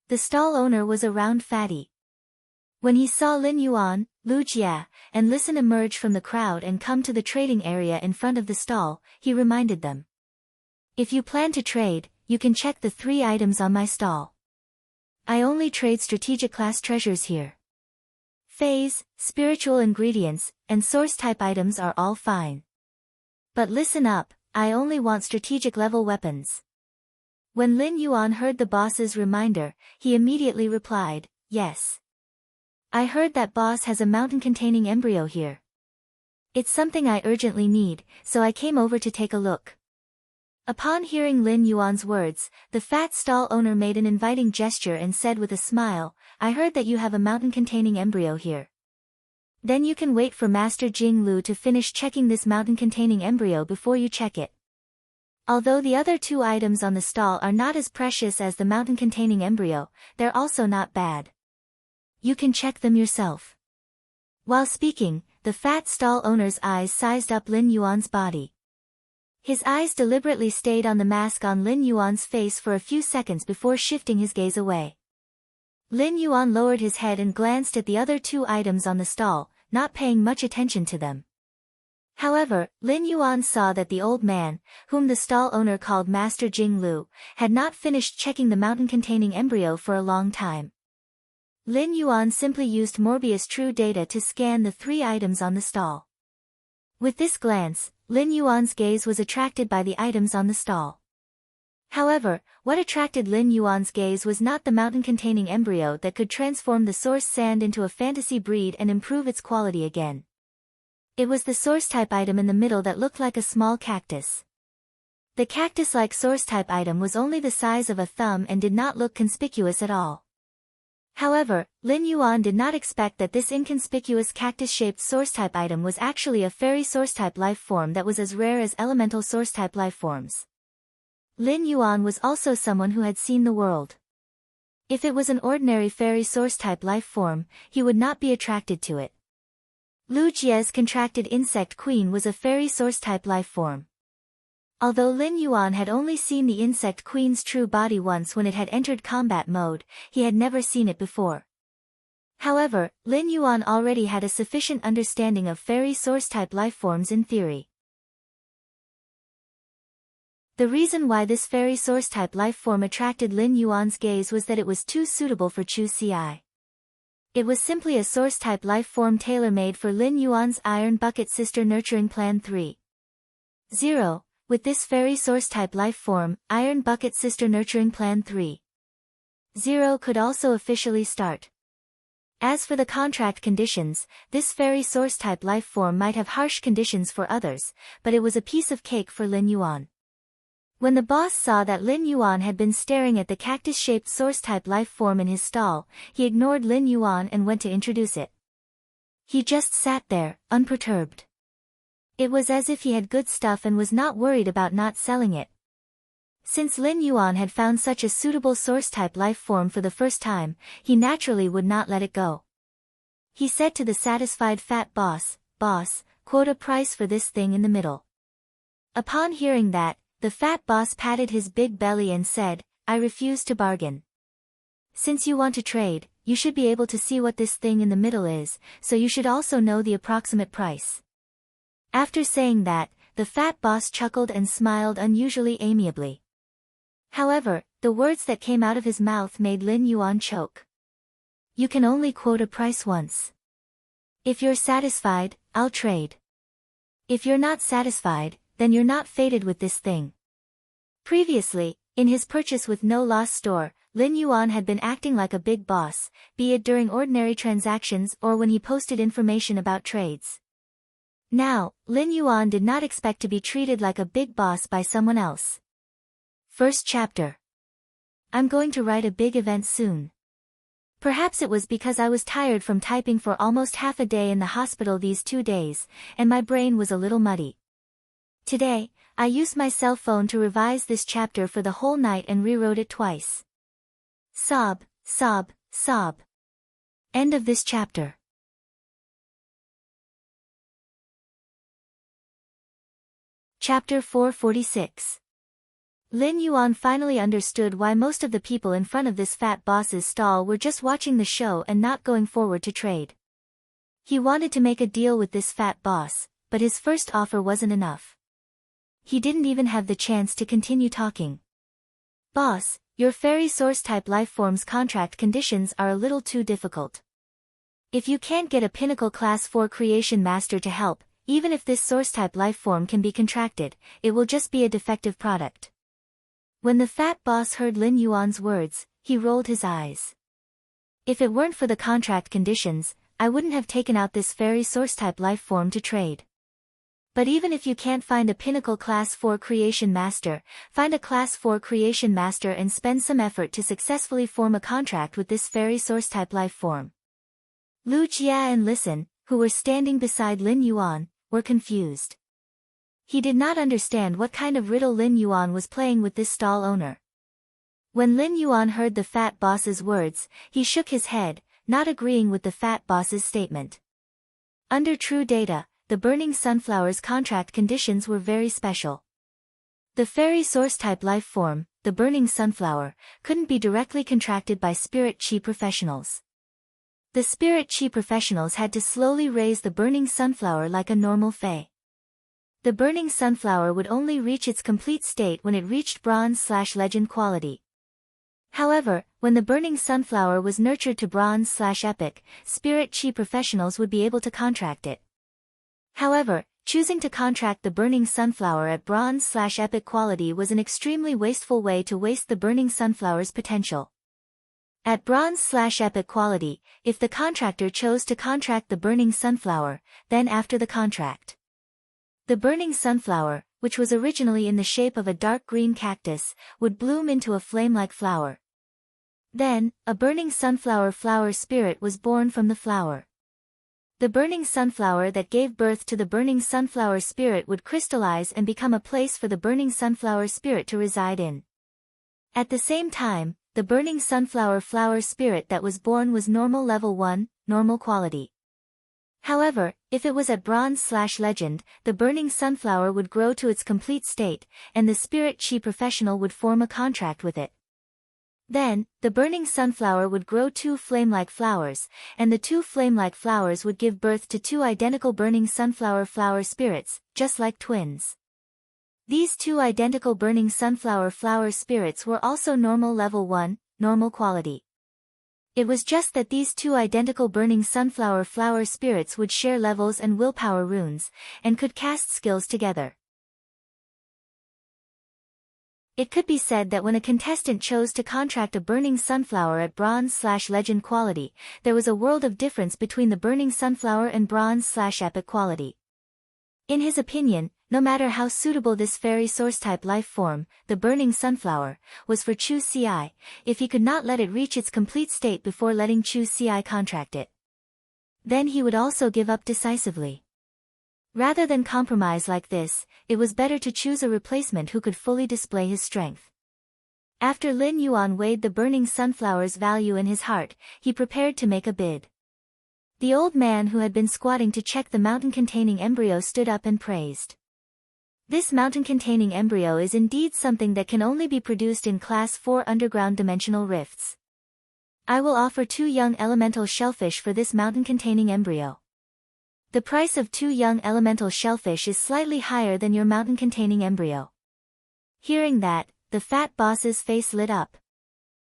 The stall owner was a round fatty. When he saw Lin Yuan, Lu Jia, and Listen emerge from the crowd and come to the trading area in front of the stall, he reminded them. "If you plan to trade, you can check the 3 items on my stall. I only trade strategic class treasures here. Faes, spiritual ingredients, and source-type items are all fine. But listen up, I only want strategic-level weapons." When Lin Yuan heard the boss's reminder, he immediately replied, "Yes. I heard that boss has a mountain-containing embryo here. It's something I urgently need, so I came over to take a look." Upon hearing Lin Yuan's words, the fat stall owner made an inviting gesture and said with a smile, "I heard that you have a mountain-containing embryo here. Then you can wait for Master Jing Lu to finish checking this mountain-containing embryo before you check it. Although the other 2 items on the stall are not as precious as the mountain-containing embryo, they're also not bad. You can check them yourself." While speaking, the fat stall owner's eyes sized up Lin Yuan's body. His eyes deliberately stayed on the mask on Lin Yuan's face for a few seconds before shifting his gaze away. Lin Yuan lowered his head and glanced at the other 2 items on the stall, not paying much attention to them. However, Lin Yuan saw that the old man, whom the stall owner called Master Jing Lu, had not finished checking the mountain-containing embryo for a long time. Lin Yuan simply used Morbius True Data to scan the 3 items on the stall. With this glance, Lin Yuan's gaze was attracted by the items on the stall. However, what attracted Lin Yuan's gaze was not the mountain-containing embryo that could transform the source sand into a fantasy breed and improve its quality again. It was the source-type item in the middle that looked like a small cactus. The cactus-like source-type item was only the size of a thumb and did not look conspicuous at all. However, Lin Yuan did not expect that this inconspicuous cactus-shaped source-type item was actually a fairy source-type life form that was as rare as elemental source-type life forms. Lin Yuan was also someone who had seen the world. If it was an ordinary fairy source-type life form, he would not be attracted to it. Lu Jie's contracted insect queen was a fairy source-type life form. Although Lin Yuan had only seen the insect queen's true body once when it had entered combat mode, he had never seen it before. However, Lin Yuan already had a sufficient understanding of fairy source-type life forms in theory. The reason why this fairy source-type life form attracted Lin Yuan's gaze was that it was too suitable for Chu Ci. It was simply a source-type life form tailor-made for Lin Yuan's Iron Bucket Sister Nurturing Plan 3.0. With this fairy source-type life form, Iron Bucket Sister Nurturing Plan 3.0 could also officially start. As for the contract conditions, this fairy source-type life form might have harsh conditions for others, but it was a piece of cake for Lin Yuan. When the boss saw that Lin Yuan had been staring at the cactus-shaped source-type life form in his stall, he ignored Lin Yuan and went to introduce it. He just sat there, unperturbed. It was as if he had good stuff and was not worried about not selling it. Since Lin Yuan had found such a suitable source-type life form for the first time, he naturally would not let it go. He said to the satisfied fat boss, "Boss, quote a price for this thing in the middle." Upon hearing that, the fat boss patted his big belly and said, "I refuse to bargain. Since you want to trade, you should be able to see what this thing in the middle is, so you should also know the approximate price." After saying that, the fat boss chuckled and smiled unusually amiably. However, the words that came out of his mouth made Lin Yuan choke. "You can only quote a price once. If you're satisfied, I'll trade. If you're not satisfied, then you're not fated with this thing." Previously, in his purchase with no loss store, Lin Yuan had been acting like a big boss, be it during ordinary transactions or when he posted information about trades. Now, Lin Yuan did not expect to be treated like a big boss by someone else. First chapter. I'm going to write a big event soon. Perhaps it was because I was tired from typing for almost half a day in the hospital these 2 days, and my brain was a little muddy. Today, I used my cell phone to revise this chapter for the whole night and rewrote it twice. Sob, sob, sob. End of this chapter. Chapter 446. Lin Yuan finally understood why most of the people in front of this fat boss's stall were just watching the show and not going forward to trade. He wanted to make a deal with this fat boss, but his first offer wasn't enough. He didn't even have the chance to continue talking. "Boss, your fairy source-type lifeform's contract conditions are a little too difficult. If you can't get a pinnacle class 4 creation master to help, even if this source-type lifeform can be contracted, it will just be a defective product." When the fat boss heard Lin Yuan's words, he rolled his eyes. "If it weren't for the contract conditions, I wouldn't have taken out this fairy source-type lifeform to trade. But even if you can't find a pinnacle class 4 creation master, find a class 4 creation master and spend some effort to successfully form a contract with this fairy source-type lifeform." Lu Jia and Listen, who were standing beside Lin Yuan, were confused. He did not understand what kind of riddle Lin Yuan was playing with this stall owner. When Lin Yuan heard the fat boss's words, he shook his head, not agreeing with the fat boss's statement. Under true data, the Burning Sunflower's contract conditions were very special. The fairy source-type life form, the Burning Sunflower, couldn't be directly contracted by Spirit Chi professionals. The Spirit Chi professionals had to slowly raise the Burning Sunflower like a normal fae. The Burning Sunflower would only reach its complete state when it reached Bronze/Legend quality. However, when the Burning Sunflower was nurtured to Bronze/Epic, Spirit Chi professionals would be able to contract it. However, choosing to contract the burning sunflower at bronze/epic quality was an extremely wasteful way to waste the burning sunflower's potential. At bronze/epic quality, if the contractor chose to contract the burning sunflower, then after the contract, the burning sunflower, which was originally in the shape of a dark green cactus, would bloom into a flame-like flower. Then, a burning sunflower flower spirit was born from the flower. The burning sunflower that gave birth to the burning sunflower spirit would crystallize and become a place for the burning sunflower spirit to reside in. At the same time, the burning sunflower flower spirit that was born was normal level 1, normal quality. However, if it was at bronze/legend, the burning sunflower would grow to its complete state, and the spirit chi professional would form a contract with it. Then, the burning sunflower would grow 2 flame-like flowers, and the 2 flame-like flowers would give birth to 2 identical burning sunflower flower spirits, just like twins. These 2 identical burning sunflower flower spirits were also normal level 1, normal quality. It was just that these 2 identical burning sunflower flower spirits would share levels and willpower runes, and could cast skills together. It could be said that when a contestant chose to contract a burning sunflower at bronze/legend quality, there was a world of difference between the burning sunflower and bronze/epic quality. In his opinion, no matter how suitable this fairy source-type life form, the burning sunflower, was for Chu Ci, if he could not let it reach its complete state before letting Chu Ci contract it, then he would also give up decisively. Rather than compromise like this, it was better to choose a replacement who could fully display his strength. After Lin Yuan weighed the burning sunflower's value in his heart, he prepared to make a bid. The old man who had been squatting to check the mountain-containing embryo stood up and praised. This mountain-containing embryo is indeed something that can only be produced in Class 4 underground dimensional rifts. I will offer 2 young elemental shellfish for this mountain-containing embryo. The price of 2 young elemental shellfish is slightly higher than your mountain-containing embryo. Hearing that, the fat boss's face lit up.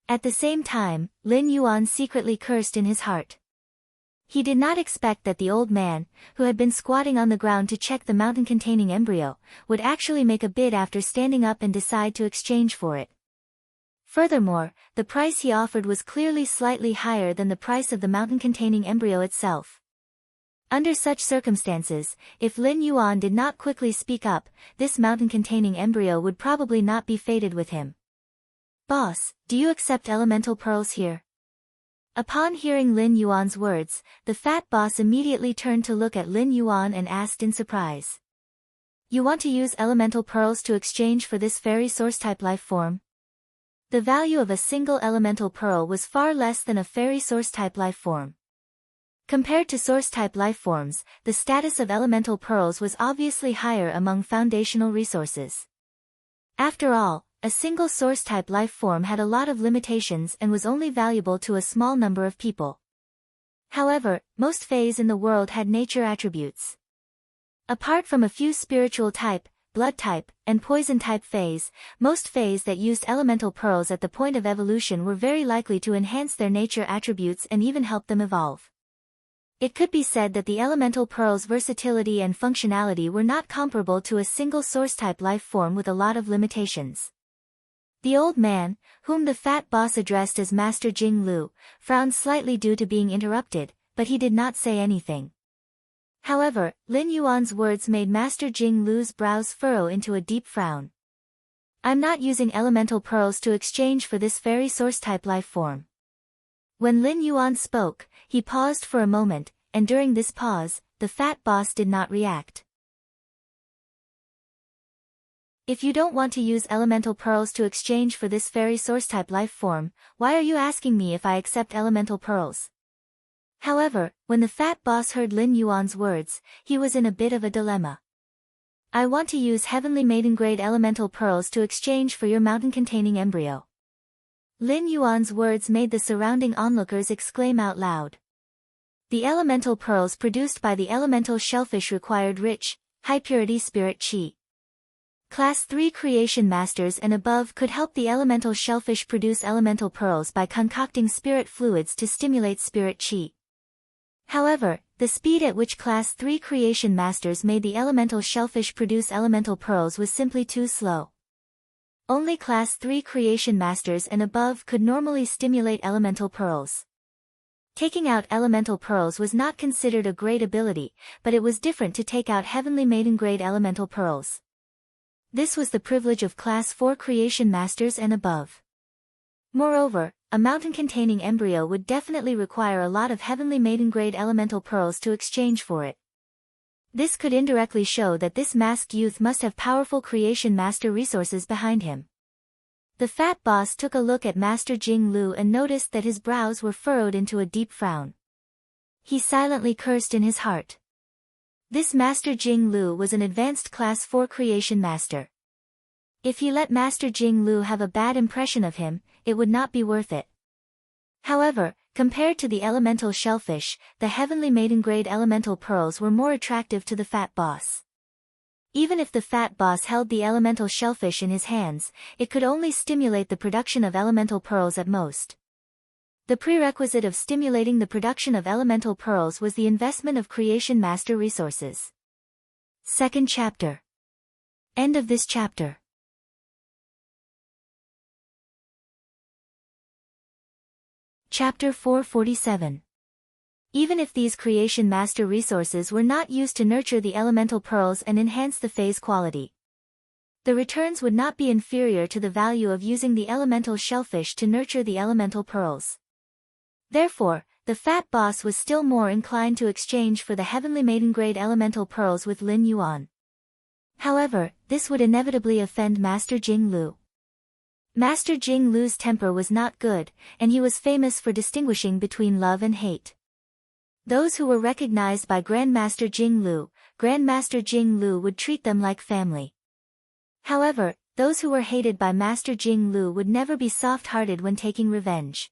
At the same time, Lin Yuan secretly cursed in his heart. He did not expect that the old man, who had been squatting on the ground to check the mountain-containing embryo, would actually make a bid after standing up and decide to exchange for it. Furthermore, the price he offered was clearly slightly higher than the price of the mountain-containing embryo itself. Under such circumstances, if Lin Yuan did not quickly speak up, this mountain-containing embryo would probably not be fated with him. "Boss, do you accept elemental pearls here?" Upon hearing Lin Yuan's words, the fat boss immediately turned to look at Lin Yuan and asked in surprise. "You want to use elemental pearls to exchange for this fairy source-type life form?" The value of a single elemental pearl was far less than a fairy source-type life form. Compared to source-type life forms, the status of elemental pearls was obviously higher among foundational resources. After all, a single source-type life form had a lot of limitations and was only valuable to a small number of people. However, most fays in the world had nature attributes. Apart from a few spiritual type, blood type, and poison type fays, most fays that used elemental pearls at the point of evolution were very likely to enhance their nature attributes and even help them evolve. It could be said that the elemental pearl's versatility and functionality were not comparable to a single source-type life form with a lot of limitations. The old man, whom the fat boss addressed as Master Jing Lu, frowned slightly due to being interrupted, but he did not say anything. However, Lin Yuan's words made Master Jing Lu's brows furrow into a deep frown. "I'm not using elemental pearls to exchange for this fairy source-type life form." When Lin Yuan spoke, he paused for a moment, and during this pause, the fat boss did not react. "If you don't want to use elemental pearls to exchange for this fairy source-type life form, why are you asking me if I accept elemental pearls?" However, when the fat boss heard Lin Yuan's words, he was in a bit of a dilemma. "I want to use heavenly maiden-grade elemental pearls to exchange for your mountain-containing embryo." Lin Yuan's words made the surrounding onlookers exclaim out loud. The elemental pearls produced by the elemental shellfish required rich, high-purity spirit chi. Class 3 creation masters and above could help the elemental shellfish produce elemental pearls by concocting spirit fluids to stimulate spirit chi. However, The speed at which Class 3 creation masters made the elemental shellfish produce elemental pearls was simply too slow. Only Class 3 creation masters and above could normally stimulate elemental pearls. Taking out elemental pearls was not considered a great ability, but it was different to take out heavenly maiden-grade elemental pearls. This was the privilege of Class 4 creation masters and above. Moreover, a mountain-containing embryo would definitely require a lot of heavenly maiden-grade elemental pearls to exchange for it. This could indirectly show that this masked youth must have powerful creation master resources behind him. The fat boss took a look at Master Jing Lu and noticed that his brows were furrowed into a deep frown. He silently cursed in his heart. This Master Jing Lu was an advanced Class 4 creation master. If he let Master Jing Lu have a bad impression of him, it would not be worth it. However, compared to the elemental shellfish, the heavenly maiden-grade elemental pearls were more attractive to the fat boss. Even if the fat boss held the elemental shellfish in his hands, it could only stimulate the production of elemental pearls at most. The prerequisite of stimulating the production of elemental pearls was the investment of creation master resources. Second chapter. End of this chapter. Chapter 447. Even if these creation master resources were not used to nurture the elemental pearls and enhance the phase quality, the returns would not be inferior to the value of using the elemental shellfish to nurture the elemental pearls. Therefore, the fat boss was still more inclined to exchange for the heavenly maiden-grade elemental pearls with Lin Yuan. However, this would inevitably offend Master Jing Lu. Master Jing Lu's temper was not good, and he was famous for distinguishing between love and hate. Those who were recognized by Grandmaster Jing Lu would treat them like family. However, those who were hated by Master Jing Lu would never be soft-hearted when taking revenge.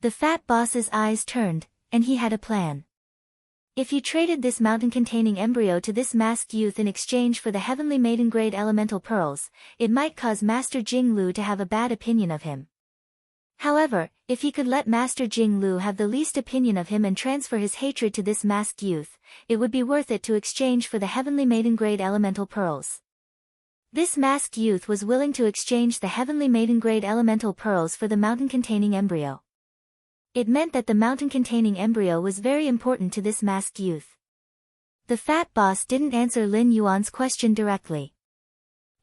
The fat boss's eyes turned, and he had a plan. If he traded this mountain-containing embryo to this masked youth in exchange for the heavenly maiden-grade elemental pearls, it might cause Master Jing Lu to have a bad opinion of him. However, if he could let Master Jing Lu have the least opinion of him and transfer his hatred to this masked youth, it would be worth it to exchange for the heavenly maiden-grade elemental pearls. This masked youth was willing to exchange the heavenly maiden-grade elemental pearls for the mountain-containing embryo. It meant that the mountain-containing embryo was very important to this masked youth. The fat boss didn't answer Lin Yuan's question directly.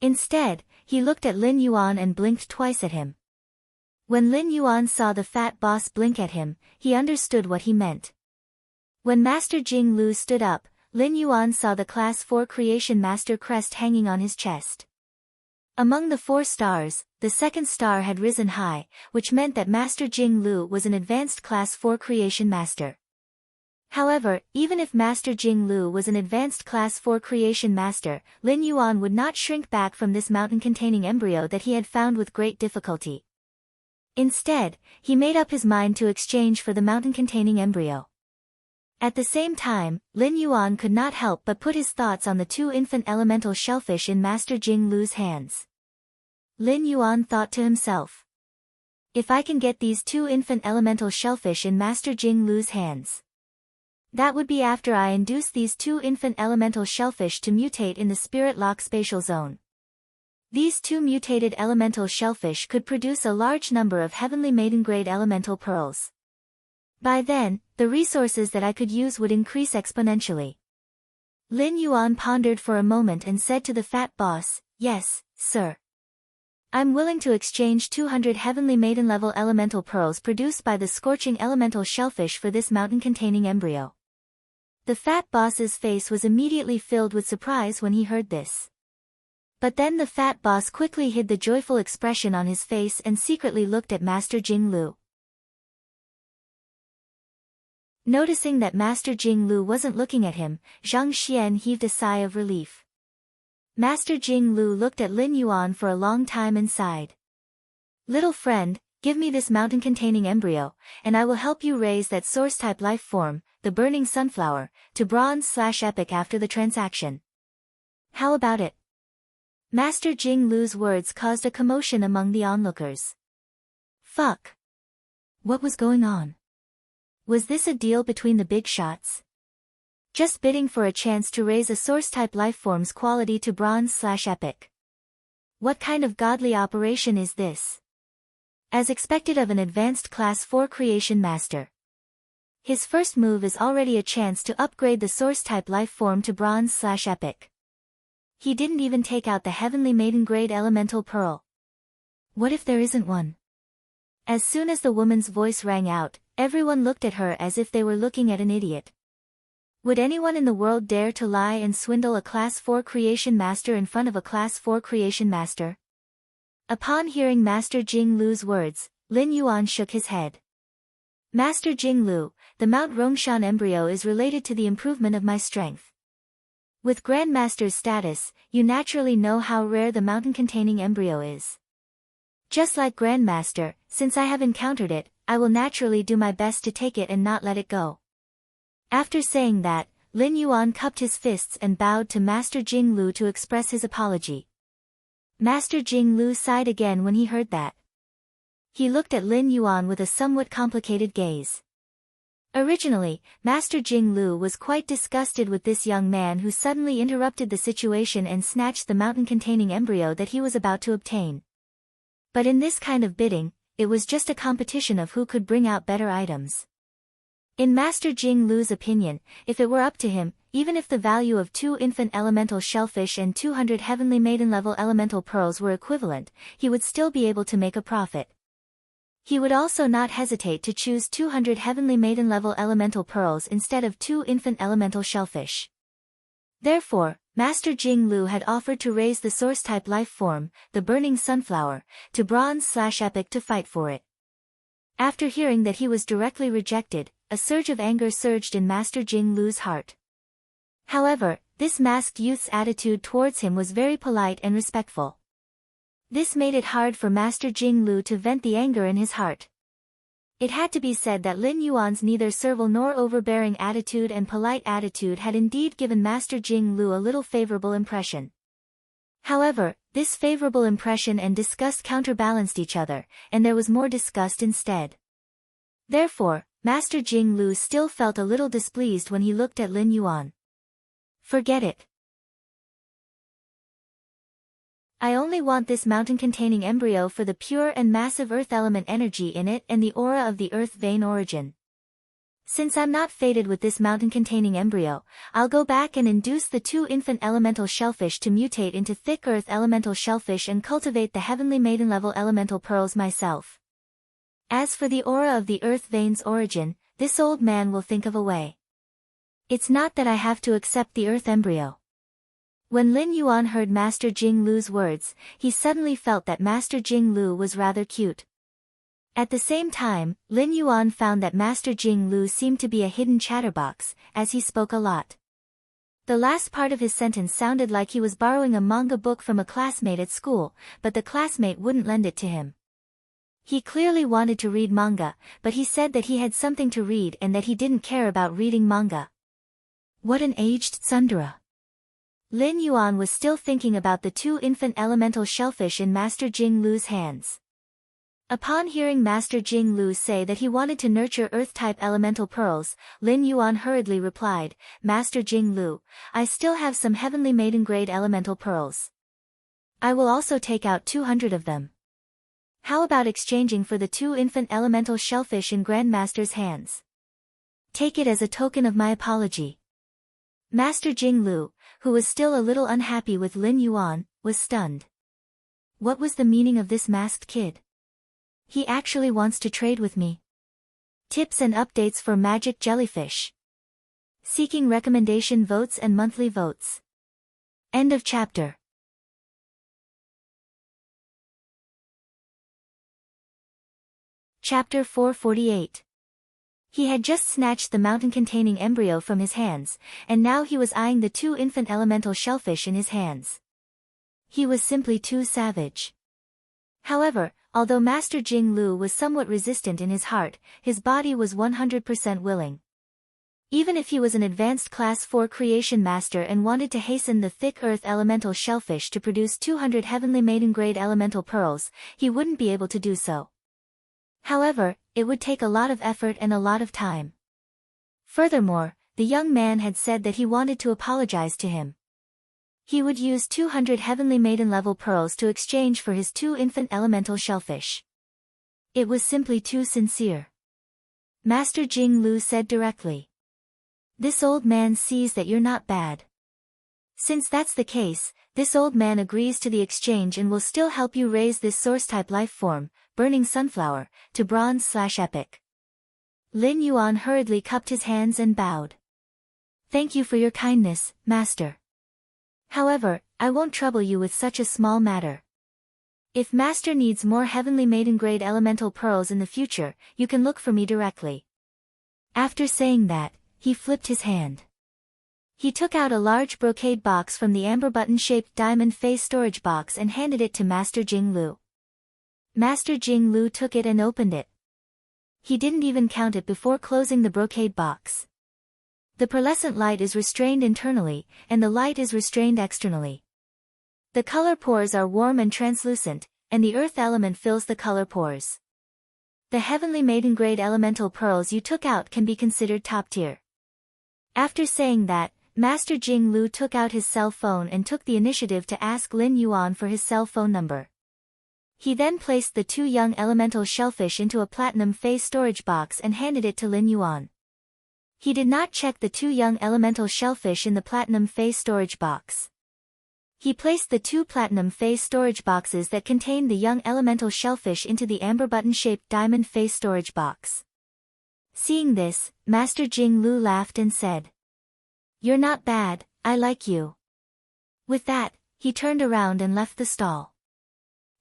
Instead, he looked at Lin Yuan and blinked twice at him. When Lin Yuan saw the fat boss blink at him, he understood what he meant. When Master Jing Lu stood up, Lin Yuan saw the Class 4 Creation Master crest hanging on his chest. Among the 4 stars, the second star had risen high, which meant that Master Jing Lu was an advanced Class 4 Creation Master. However, even if Master Jing Lu was an advanced Class 4 Creation Master, Lin Yuan would not shrink back from this mountain-containing embryo that he had found with great difficulty. Instead, he made up his mind to exchange for the mountain-containing embryo. At the same time, Lin Yuan could not help but put his thoughts on the 2 infant elemental shellfish in Master Jing Lu's hands. Lin Yuan thought to himself, if I can get these 2 infant elemental shellfish in Master Jing Lu's hands, that would be after I induce these 2 infant elemental shellfish to mutate in the Spirit Lock spatial zone. These 2 mutated elemental shellfish could produce a large number of heavenly maiden-grade elemental pearls. By then, the resources that I could use would increase exponentially. Lin Yuan pondered for a moment and said to the fat boss, yes, sir. I'm willing to exchange 200 heavenly maiden-level elemental pearls produced by the scorching elemental shellfish for this mountain-containing embryo. The fat boss's face was immediately filled with surprise when he heard this. But then the fat boss quickly hid the joyful expression on his face and secretly looked at Master Jing Lu. Noticing that Master Jing Lu wasn't looking at him, Zhang Xian heaved a sigh of relief. Master Jing Lu looked at Lin Yuan for a long time and sighed. Little friend, give me this mountain-containing embryo, and I will help you raise that source-type life form, the burning sunflower, to bronze/epic after the transaction. How about it? Master Jing Lu's words caused a commotion among the onlookers. Fuck. What was going on? Was this a deal between the big shots? just bidding for a chance to raise a source-type lifeform's quality to bronze/epic. What kind of godly operation is this? As expected of an advanced Class 4 creation master. His first move is already a chance to upgrade the source-type lifeform to bronze/epic. He didn't even take out the Heavenly Maiden grade elemental pearl. What if there isn't one? As soon as the woman's voice rang out, everyone looked at her as if they were looking at an idiot. Would anyone in the world dare to lie and swindle a Class 4 creation master in front of a Class 4 creation master? Upon hearing Master Jing Lu's words, Lin Yuan shook his head. Master Jing Lu, the Mount Rongshan embryo is related to the improvement of my strength. With Grandmaster's status, you naturally know how rare the mountain-containing embryo is. Just like Grandmaster, since I have encountered it, I will naturally do my best to take it and not let it go. After saying that, Lin Yuan cupped his fists and bowed to Master Jing Lu to express his apology. Master Jing Lu sighed again when he heard that. He looked at Lin Yuan with a somewhat complicated gaze. Originally, Master Jing Lu was quite disgusted with this young man who suddenly interrupted the situation and snatched the mountain-containing embryo that he was about to obtain. But in this kind of bidding, it was just a competition of who could bring out better items. In Master Jing Lu's opinion, if it were up to him, even if the value of 2 infant elemental shellfish and 200 Heavenly Maiden level elemental pearls were equivalent, he would still be able to make a profit. He would also not hesitate to choose 200 Heavenly Maiden level elemental pearls instead of 2 infant elemental shellfish. Therefore, Master Jing Lu had offered to raise the source-type life form, the burning sunflower, to bronze/epic to fight for it. After hearing that he was directly rejected, a surge of anger surged in Master Jing Lu's heart. However, this masked youth's attitude towards him was very polite and respectful. This made it hard for Master Jing Lu to vent the anger in his heart. It had to be said that Lin Yuan's neither servile nor overbearing attitude and polite attitude had indeed given Master Jing Lu a little favorable impression. However, this favorable impression and disgust counterbalanced each other, and there was more disgust instead. Therefore, Master Jing Lu still felt a little displeased when he looked at Lin Yuan. Forget it. I only want this mountain-containing embryo for the pure and massive earth element energy in it and the aura of the earth vein origin. Since I'm not fated with this mountain-containing embryo, I'll go back and induce the 2 infant elemental shellfish to mutate into thick earth elemental shellfish and cultivate the Heavenly Maiden level elemental pearls myself. As for the aura of the earth vein's origin, this old man will think of a way. It's not that I have to accept the earth embryo. When Lin Yuan heard Master Jing Lu's words, he suddenly felt that Master Jing Lu was rather cute. At the same time, Lin Yuan found that Master Jing Lu seemed to be a hidden chatterbox, as he spoke a lot. The last part of his sentence sounded like he was borrowing a manga book from a classmate at school, but the classmate wouldn't lend it to him. He clearly wanted to read manga, but he said that he had something to read and that he didn't care about reading manga. What an aged tsundere. Lin Yuan was still thinking about the 2 infant elemental shellfish in Master Jing Lu's hands. Upon hearing Master Jing Lu say that he wanted to nurture earth-type elemental pearls, Lin Yuan hurriedly replied, Master Jing Lu, I still have some Heavenly Maiden grade elemental pearls. I will also take out 200 of them. How about exchanging for the 2 infant elemental shellfish in Grandmaster's hands? Take it as a token of my apology. Master Jing Lu, who was still a little unhappy with Lin Yuan, was stunned. What was the meaning of this masked kid? He actually wants to trade with me. Tips and updates for Magic Jellyfish. Seeking recommendation votes and monthly votes. End of chapter. Chapter 448. He had just snatched the mountain-containing embryo from his hands, and now he was eyeing the 2 infant elemental shellfish in his hands. He was simply too savage. However, although Master Jing Lu was somewhat resistant in his heart, his body was 100% willing. Even if he was an advanced Class 4 creation master and wanted to hasten the thick earth elemental shellfish to produce 200 Heavenly Maiden grade elemental pearls, he wouldn't be able to do so. However, it would take a lot of effort and a lot of time. Furthermore, the young man had said that he wanted to apologize to him. He would use 200 Heavenly Maiden-level pearls to exchange for his 2 infant elemental shellfish. It was simply too sincere. Master Jing Lu said directly. This old man sees that you're not bad. Since that's the case, this old man agrees to the exchange and will still help you raise this source-type life form, Burning Sunflower, to bronze/epic. Lin Yuan hurriedly cupped his hands and bowed. Thank you for your kindness, Master. However, I won't trouble you with such a small matter. If Master needs more Heavenly Maiden-grade elemental pearls in the future, you can look for me directly. After saying that, he flipped his hand. He took out a large brocade box from the amber button-shaped diamond face storage box and handed it to Master Jing Lu. Master Jing Lu took it and opened it. He didn't even count it before closing the brocade box. The pearlescent light is restrained internally, and the light is restrained externally. The color pores are warm and translucent, and the earth element fills the color pores. The Heavenly Maiden-grade elemental pearls you took out can be considered top tier. After saying that, Master Jing Lu took out his cell phone and took the initiative to ask Lin Yuan for his cell phone number. He then placed the 2 young elemental shellfish into a platinum phase storage box and handed it to Lin Yuan. He did not check the 2 young elemental shellfish in the platinum phase storage box. He placed the 2 platinum phase storage boxes that contained the young elemental shellfish into the amber button-shaped diamond phase storage box. Seeing this, Master Jing Lu laughed and said, "You're not bad, I like you." With that, he turned around and left the stall.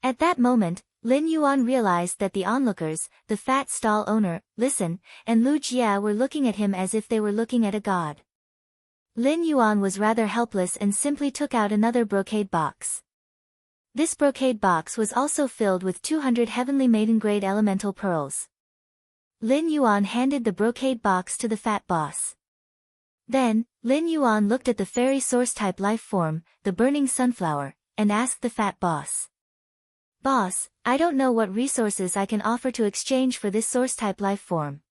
At that moment, Lin Yuan realized that the onlookers, the fat stall owner, Listen, and Lu Jia were looking at him as if they were looking at a god. Lin Yuan was rather helpless and simply took out another brocade box. This brocade box was also filled with 200 Heavenly Maiden-grade elemental pearls. Lin Yuan handed the brocade box to the fat boss. Then, Lin Yuan looked at the fairy source-type life form, the Burning Sunflower, and asked the fat boss. "Boss, I don't know what resources I can offer to exchange for this source-type life form."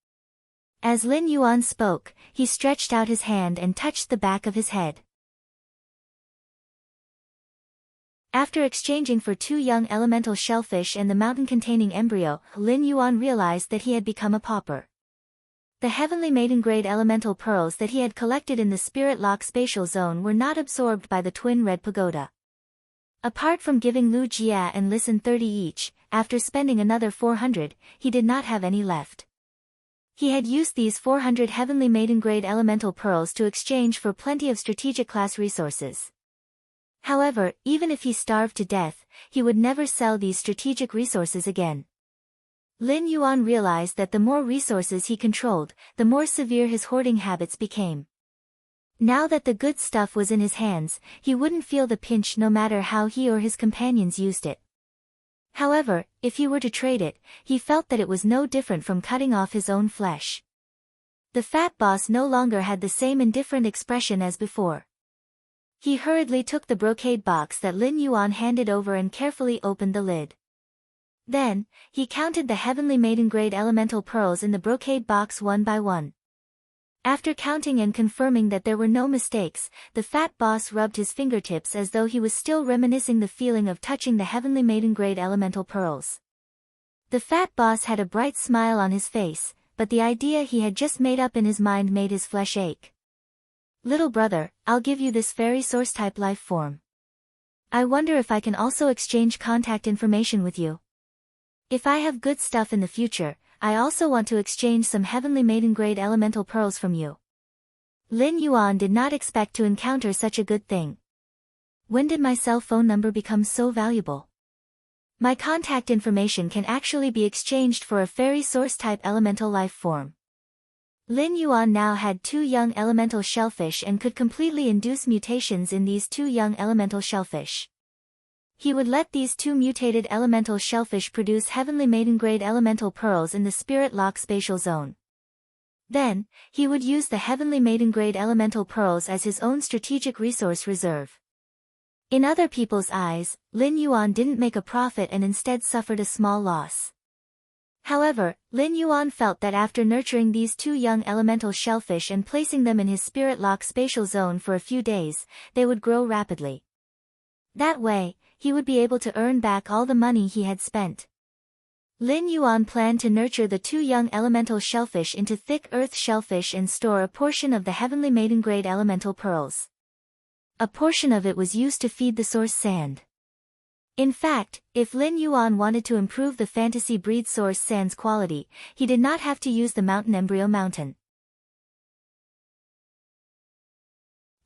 As Lin Yuan spoke, he stretched out his hand and touched the back of his head. After exchanging for 2 young elemental shellfish and the mountain-containing embryo, Lin Yuan realized that he had become a pauper. The Heavenly Maiden-grade elemental pearls that he had collected in the Spirit Lock spatial zone were not absorbed by the twin red pagoda. Apart from giving Lu Jia and Listen 30 each, after spending another 400, he did not have any left. He had used these 400 Heavenly Maiden-grade elemental pearls to exchange for plenty of strategic class resources. However, even if he starved to death, he would never sell these strategic resources again. Lin Yuan realized that the more resources he controlled, the more severe his hoarding habits became. Now that the good stuff was in his hands, he wouldn't feel the pinch no matter how he or his companions used it. However, if he were to trade it, he felt that it was no different from cutting off his own flesh. The fat boss no longer had the same indifferent expression as before. He hurriedly took the brocade box that Lin Yuan handed over and carefully opened the lid. Then, he counted the Heavenly Maiden-grade elemental pearls in the brocade box one by one. After counting and confirming that there were no mistakes, the fat boss rubbed his fingertips as though he was still reminiscing the feeling of touching the Heavenly Maiden-grade elemental pearls. The fat boss had a bright smile on his face, but the idea he had just made up in his mind made his flesh ache. "Little brother, I'll give you this fairy source-type life form. I wonder if I can also exchange contact information with you. If I have good stuff in the future, I also want to exchange some Heavenly Maiden-grade elemental pearls from you." Lin Yuan did not expect to encounter such a good thing. When did my cell phone number become so valuable? My contact information can actually be exchanged for a fairy source-type elemental life form. Lin Yuan now had 2 young elemental shellfish and could completely induce mutations in these 2 young elemental shellfish. He would let these 2 mutated elemental shellfish produce Heavenly Maiden-grade elemental pearls in the Spirit Lock spatial zone. Then, he would use the Heavenly Maiden-grade elemental pearls as his own strategic resource reserve. In other people's eyes, Lin Yuan didn't make a profit and instead suffered a small loss. However, Lin Yuan felt that after nurturing these two young elemental shellfish and placing them in his spirit lock spatial zone for a few days, they would grow rapidly. That way, he would be able to earn back all the money he had spent. Lin Yuan planned to nurture the two young elemental shellfish into thick earth shellfish and store a portion of the heavenly maiden grade elemental pearls. A portion of it was used to feed the source sand. In fact, if Lin Yuan wanted to improve the fantasy breed source sand's quality, he did not have to use the mountain embryo mountain.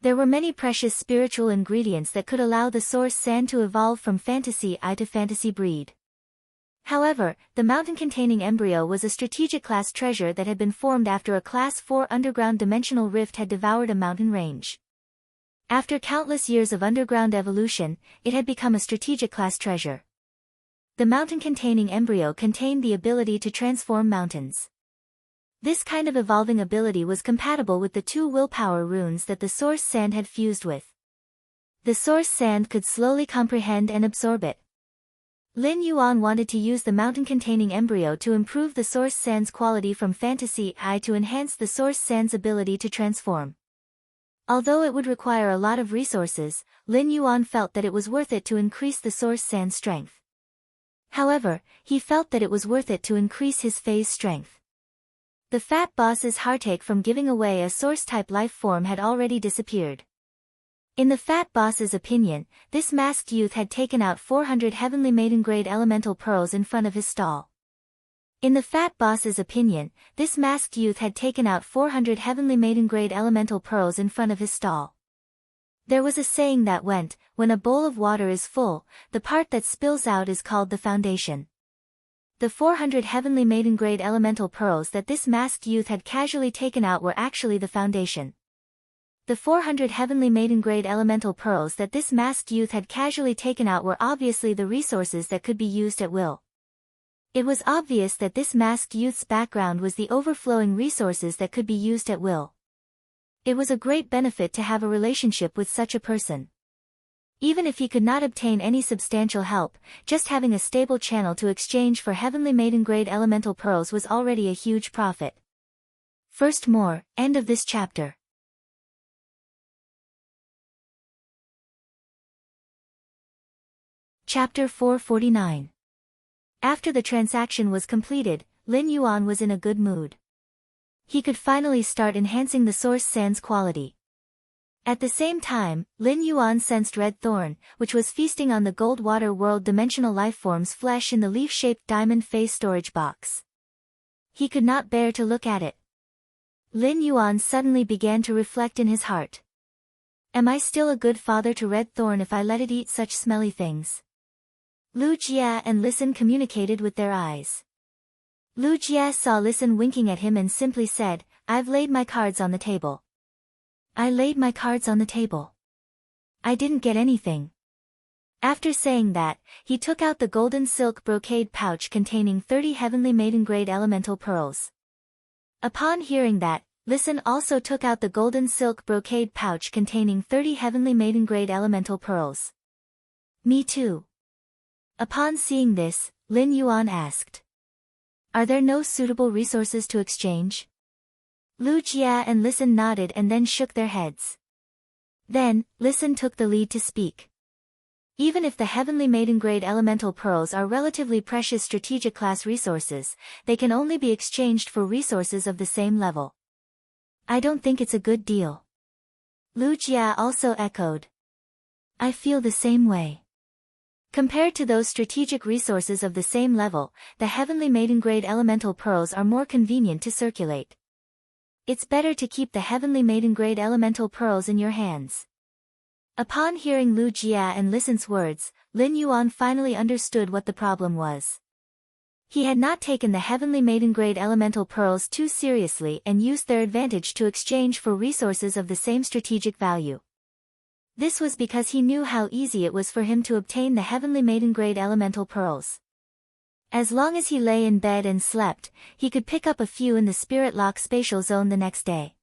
There were many precious spiritual ingredients that could allow the source sand to evolve from fantasy I to fantasy breed. However, the mountain-containing embryo was a strategic class treasure that had been formed after a Class 4 underground dimensional rift had devoured a mountain range. After countless years of underground evolution, it had become a strategic class treasure. The mountain-containing embryo contained the ability to transform mountains. This kind of evolving ability was compatible with the two willpower runes that the source sand had fused with. The source sand could slowly comprehend and absorb it. Lin Yuan wanted to use the mountain-containing embryo to improve the source sand's quality from fantasy I to enhance the source sand's ability to transform. Although it would require a lot of resources, Lin Yuan felt that it was worth it to increase the source sand's strength. However, he felt that it was worth it to increase his phase strength. The fat boss's heartache from giving away a source-type life form had already disappeared. In the fat boss's opinion, this masked youth had taken out 400 heavenly maiden-grade elemental pearls in front of his stall. In the fat boss's opinion, this masked youth had taken out 400 heavenly maiden-grade elemental pearls in front of his stall. There was a saying that went, when a bowl of water is full, the part that spills out is called the foundation. The 400 heavenly maiden-grade elemental pearls that this masked youth had casually taken out were actually the foundation. The 400 heavenly maiden-grade elemental pearls that this masked youth had casually taken out were obviously the resources that could be used at will. It was obvious that this masked youth's background was the overflowing resources that could be used at will. It was a great benefit to have a relationship with such a person. Even if he could not obtain any substantial help, just having a stable channel to exchange for heavenly maiden-grade elemental pearls was already a huge profit. First more, end of this chapter. Chapter 449. After the transaction was completed, Lin Yuan was in a good mood. He could finally start enhancing the source sand's quality. At the same time, Lin Yuan sensed Red Thorn, which was feasting on the Goldwater World dimensional lifeform's flesh in the leaf-shaped diamond face storage box. He could not bear to look at it. Lin Yuan suddenly began to reflect in his heart. Am I still a good father to Red Thorn if I let it eat such smelly things? Lu Jia and Listen communicated with their eyes. Lu Jia saw Listen winking at him and simply said, I've laid my cards on the table. I laid my cards on the table. I didn't get anything. After saying that, he took out the golden silk brocade pouch containing 30 heavenly maiden-grade elemental pearls. Upon hearing that, Listen also took out the golden silk brocade pouch containing 30 heavenly maiden-grade elemental pearls. Me too. Upon seeing this, Lin Yuan asked. Are there no suitable resources to exchange? Lu Jia and Listen nodded and then shook their heads. Then, Listen took the lead to speak. Even if the heavenly maiden-grade elemental pearls are relatively precious strategic class resources, they can only be exchanged for resources of the same level. I don't think it's a good deal. Lu Jia also echoed. I feel the same way. Compared to those strategic resources of the same level, the heavenly maiden-grade elemental pearls are more convenient to circulate. It's better to keep the heavenly maiden-grade elemental pearls in your hands. Upon hearing Lu Jia and Listen's words, Lin Yuan finally understood what the problem was. He had not taken the heavenly maiden-grade elemental pearls too seriously and used their advantage to exchange for resources of the same strategic value. This was because he knew how easy it was for him to obtain the heavenly maiden-grade elemental pearls. As long as he lay in bed and slept, he could pick up a few in the spirit lock spatial zone the next day.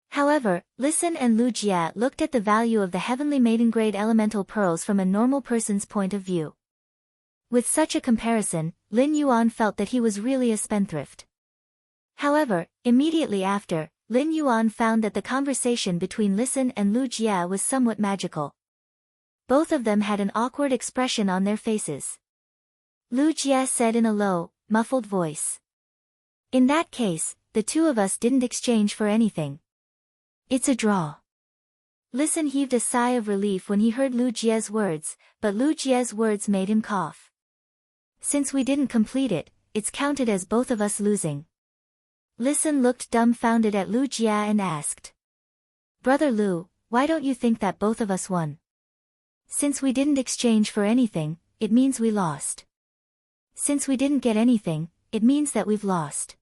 However, Listen and Lu Jia looked at the value of the heavenly maiden-grade elemental pearls from a normal person's point of view. With such a comparison, Lin Yuan felt that he was really a spendthrift. However, immediately after, Lin Yuan found that the conversation between Listen and Lu Jia was somewhat magical. Both of them had an awkward expression on their faces. Lu Jia said in a low, muffled voice. In that case, the two of us didn't exchange for anything. It's a draw. Listen heaved a sigh of relief when he heard Lu Jia's words, but Lu Jia's words made him cough. Since we didn't complete it, it's counted as both of us losing. Listen looked dumbfounded at Lu Jia and asked. Brother Lu, why don't you think that both of us won? Since we didn't exchange for anything, it means we lost. Since we didn't get anything, it means that we've lost.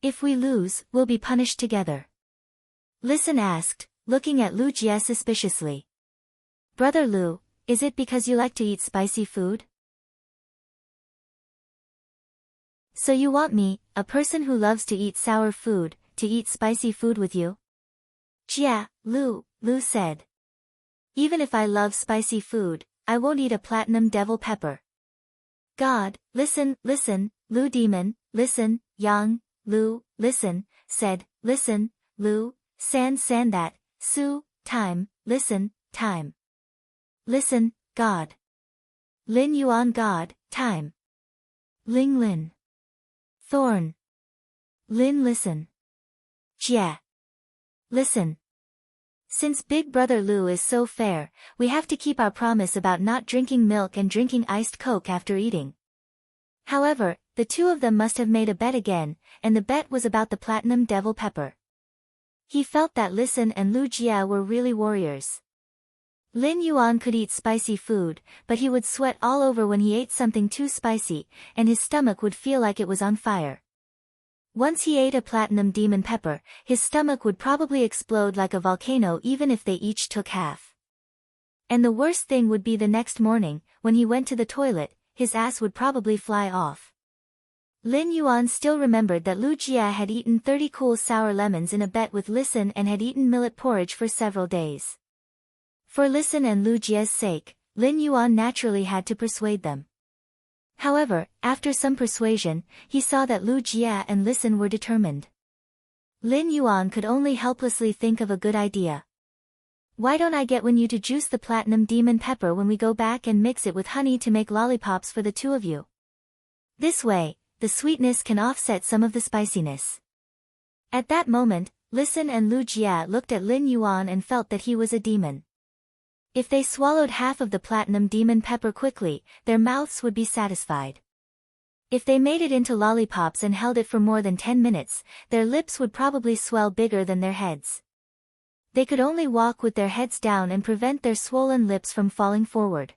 If we lose, we'll be punished together. Listen asked, looking at Lu Jia suspiciously. Brother Lu, is it because you like to eat spicy food? So you want me, a person who loves to eat sour food, to eat spicy food with you? Jia, Lu said. Even if I love spicy food, I won't eat a platinum devil pepper. God, listen, Lu demon, listen, Yang, Lu, listen, said, listen, Lu, san that, Su, time, listen, time. Listen, God. Lin Yuan God, time. Lin. Thorn. Lin listen. Jia. Listen. Since Big Brother Lu is so fair, we have to keep our promise about not drinking milk and drinking iced Coke after eating. However, the two of them must have made a bet again, and the bet was about the platinum devil pepper. He felt that Listen and Lu Jia were really warriors. Lin Yuan could eat spicy food, but he would sweat all over when he ate something too spicy, and his stomach would feel like it was on fire. Once he ate a platinum demon pepper, his stomach would probably explode like a volcano even if they each took half. And the worst thing would be the next morning, when he went to the toilet, his ass would probably fly off. Lin Yuan still remembered that Lu Jia had eaten 30 cool sour lemons in a bet with Listen and had eaten millet porridge for several days. For Listen and Lu Jia's sake, Lin Yuan naturally had to persuade them. However, after some persuasion, he saw that Lu Jia and Listen were determined. Lin Yuan could only helplessly think of a good idea. Why don't I get you to juice the platinum demon pepper when we go back and mix it with honey to make lollipops for the two of you? This way, the sweetness can offset some of the spiciness. At that moment, Listen and Lu Jia looked at Lin Yuan and felt that he was a demon. If they swallowed half of the platinum demon pepper quickly, their mouths would be satisfied. If they made it into lollipops and held it for more than 10 minutes, their lips would probably swell bigger than their heads. They could only walk with their heads down and prevent their swollen lips from falling forward.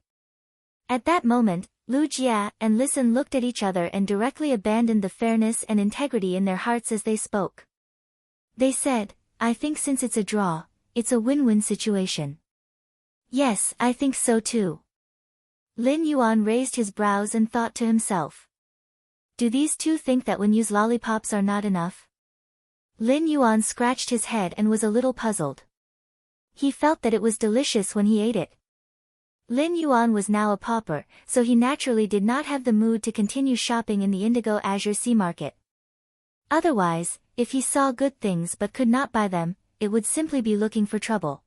At that moment, Lu Jia and Listen looked at each other and directly abandoned the fairness and integrity in their hearts as they spoke. They said, I think since it's a draw, it's a win-win situation. Yes, I think so too. Lin Yuan raised his brows and thought to himself. Do these two think that when used lollipops are not enough? Lin Yuan scratched his head and was a little puzzled. He felt that it was delicious when he ate it. Lin Yuan was now a pauper, so he naturally did not have the mood to continue shopping in the Indigo Azure Sea Market. Otherwise, if he saw good things but could not buy them, it would simply be looking for trouble.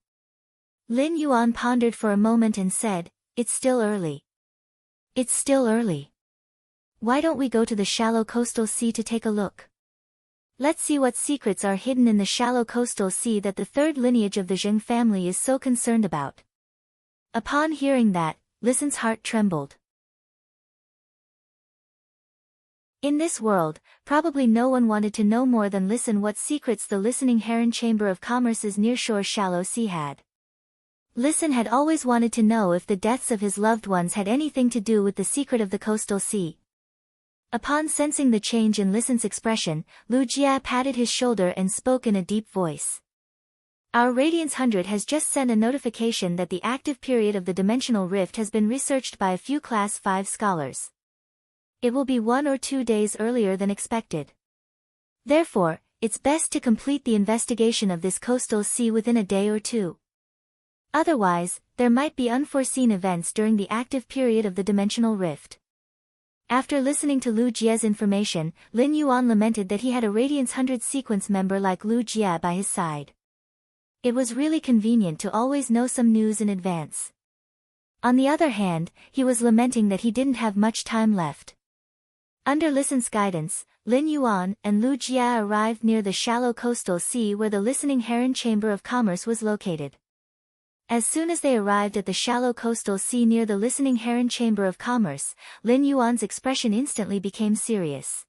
Lin Yuan pondered for a moment and said, It's still early. It's still early. Why don't we go to the shallow coastal sea to take a look? Let's see what secrets are hidden in the shallow coastal sea that the third lineage of the Zheng family is so concerned about. Upon hearing that, Listen's heart trembled. In this world, probably no one wanted to know more than Listen what secrets the listening Heron Chamber of Commerce's nearshore shallow sea had. Listen had always wanted to know if the deaths of his loved ones had anything to do with the secret of the coastal sea. Upon sensing the change in Listen's expression, Lu Jia patted his shoulder and spoke in a deep voice. Our Radiance 100 has just sent a notification that the active period of the dimensional rift has been researched by a few Class 5 scholars. It will be 1 or 2 days earlier than expected. Therefore, it's best to complete the investigation of this coastal sea within a day or two. Otherwise, there might be unforeseen events during the active period of the dimensional rift. After listening to Lu Jie's information, Lin Yuan lamented that he had a Radiance 100 sequence member like Lu Jie by his side. It was really convenient to always know some news in advance. On the other hand, he was lamenting that he didn't have much time left. Under Listen's guidance, Lin Yuan and Lu Jie arrived near the shallow coastal sea where the Listening Heron Chamber of Commerce was located. As soon as they arrived at the shallow coastal sea near the Listening Heron Chamber of Commerce, Lin Yuan's expression instantly became serious.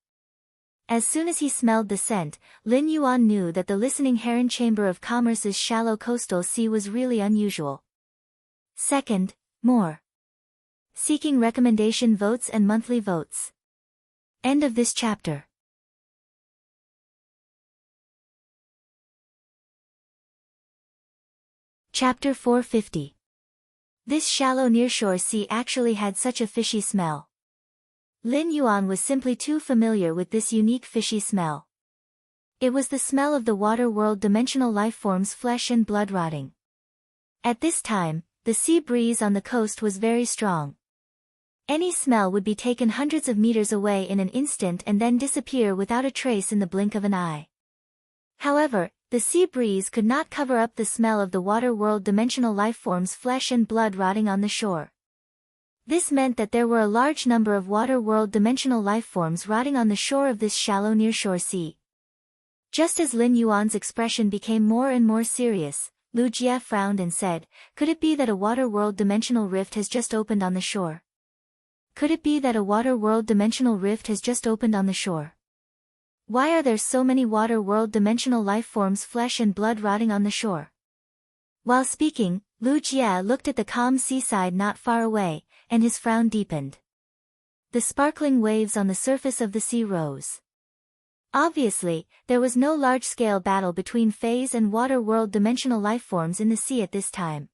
As soon as he smelled the scent, Lin Yuan knew that the Listening Heron Chamber of Commerce's shallow coastal sea was really unusual. Second, more. Seeking recommendation votes and monthly votes. End of this chapter. Chapter 450. This shallow nearshore sea actually had such a fishy smell. Lin Yuan was simply too familiar with this unique fishy smell. It was the smell of the water world dimensional lifeforms' flesh and blood rotting. At this time, the sea breeze on the coast was very strong. Any smell would be taken hundreds of meters away in an instant and then disappear without a trace in the blink of an eye. However, the sea breeze could not cover up the smell of the water world dimensional lifeforms' flesh and blood rotting on the shore. This meant that there were a large number of water world dimensional lifeforms rotting on the shore of this shallow nearshore sea. Just as Lin Yuan's expression became more and more serious, Lu Jie frowned and said, "Could it be that a water world dimensional rift has just opened on the shore? Could it be that a water world dimensional rift has just opened on the shore? Why are there so many water world dimensional lifeforms' flesh and blood rotting on the shore?" While speaking, Lu Jie looked at the calm seaside not far away, and his frown deepened. The sparkling waves on the surface of the sea rose. Obviously, there was no large-scale battle between phase and water world dimensional lifeforms in the sea at this time.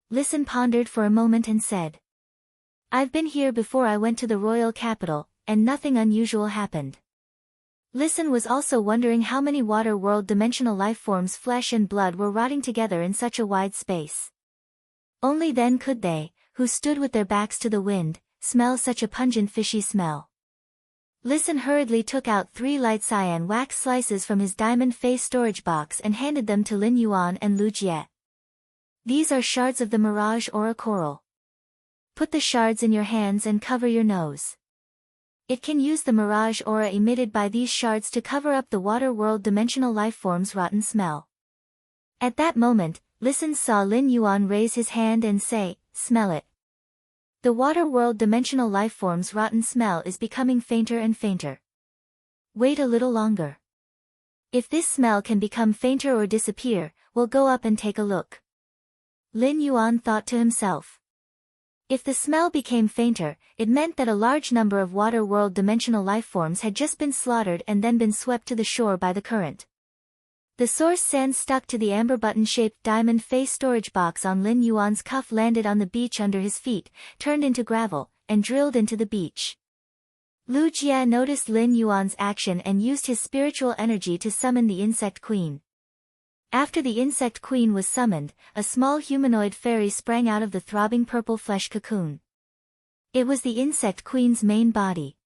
Listen pondered for a moment and said, "I've been here before I went to the royal capital, and nothing unusual happened." Listen was also wondering how many water world dimensional lifeforms' flesh and blood were rotting together in such a wide space. Only then could they, who stood with their backs to the wind, smell such a pungent fishy smell. Listen hurriedly took out 3 light cyan wax slices from his diamond face storage box and handed them to Lin Yuan and Lu Jie. "These are shards of the mirage aura coral. Put the shards in your hands and cover your nose. It can use the mirage aura emitted by these shards to cover up the water world dimensional lifeforms' rotten smell." At that moment, Listen saw Lin Yuan raise his hand and say, "Smell it. The water world dimensional lifeforms' rotten smell is becoming fainter and fainter. Wait a little longer. If this smell can become fainter or disappear, we'll go up and take a look." Lin Yuan thought to himself. If the smell became fainter, it meant that a large number of water world dimensional lifeforms had just been slaughtered and then been swept to the shore by the current. The source sand stuck to the amber button-shaped diamond face storage box on Lin Yuan's cuff landed on the beach under his feet, turned into gravel, and drilled into the beach. Lu Jie noticed Lin Yuan's action and used his spiritual energy to summon the insect queen. After the insect queen was summoned, a small humanoid fairy sprang out of the throbbing purple flesh cocoon. It was the insect queen's main body.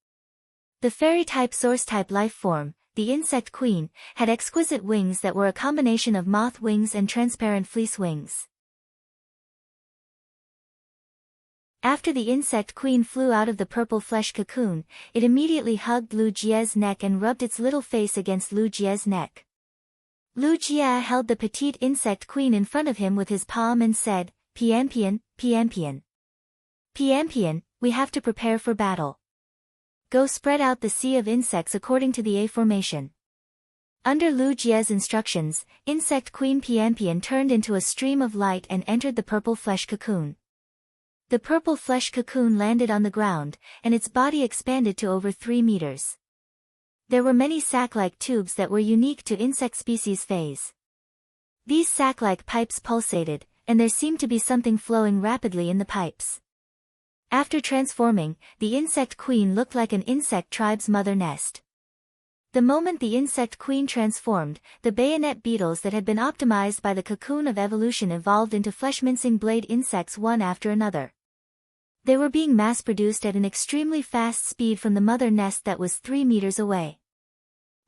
The fairy-type source-type life form, the insect queen, had exquisite wings that were a combination of moth wings and transparent fleece wings. After the insect queen flew out of the purple flesh cocoon, it immediately hugged Lu Jie's neck and rubbed its little face against Lu Jie's neck. Lu Jie held the petite insect queen in front of him with his palm and said, "Piampian, Piampian. Piampian, we have to prepare for battle. Go spread out the sea of insects according to the A formation." Under Lu Jie's instructions, insect queen Piampian turned into a stream of light and entered the purple flesh cocoon. The purple flesh cocoon landed on the ground, and its body expanded to over 3 meters. There were many sac-like tubes that were unique to insect species phase. These sac-like pipes pulsated, and there seemed to be something flowing rapidly in the pipes. After transforming, the insect queen looked like an insect tribe's mother nest. The moment the insect queen transformed, the bayonet beetles that had been optimized by the cocoon of evolution evolved into flesh-mincing blade insects one after another. They were being mass-produced at an extremely fast speed from the mother nest that was 3 meters away.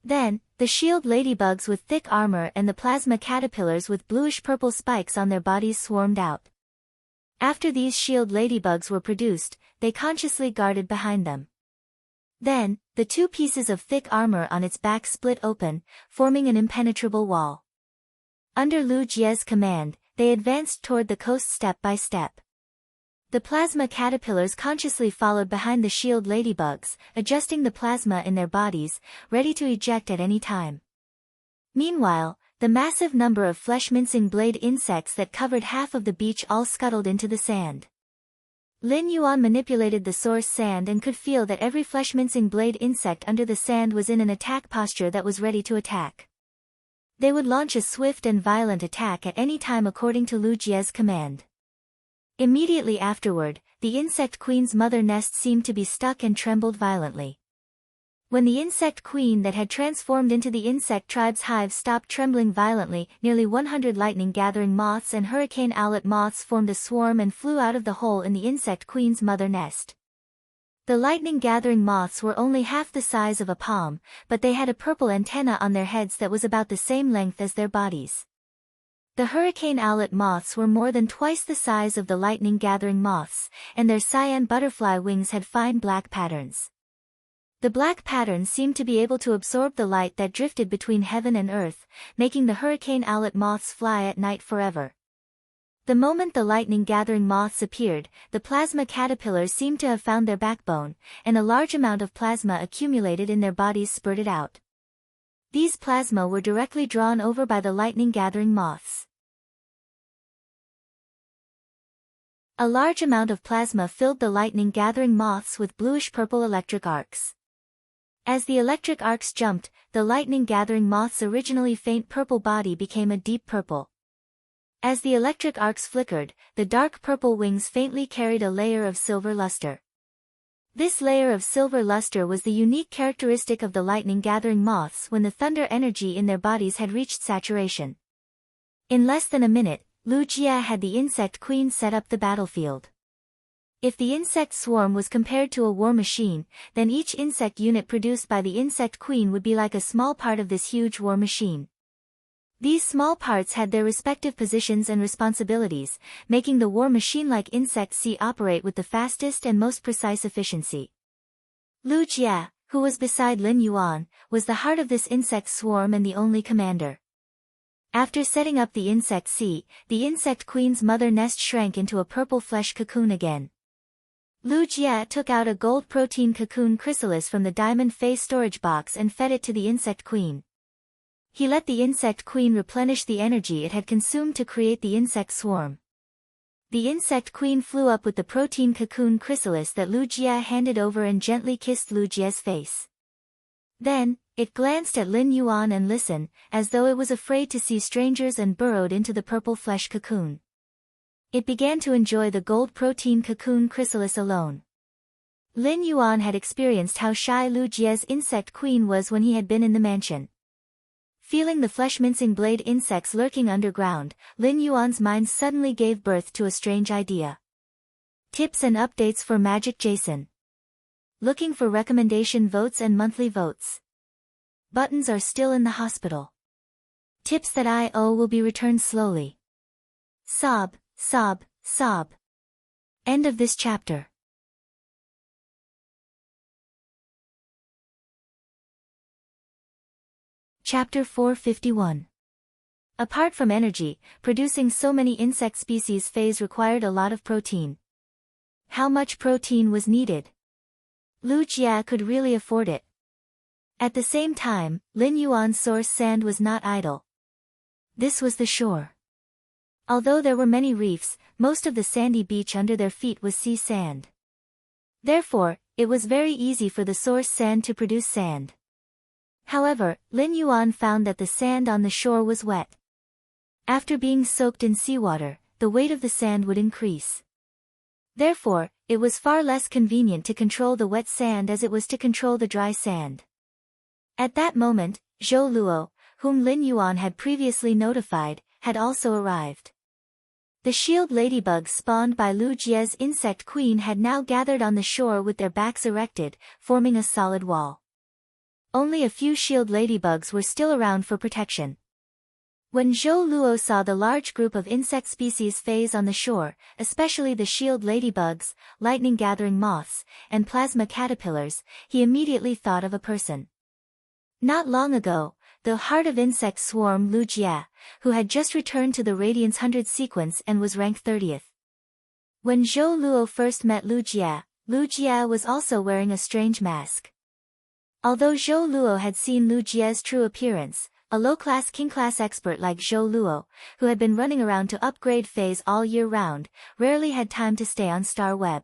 Then, the shield ladybugs with thick armor and the plasma caterpillars with bluish-purple spikes on their bodies swarmed out. After these shield ladybugs were produced, they consciously guarded behind them. Then, the 2 pieces of thick armor on its back split open, forming an impenetrable wall. Under Lu Jie's command, they advanced toward the coast step by step. The plasma caterpillars consciously followed behind the shield ladybugs, adjusting the plasma in their bodies, ready to eject at any time. Meanwhile, the massive number of flesh-mincing blade insects that covered half of the beach all scuttled into the sand. Lin Yuan manipulated the source sand and could feel that every flesh-mincing blade insect under the sand was in an attack posture that was ready to attack. They would launch a swift and violent attack at any time according to Lu Jie's command. Immediately afterward, the insect queen's mother nest seemed to be stuck and trembled violently. When the insect queen that had transformed into the insect tribe's hive stopped trembling violently, nearly 100 lightning-gathering moths and hurricane owlet moths formed a swarm and flew out of the hole in the insect queen's mother nest. The lightning-gathering moths were only half the size of a palm, but they had a purple antenna on their heads that was about the same length as their bodies. The hurricane owlet moths were more than twice the size of the lightning-gathering moths, and their cyan butterfly wings had fine black patterns. The black patterns seemed to be able to absorb the light that drifted between heaven and earth, making the hurricane owlet moths fly at night forever. The moment the lightning-gathering moths appeared, the plasma caterpillars seemed to have found their backbone, and a large amount of plasma accumulated in their bodies spurted out. These plasma were directly drawn over by the lightning-gathering moths. A large amount of plasma filled the lightning-gathering moths with bluish-purple electric arcs. As the electric arcs jumped, the lightning-gathering moth's originally faint purple body became a deep purple. As the electric arcs flickered, the dark purple wings faintly carried a layer of silver luster. This layer of silver luster was the unique characteristic of the lightning-gathering moths when the thunder energy in their bodies had reached saturation. In less than a minute, Lu Jie had the insect queen set up the battlefield. If the insect swarm was compared to a war machine, then each insect unit produced by the insect queen would be like a small part of this huge war machine. These small parts had their respective positions and responsibilities, making the war machine-like insect sea operate with the fastest and most precise efficiency. Lu Jie, who was beside Lin Yuan, was the heart of this insect swarm and the only commander. After setting up the insect sea, the insect queen's mother nest shrank into a purple flesh cocoon again. Lu Jie took out a gold protein cocoon chrysalis from the diamond phase storage box and fed it to the insect queen. He let the insect queen replenish the energy it had consumed to create the insect swarm. The insect queen flew up with the protein cocoon chrysalis that Lu Jie handed over and gently kissed Lu Jie's face. Then, it glanced at Lin Yuan and listened, as though it was afraid to see strangers and burrowed into the purple flesh cocoon. It began to enjoy the gold protein cocoon chrysalis alone. Lin Yuan had experienced how shy Lu Jie's insect queen was when he had been in the mansion. Feeling the flesh-mincing blade insects lurking underground, Lin Yuan's mind suddenly gave birth to a strange idea. Tips and updates for Magic Jason. Looking for recommendation votes and monthly votes. Buttons are still in the hospital. Tips that I owe will be returned slowly. Sob, sob, sob. End of this chapter. Chapter 451. Apart from energy, producing so many insect species phase required a lot of protein. How much protein was needed? Lu Jie could really afford it. At the same time, Lin Yuan's source sand was not idle. This was the shore. Although there were many reefs, most of the sandy beach under their feet was sea sand. Therefore, it was very easy for the source sand to produce sand. However, Lin Yuan found that the sand on the shore was wet. After being soaked in seawater, the weight of the sand would increase. Therefore, it was far less convenient to control the wet sand as it was to control the dry sand. At that moment, Zhou Luo, whom Lin Yuan had previously notified, had also arrived. The shield ladybugs spawned by Lu Jie's insect queen had now gathered on the shore with their backs erected, forming a solid wall. Only a few shield ladybugs were still around for protection. When Zhou Luo saw the large group of insect species phase on the shore, especially the shield ladybugs, lightning-gathering moths, and plasma caterpillars, he immediately thought of a person. Not long ago, the heart of insects swarm Lu Jie, who had just returned to the Radiance 100 sequence and was ranked 30th. When Zhou Luo first met Lu Jie was also wearing a strange mask. Although Zhou Luo had seen Lu Jie's true appearance, a low-class king-class expert like Zhou Luo, who had been running around to upgrade phase all year round, rarely had time to stay on Star Web.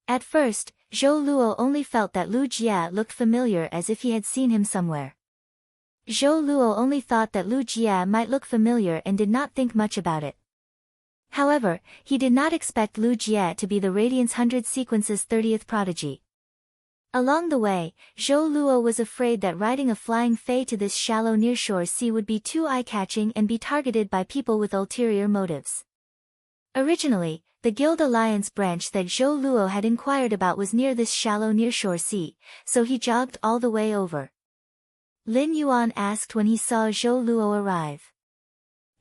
At first, Zhou Luo only felt that Lu Jie looked familiar as if he had seen him somewhere. Zhou Luo only thought that Lu Jie might look familiar and did not think much about it. However, he did not expect Lu Jie to be the Radiance 100 sequence's 30th prodigy. Along the way, Zhou Luo was afraid that riding a flying fae to this shallow nearshore sea would be too eye-catching and be targeted by people with ulterior motives. Originally, the Guild Alliance branch that Zhou Luo had inquired about was near this shallow nearshore sea, so he jogged all the way over. Lin Yuan asked when he saw Zhou Luo arrive.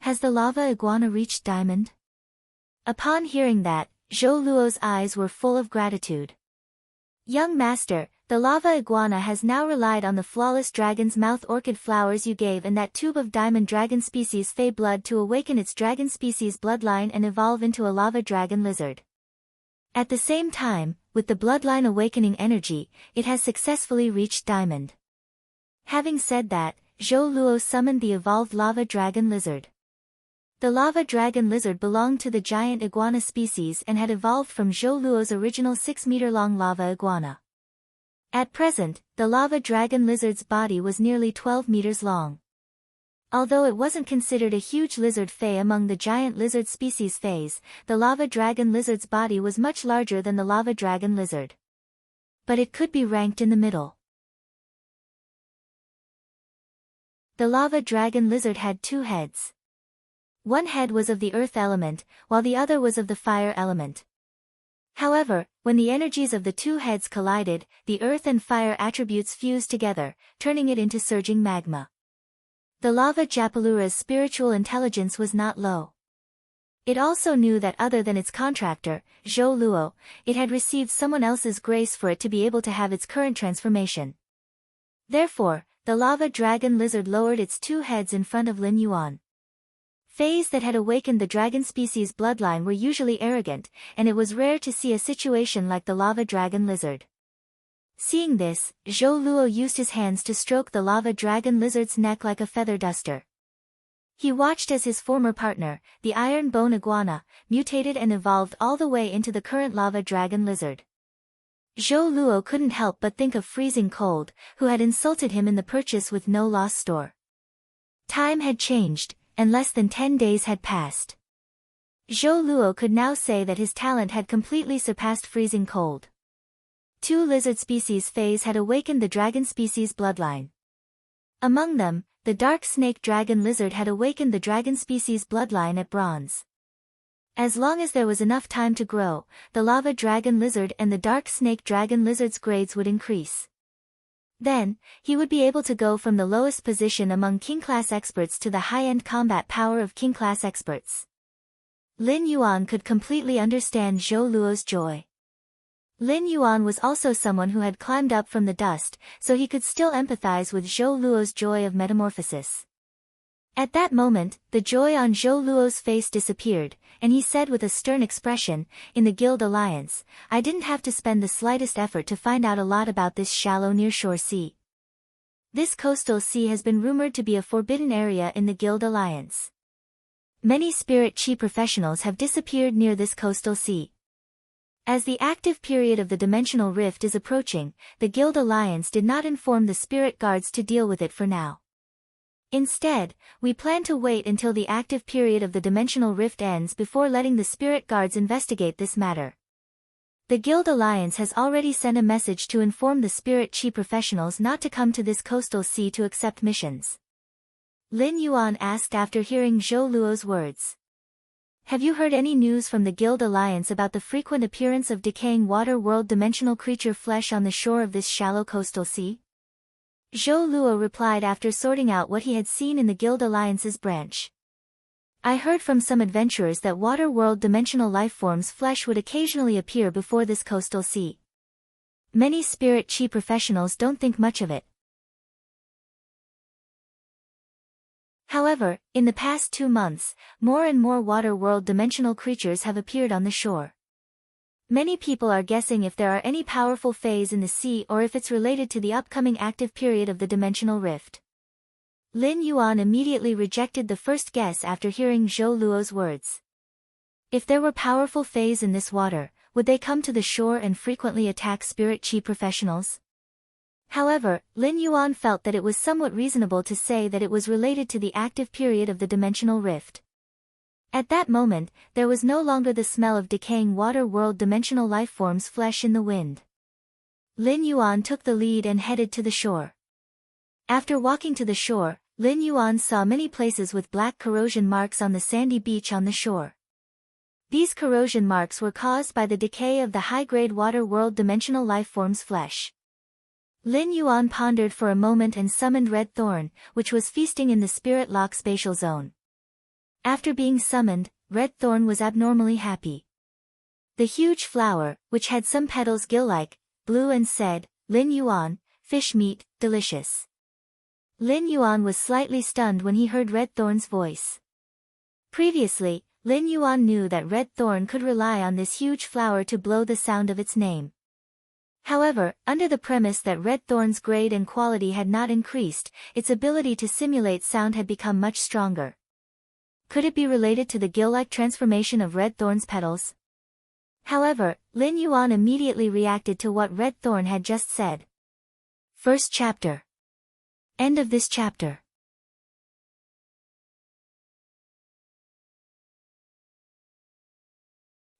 "Has the lava iguana reached Diamond?" Upon hearing that, Zhou Luo's eyes were full of gratitude. "Young master, the lava iguana has now relied on the flawless dragon's mouth orchid flowers you gave and that tube of diamond dragon species fey blood to awaken its dragon species bloodline and evolve into a lava dragon lizard. At the same time, with the bloodline awakening energy, it has successfully reached Diamond." Having said that, Zhou Luo summoned the evolved lava dragon lizard. The lava dragon lizard belonged to the giant iguana species and had evolved from Zhou Luo's original 6-meter-long lava iguana. At present, the lava dragon lizard's body was nearly 12 meters long. Although it wasn't considered a huge lizard fae among the giant lizard species fays, the lava dragon lizard's body was much larger than the lava dragon lizard. But it could be ranked in the middle. The lava dragon lizard had 2 heads. One head was of the earth element, while the other was of the fire element. However, when the energies of the 2 heads collided, the earth and fire attributes fused together, turning it into surging magma. The lava Japalura's spiritual intelligence was not low. It also knew that other than its contractor, Zhou Luo, it had received someone else's grace for it to be able to have its current transformation. Therefore, the lava dragon lizard lowered its 2 heads in front of Lin Yuan. Fays that had awakened the dragon species bloodline were usually arrogant, and it was rare to see a situation like the lava dragon lizard. Seeing this, Zhou Luo used his hands to stroke the lava dragon lizard's neck like a feather duster. He watched as his former partner, the iron bone iguana, mutated and evolved all the way into the current lava dragon lizard. Zhou Luo couldn't help but think of Freezing Cold, who had insulted him in the purchase with no loss store. Time had changed, and less than 10 days had passed. Zhou Luo could now say that his talent had completely surpassed Freezing Cold. 2 lizard species fays had awakened the dragon species bloodline. Among them, the dark snake dragon lizard had awakened the dragon species bloodline at bronze. As long as there was enough time to grow, the lava dragon lizard and the dark snake dragon lizard's grades would increase. Then, he would be able to go from the lowest position among king-class experts to the high-end combat power of king-class experts. Lin Yuan could completely understand Zhou Luo's joy. Lin Yuan was also someone who had climbed up from the dust, so he could still empathize with Zhou Luo's joy of metamorphosis. At that moment, the joy on Zhou Luo's face disappeared, and he said with a stern expression, "In the Guild Alliance, I didn't have to spend the slightest effort to find out a lot about this shallow nearshore sea. This coastal sea has been rumored to be a forbidden area in the Guild Alliance. Many spirit chi professionals have disappeared near this coastal sea. As the active period of the dimensional rift is approaching, the Guild Alliance did not inform the spirit guards to deal with it for now. Instead, we plan to wait until the active period of the dimensional rift ends before letting the spirit guards investigate this matter. The Guild Alliance has already sent a message to inform the spirit chi professionals not to come to this coastal sea to accept missions." Lin Yuan asked after hearing Zhou Luo's words. Have you heard any news from the Guild Alliance about the frequent appearance of decaying water world dimensional creature flesh on the shore of this shallow coastal sea? Zhou Luo replied after sorting out what he had seen in the Guild Alliance's branch. I heard from some adventurers that water world dimensional lifeforms' flesh would occasionally appear before this coastal sea. Many spirit chi professionals don't think much of it. However, in the past 2 months, more and more water world dimensional creatures have appeared on the shore. Many people are guessing if there are any powerful fays in the sea or if it's related to the upcoming active period of the dimensional rift. Lin Yuan immediately rejected the first guess after hearing Zhou Luo's words. If there were powerful fays in this water, would they come to the shore and frequently attack spirit chi professionals? However, Lin Yuan felt that it was somewhat reasonable to say that it was related to the active period of the dimensional rift. At that moment, there was no longer the smell of decaying water world dimensional lifeforms' flesh in the wind. Lin Yuan took the lead and headed to the shore. After walking to the shore, Lin Yuan saw many places with black corrosion marks on the sandy beach on the shore. These corrosion marks were caused by the decay of the high-grade water world dimensional lifeforms' flesh. Lin Yuan pondered for a moment and summoned Red Thorn, which was feasting in the Spirit Lock spatial zone. After being summoned, Red Thorn was abnormally happy. The huge flower, which had some petals gill-like, blew and said, "Lin Yuan, fish meat, delicious." Lin Yuan was slightly stunned when he heard Red Thorn's voice. Previously, Lin Yuan knew that Red Thorn could rely on this huge flower to blow the sound of its name. However, under the premise that Red Thorn's grade and quality had not increased, its ability to simulate sound had become much stronger. Could it be related to the gill-like transformation of Red Thorn's petals? However, Lin Yuan immediately reacted to what Red Thorn had just said. First chapter. End of this chapter.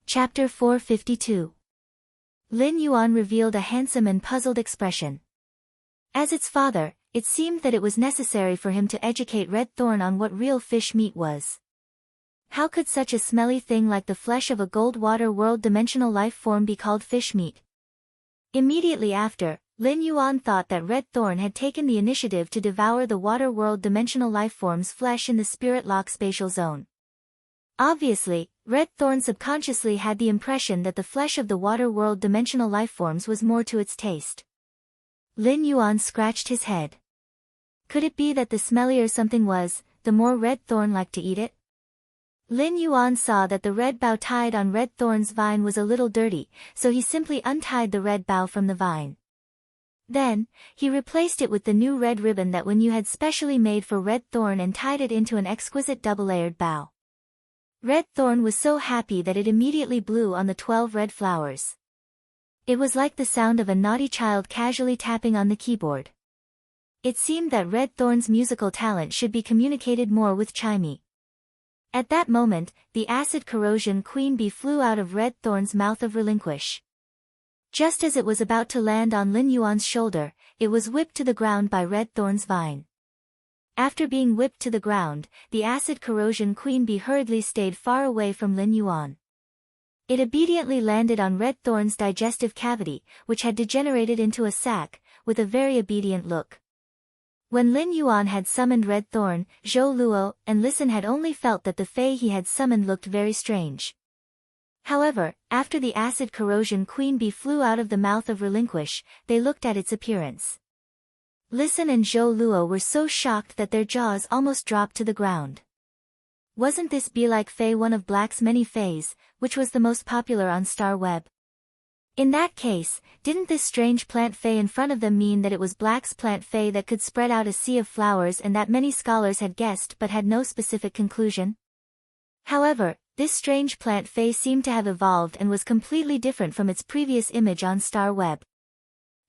Chapter 452. Lin Yuan revealed a handsome and puzzled expression. As its father, it seemed that it was necessary for him to educate Red Thorn on what real fish meat was. How could such a smelly thing like the flesh of a gold water world dimensional life form be called fish meat? Immediately after, Lin Yuan thought that Red Thorn had taken the initiative to devour the water world dimensional lifeform's flesh in the Spirit Lock spatial zone. Obviously, Red Thorn subconsciously had the impression that the flesh of the water world dimensional lifeforms was more to its taste. Lin Yuan scratched his head. Could it be that the smellier something was, the more Red Thorn liked to eat it? Lin Yuan saw that the red bough tied on Red Thorn's vine was a little dirty, so he simply untied the red bough from the vine. Then, he replaced it with the new red ribbon that Wen Yu had specially made for Red Thorn and tied it into an exquisite double-layered bough. Red Thorn was so happy that it immediately blew on the 12 red flowers. It was like the sound of a naughty child casually tapping on the keyboard. It seemed that Red Thorn's musical talent should be communicated more with Chimey. At that moment, the acid corrosion queen bee flew out of Red Thorn's mouth of relinquish. Just as it was about to land on Lin Yuan's shoulder, it was whipped to the ground by Red Thorn's vine. After being whipped to the ground, the acid corrosion queen bee hurriedly stayed far away from Lin Yuan. It obediently landed on Red Thorn's digestive cavity, which had degenerated into a sac, with a very obedient look. When Lin Yuan had summoned Red Thorn, Zhou Luo and Listen had only felt that the fae he had summoned looked very strange. However, after the acid corrosion queen bee flew out of the mouth of relinquish, they looked at its appearance. Listen and Zhou Luo were so shocked that their jaws almost dropped to the ground. Wasn't this bee-like fae one of Black's many fays, which was the most popular on Star Web? In that case, didn't this strange plant fae in front of them mean that it was Black's plant fae that could spread out a sea of flowers and that many scholars had guessed but had no specific conclusion? However, this strange plant fae seemed to have evolved and was completely different from its previous image on Star Web.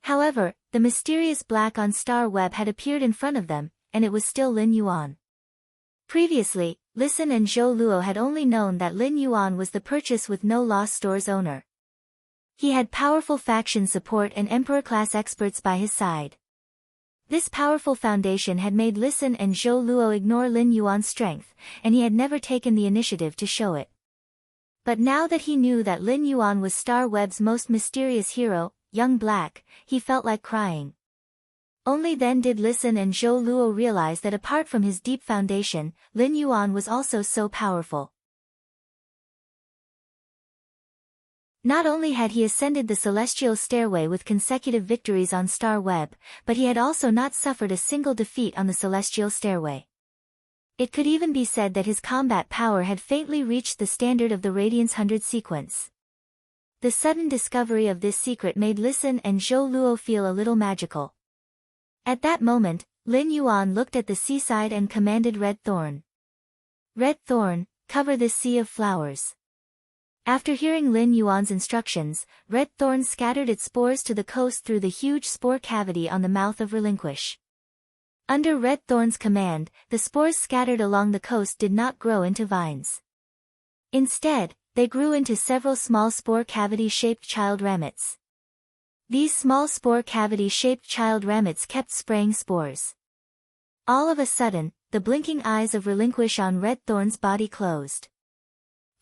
However, the mysterious Black on Star Web had appeared in front of them, and it was still Lin Yuan. Previously, Listen and Zhou Luo had only known that Lin Yuan was the Purchase with No Loss store's owner. He had powerful faction support and Emperor-class experts by his side. This powerful foundation had made Listen and Zhou Luo ignore Lin Yuan's strength, and he had never taken the initiative to show it. But now that he knew that Lin Yuan was Star Web's most mysterious hero, Young Black, he felt like crying. Only then did Listen and Zhou Luo realize that apart from his deep foundation, Lin Yuan was also so powerful. Not only had he ascended the celestial stairway with consecutive victories on Star Web, but he had also not suffered a single defeat on the celestial stairway. It could even be said that his combat power had faintly reached the standard of the Radiance 100 sequence. The sudden discovery of this secret made Listen and Zhou Luo feel a little magical. At that moment, Lin Yuan looked at the seaside and commanded Red Thorn. Red Thorn, cover this sea of flowers. After hearing Lin Yuan's instructions, Red Thorn scattered its spores to the coast through the huge spore cavity on the mouth of Relinquish. Under Red Thorn's command, the spores scattered along the coast did not grow into vines. Instead, they grew into several small spore cavity-shaped child ramets. These small spore cavity-shaped child ramets kept spraying spores. All of a sudden, the blinking eyes of Relinquish on Red Thorn's body closed.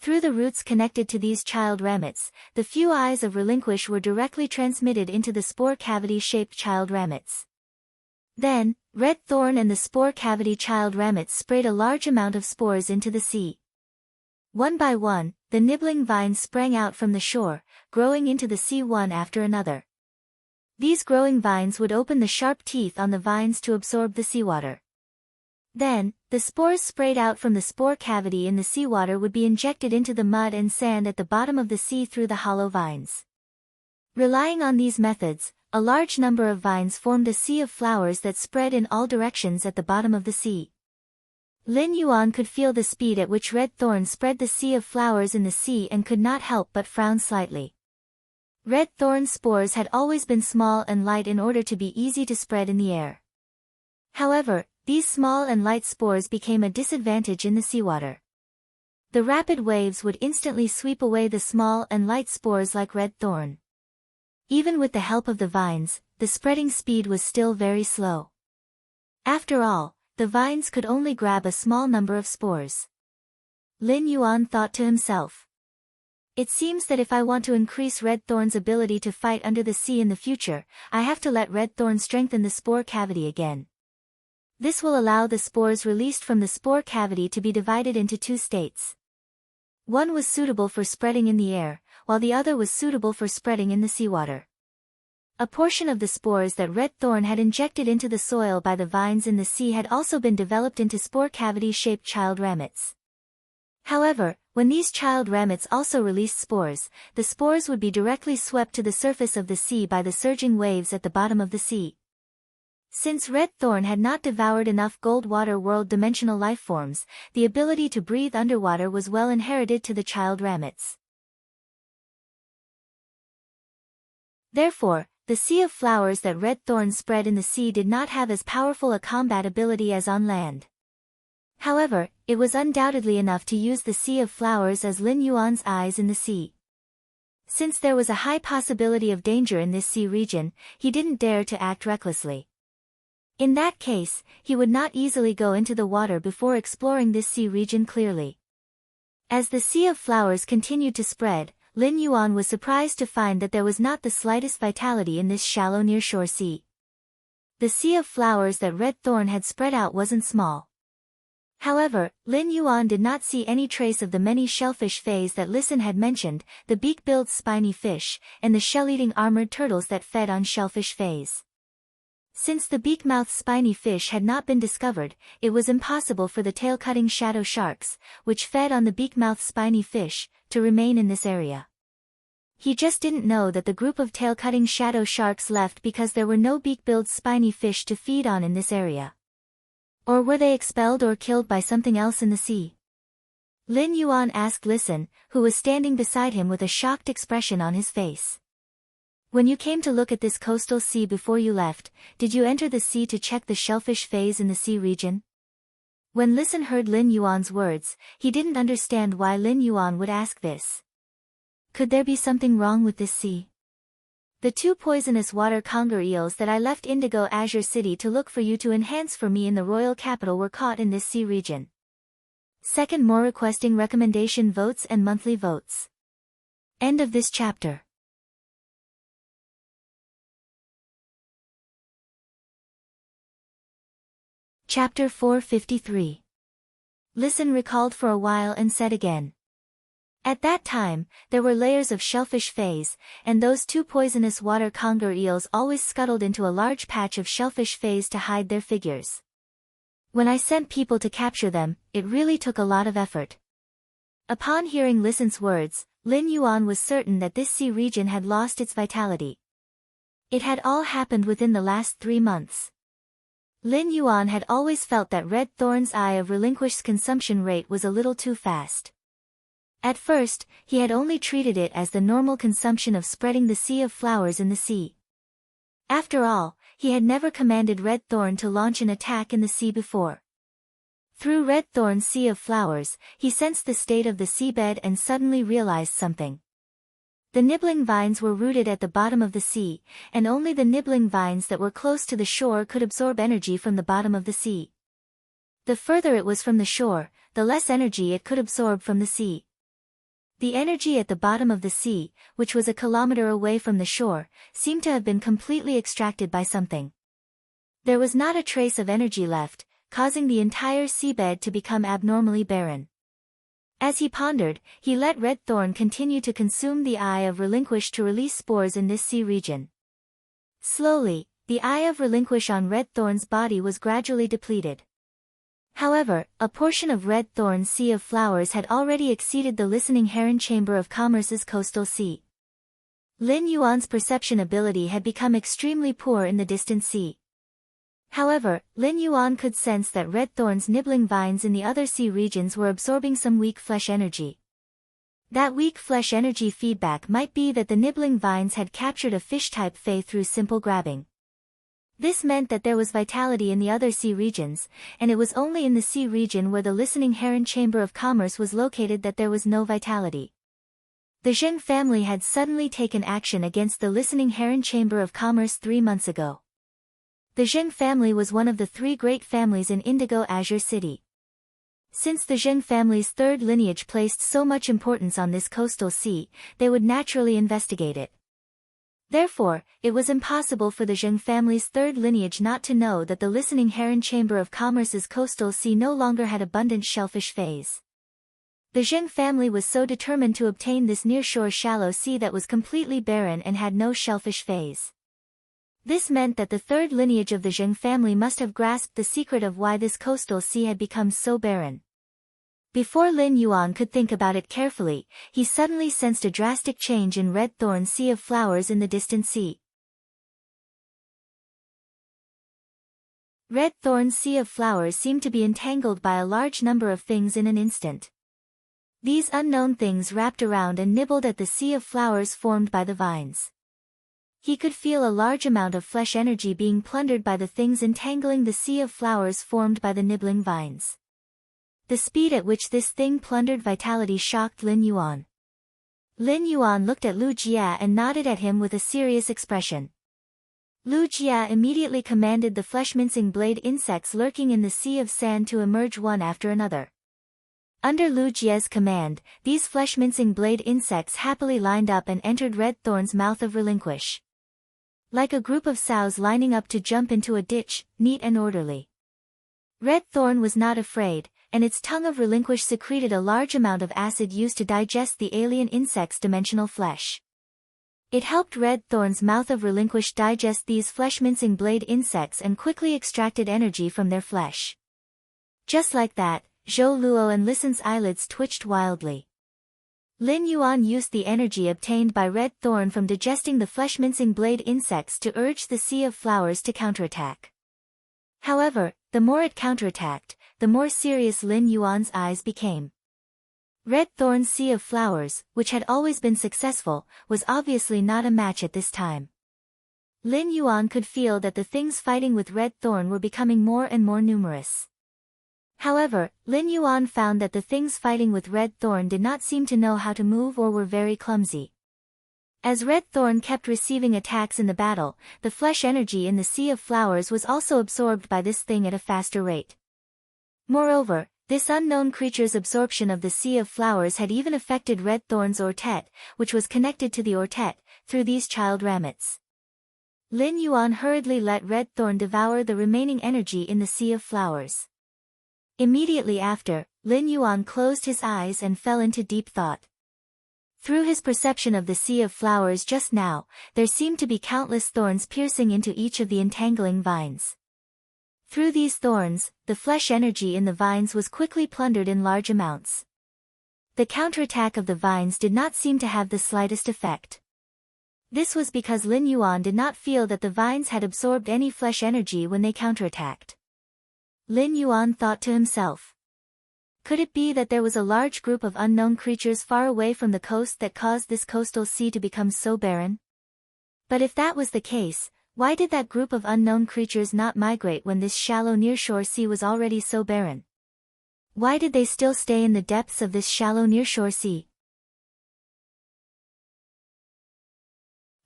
Through the roots connected to these child ramets, the few eyes of Relinquish were directly transmitted into the spore cavity-shaped child ramets. Then, Red Thorn and the spore cavity child ramets sprayed a large amount of spores into the sea. One by one, the nibbling vines sprang out from the shore, growing into the sea one after another. These growing vines would open the sharp teeth on the vines to absorb the seawater. Then, the spores sprayed out from the spore cavity in the seawater would be injected into the mud and sand at the bottom of the sea through the hollow vines. Relying on these methods, a large number of vines formed a sea of flowers that spread in all directions at the bottom of the sea. Lin Yuan could feel the speed at which Red Thorn spread the sea of flowers in the sea and could not help but frown slightly. Red Thorn's spores had always been small and light in order to be easy to spread in the air. However, these small and light spores became a disadvantage in the seawater. The rapid waves would instantly sweep away the small and light spores like Red Thorn. Even with the help of the vines, the spreading speed was still very slow. After all, the vines could only grab a small number of spores. Lin Yuan thought to himself. It seems that if I want to increase Red Thorn's ability to fight under the sea in the future, I have to let Red Thorn strengthen the spore cavity again. This will allow the spores released from the spore cavity to be divided into two states. One was suitable for spreading in the air, while the other was suitable for spreading in the seawater. A portion of the spores that Red Thorn had injected into the soil by the vines in the sea had also been developed into spore cavity-shaped child ramets. However, when these child ramets also released spores, the spores would be directly swept to the surface of the sea by the surging waves at the bottom of the sea. Since Red Thorn had not devoured enough Goldwater World dimensional lifeforms, the ability to breathe underwater was well inherited to the child ramets. Therefore, the sea of flowers that Red Thorn spread in the sea did not have as powerful a combat ability as on land. However, it was undoubtedly enough to use the sea of flowers as Lin Yuan's eyes in the sea. Since there was a high possibility of danger in this sea region, he didn't dare to act recklessly. In that case, he would not easily go into the water before exploring this sea region clearly. As the sea of flowers continued to spread, Lin Yuan was surprised to find that there was not the slightest vitality in this shallow nearshore sea. The sea of flowers that Red Thorn had spread out wasn't small. However, Lin Yuan did not see any trace of the many shellfish fays that Listen had mentioned, the beak-billed spiny fish, and the shell-eating armored turtles that fed on shellfish fays. Since the beak-mouthed spiny fish had not been discovered, it was impossible for the tail-cutting shadow sharks, which fed on the beak-mouthed spiny fish, to remain in this area. He just didn't know that the group of tail-cutting shadow sharks left because there were no beak-billed spiny fish to feed on in this area. Or were they expelled or killed by something else in the sea? Lin Yuan asked Listen, who was standing beside him with a shocked expression on his face. When you came to look at this coastal sea before you left, did you enter the sea to check the shellfish fays in the sea region? When Listen heard Lin Yuan's words, he didn't understand why Lin Yuan would ask this. Could there be something wrong with this sea? The two poisonous water conger eels that I left Indigo Azure City to look for you to enhance for me in the royal capital were caught in this sea region. Second, more requesting recommendation votes and monthly votes. End of this chapter. Chapter 453. Listen recalled for a while and said again. At that time, there were layers of shellfish fays, and those two poisonous water conger eels always scuttled into a large patch of shellfish fays to hide their figures. When I sent people to capture them, it really took a lot of effort. Upon hearing Listen's words, Lin Yuan was certain that this sea region had lost its vitality. It had all happened within the last 3 months. Lin Yuan had always felt that Red Thorn's eye of relinquished consumption rate was a little too fast. At first, he had only treated it as the normal consumption of spreading the sea of flowers in the sea. After all, he had never commanded Red Thorn to launch an attack in the sea before. Through Red Thorn's sea of flowers, he sensed the state of the seabed and suddenly realized something. The nibbling vines were rooted at the bottom of the sea, and only the nibbling vines that were close to the shore could absorb energy from the bottom of the sea. The further it was from the shore, the less energy it could absorb from the sea. The energy at the bottom of the sea, which was a kilometer away from the shore, seemed to have been completely extracted by something. There was not a trace of energy left, causing the entire seabed to become abnormally barren. As he pondered, he let Red Thorn continue to consume the Eye of Relinquish to release spores in this sea region. Slowly, the Eye of Relinquish on Red Thorn's body was gradually depleted. However, a portion of Red Thorn's sea of flowers had already exceeded the listening heron chamber of commerce's coastal sea. Lin Yuan's perception ability had become extremely poor in the distant sea. However, Lin Yuan could sense that Red Thorn's nibbling vines in the other sea regions were absorbing some weak flesh energy. That weak flesh energy feedback might be that the nibbling vines had captured a fish-type fey through simple grabbing. This meant that there was vitality in the other sea regions, and it was only in the sea region where the listening heron chamber of commerce was located that there was no vitality. The Zheng family had suddenly taken action against the listening heron chamber of commerce 3 months ago. The Zheng family was one of the 3 great families in Indigo Azure City. Since the Zheng family's third lineage placed so much importance on this coastal sea, they would naturally investigate it. Therefore, it was impossible for the Zheng family's third lineage not to know that the listening heron chamber of commerce's coastal sea no longer had abundant shellfish fays. The Zheng family was so determined to obtain this nearshore shallow sea that was completely barren and had no shellfish fays. This meant that the third lineage of the Zheng family must have grasped the secret of why this coastal sea had become so barren. Before Lin Yuan could think about it carefully, he suddenly sensed a drastic change in Red Thorn's sea of flowers in the distant sea. Red Thorn's sea of flowers seemed to be entangled by a large number of things in an instant. These unknown things wrapped around and nibbled at the sea of flowers formed by the vines. He could feel a large amount of flesh energy being plundered by the things entangling the sea of flowers formed by the nibbling vines. The speed at which this thing plundered vitality shocked Lin Yuan. Lin Yuan looked at Lu Jia and nodded at him with a serious expression. Lu Jia immediately commanded the flesh-mincing blade insects lurking in the sea of sand to emerge one after another. Under Lu Jia's command, these flesh-mincing blade insects happily lined up and entered Red Thorn's mouth of relinquish. Like a group of sows lining up to jump into a ditch, neat and orderly. Red Thorn was not afraid, and its tongue of relinquish secreted a large amount of acid used to digest the alien insect's dimensional flesh. It helped Red Thorn's mouth of relinquish digest these flesh-mincing blade insects and quickly extracted energy from their flesh. Just like that, Zhou Luo and Listen's eyelids twitched wildly. Lin Yuan used the energy obtained by Red Thorn from digesting the flesh-mincing blade insects to urge the sea of flowers to counterattack. However, the more it counterattacked, the more serious Lin Yuan's eyes became. Red Thorn's sea of flowers, which had always been successful, was obviously not a match at this time. Lin Yuan could feel that the things fighting with Red Thorn were becoming more and more numerous. However, Lin Yuan found that the things fighting with Red Thorn did not seem to know how to move or were very clumsy. As Red Thorn kept receiving attacks in the battle, the flesh energy in the sea of flowers was also absorbed by this thing at a faster rate. Moreover, This unknown creature's absorption of the sea of flowers had even affected red thorn's ortet, which was connected to the ortet, through these child ramets. Lin Yuan hurriedly let red thorn devour the remaining energy in the sea of flowers. Immediately after, Lin Yuan closed his eyes and fell into deep thought. Through his perception of the sea of flowers just now, there seemed to be countless thorns piercing into each of the entangling vines. Through these thorns, the flesh energy in the vines was quickly plundered in large amounts. The counterattack of the vines did not seem to have the slightest effect. This was because Lin Yuan did not feel that the vines had absorbed any flesh energy when they counterattacked. Lin Yuan thought to himself. Could it be that there was a large group of unknown creatures far away from the coast that caused this coastal sea to become so barren? But if that was the case, why did that group of unknown creatures not migrate when this shallow nearshore sea was already so barren? Why did they still stay in the depths of this shallow nearshore sea?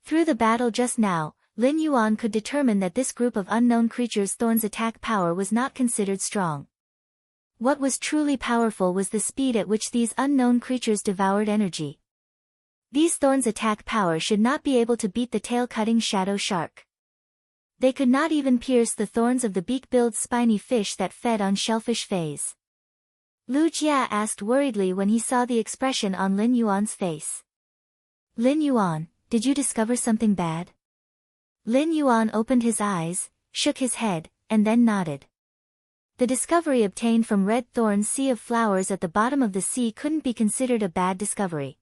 Through the battle just now, Lin Yuan could determine that this group of unknown creatures' thorns' attack power was not considered strong. What was truly powerful was the speed at which these unknown creatures devoured energy. These thorns' attack power should not be able to beat the tail-cutting shadow shark. They could not even pierce the thorns of the beak-billed spiny fish that fed on shellfish phase. Lu Jia asked worriedly when he saw the expression on Lin Yuan's face. Lin Yuan, did you discover something bad? Lin Yuan opened his eyes, shook his head, and then nodded. The discovery obtained from Red Thorn's sea of flowers at the bottom of the sea couldn't be considered a bad discovery.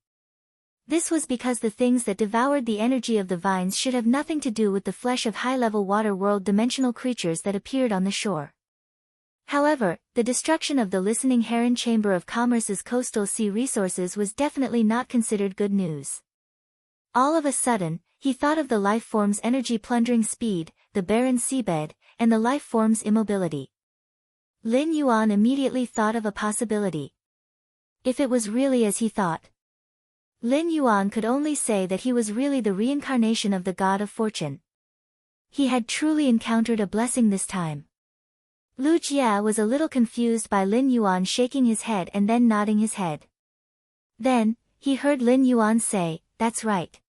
This was because the things that devoured the energy of the vines should have nothing to do with the flesh of high-level water world dimensional creatures that appeared on the shore. However, the destruction of the listening heron chamber of commerce's coastal sea resources was definitely not considered good news. All of a sudden, he thought of the life form's energy plundering speed, the barren seabed, and the life form's immobility. Lin Yuan immediately thought of a possibility. If it was really as he thought. Lin Yuan could only say that he was really the reincarnation of the god of fortune. He had truly encountered a blessing this time. Lu Jia was a little confused by Lin Yuan shaking his head and then nodding his head. Then, he heard Lin Yuan say, "That's right.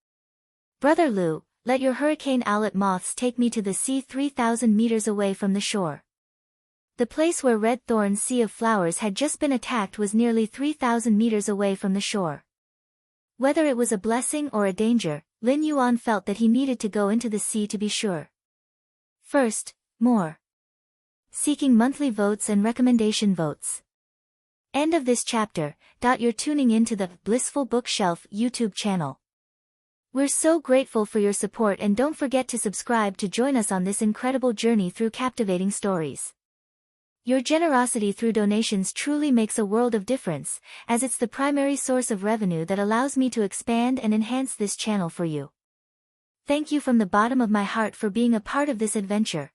Brother Lu, let your hurricane owlet moths take me to the sea 3,000 meters away from the shore." The place where Red Thorn's sea of flowers had just been attacked was nearly 3,000 meters away from the shore. Whether it was a blessing or a danger, Lin Yuan felt that he needed to go into the sea to be sure. First, more. Seeking monthly votes and recommendation votes. End of this chapter. You're tuning into the Blissful Bookshelf YouTube channel. We're so grateful for your support, and don't forget to subscribe to join us on this incredible journey through captivating stories. Your generosity through donations truly makes a world of difference, as it's the primary source of revenue that allows me to expand and enhance this channel for you. Thank you from the bottom of my heart for being a part of this adventure.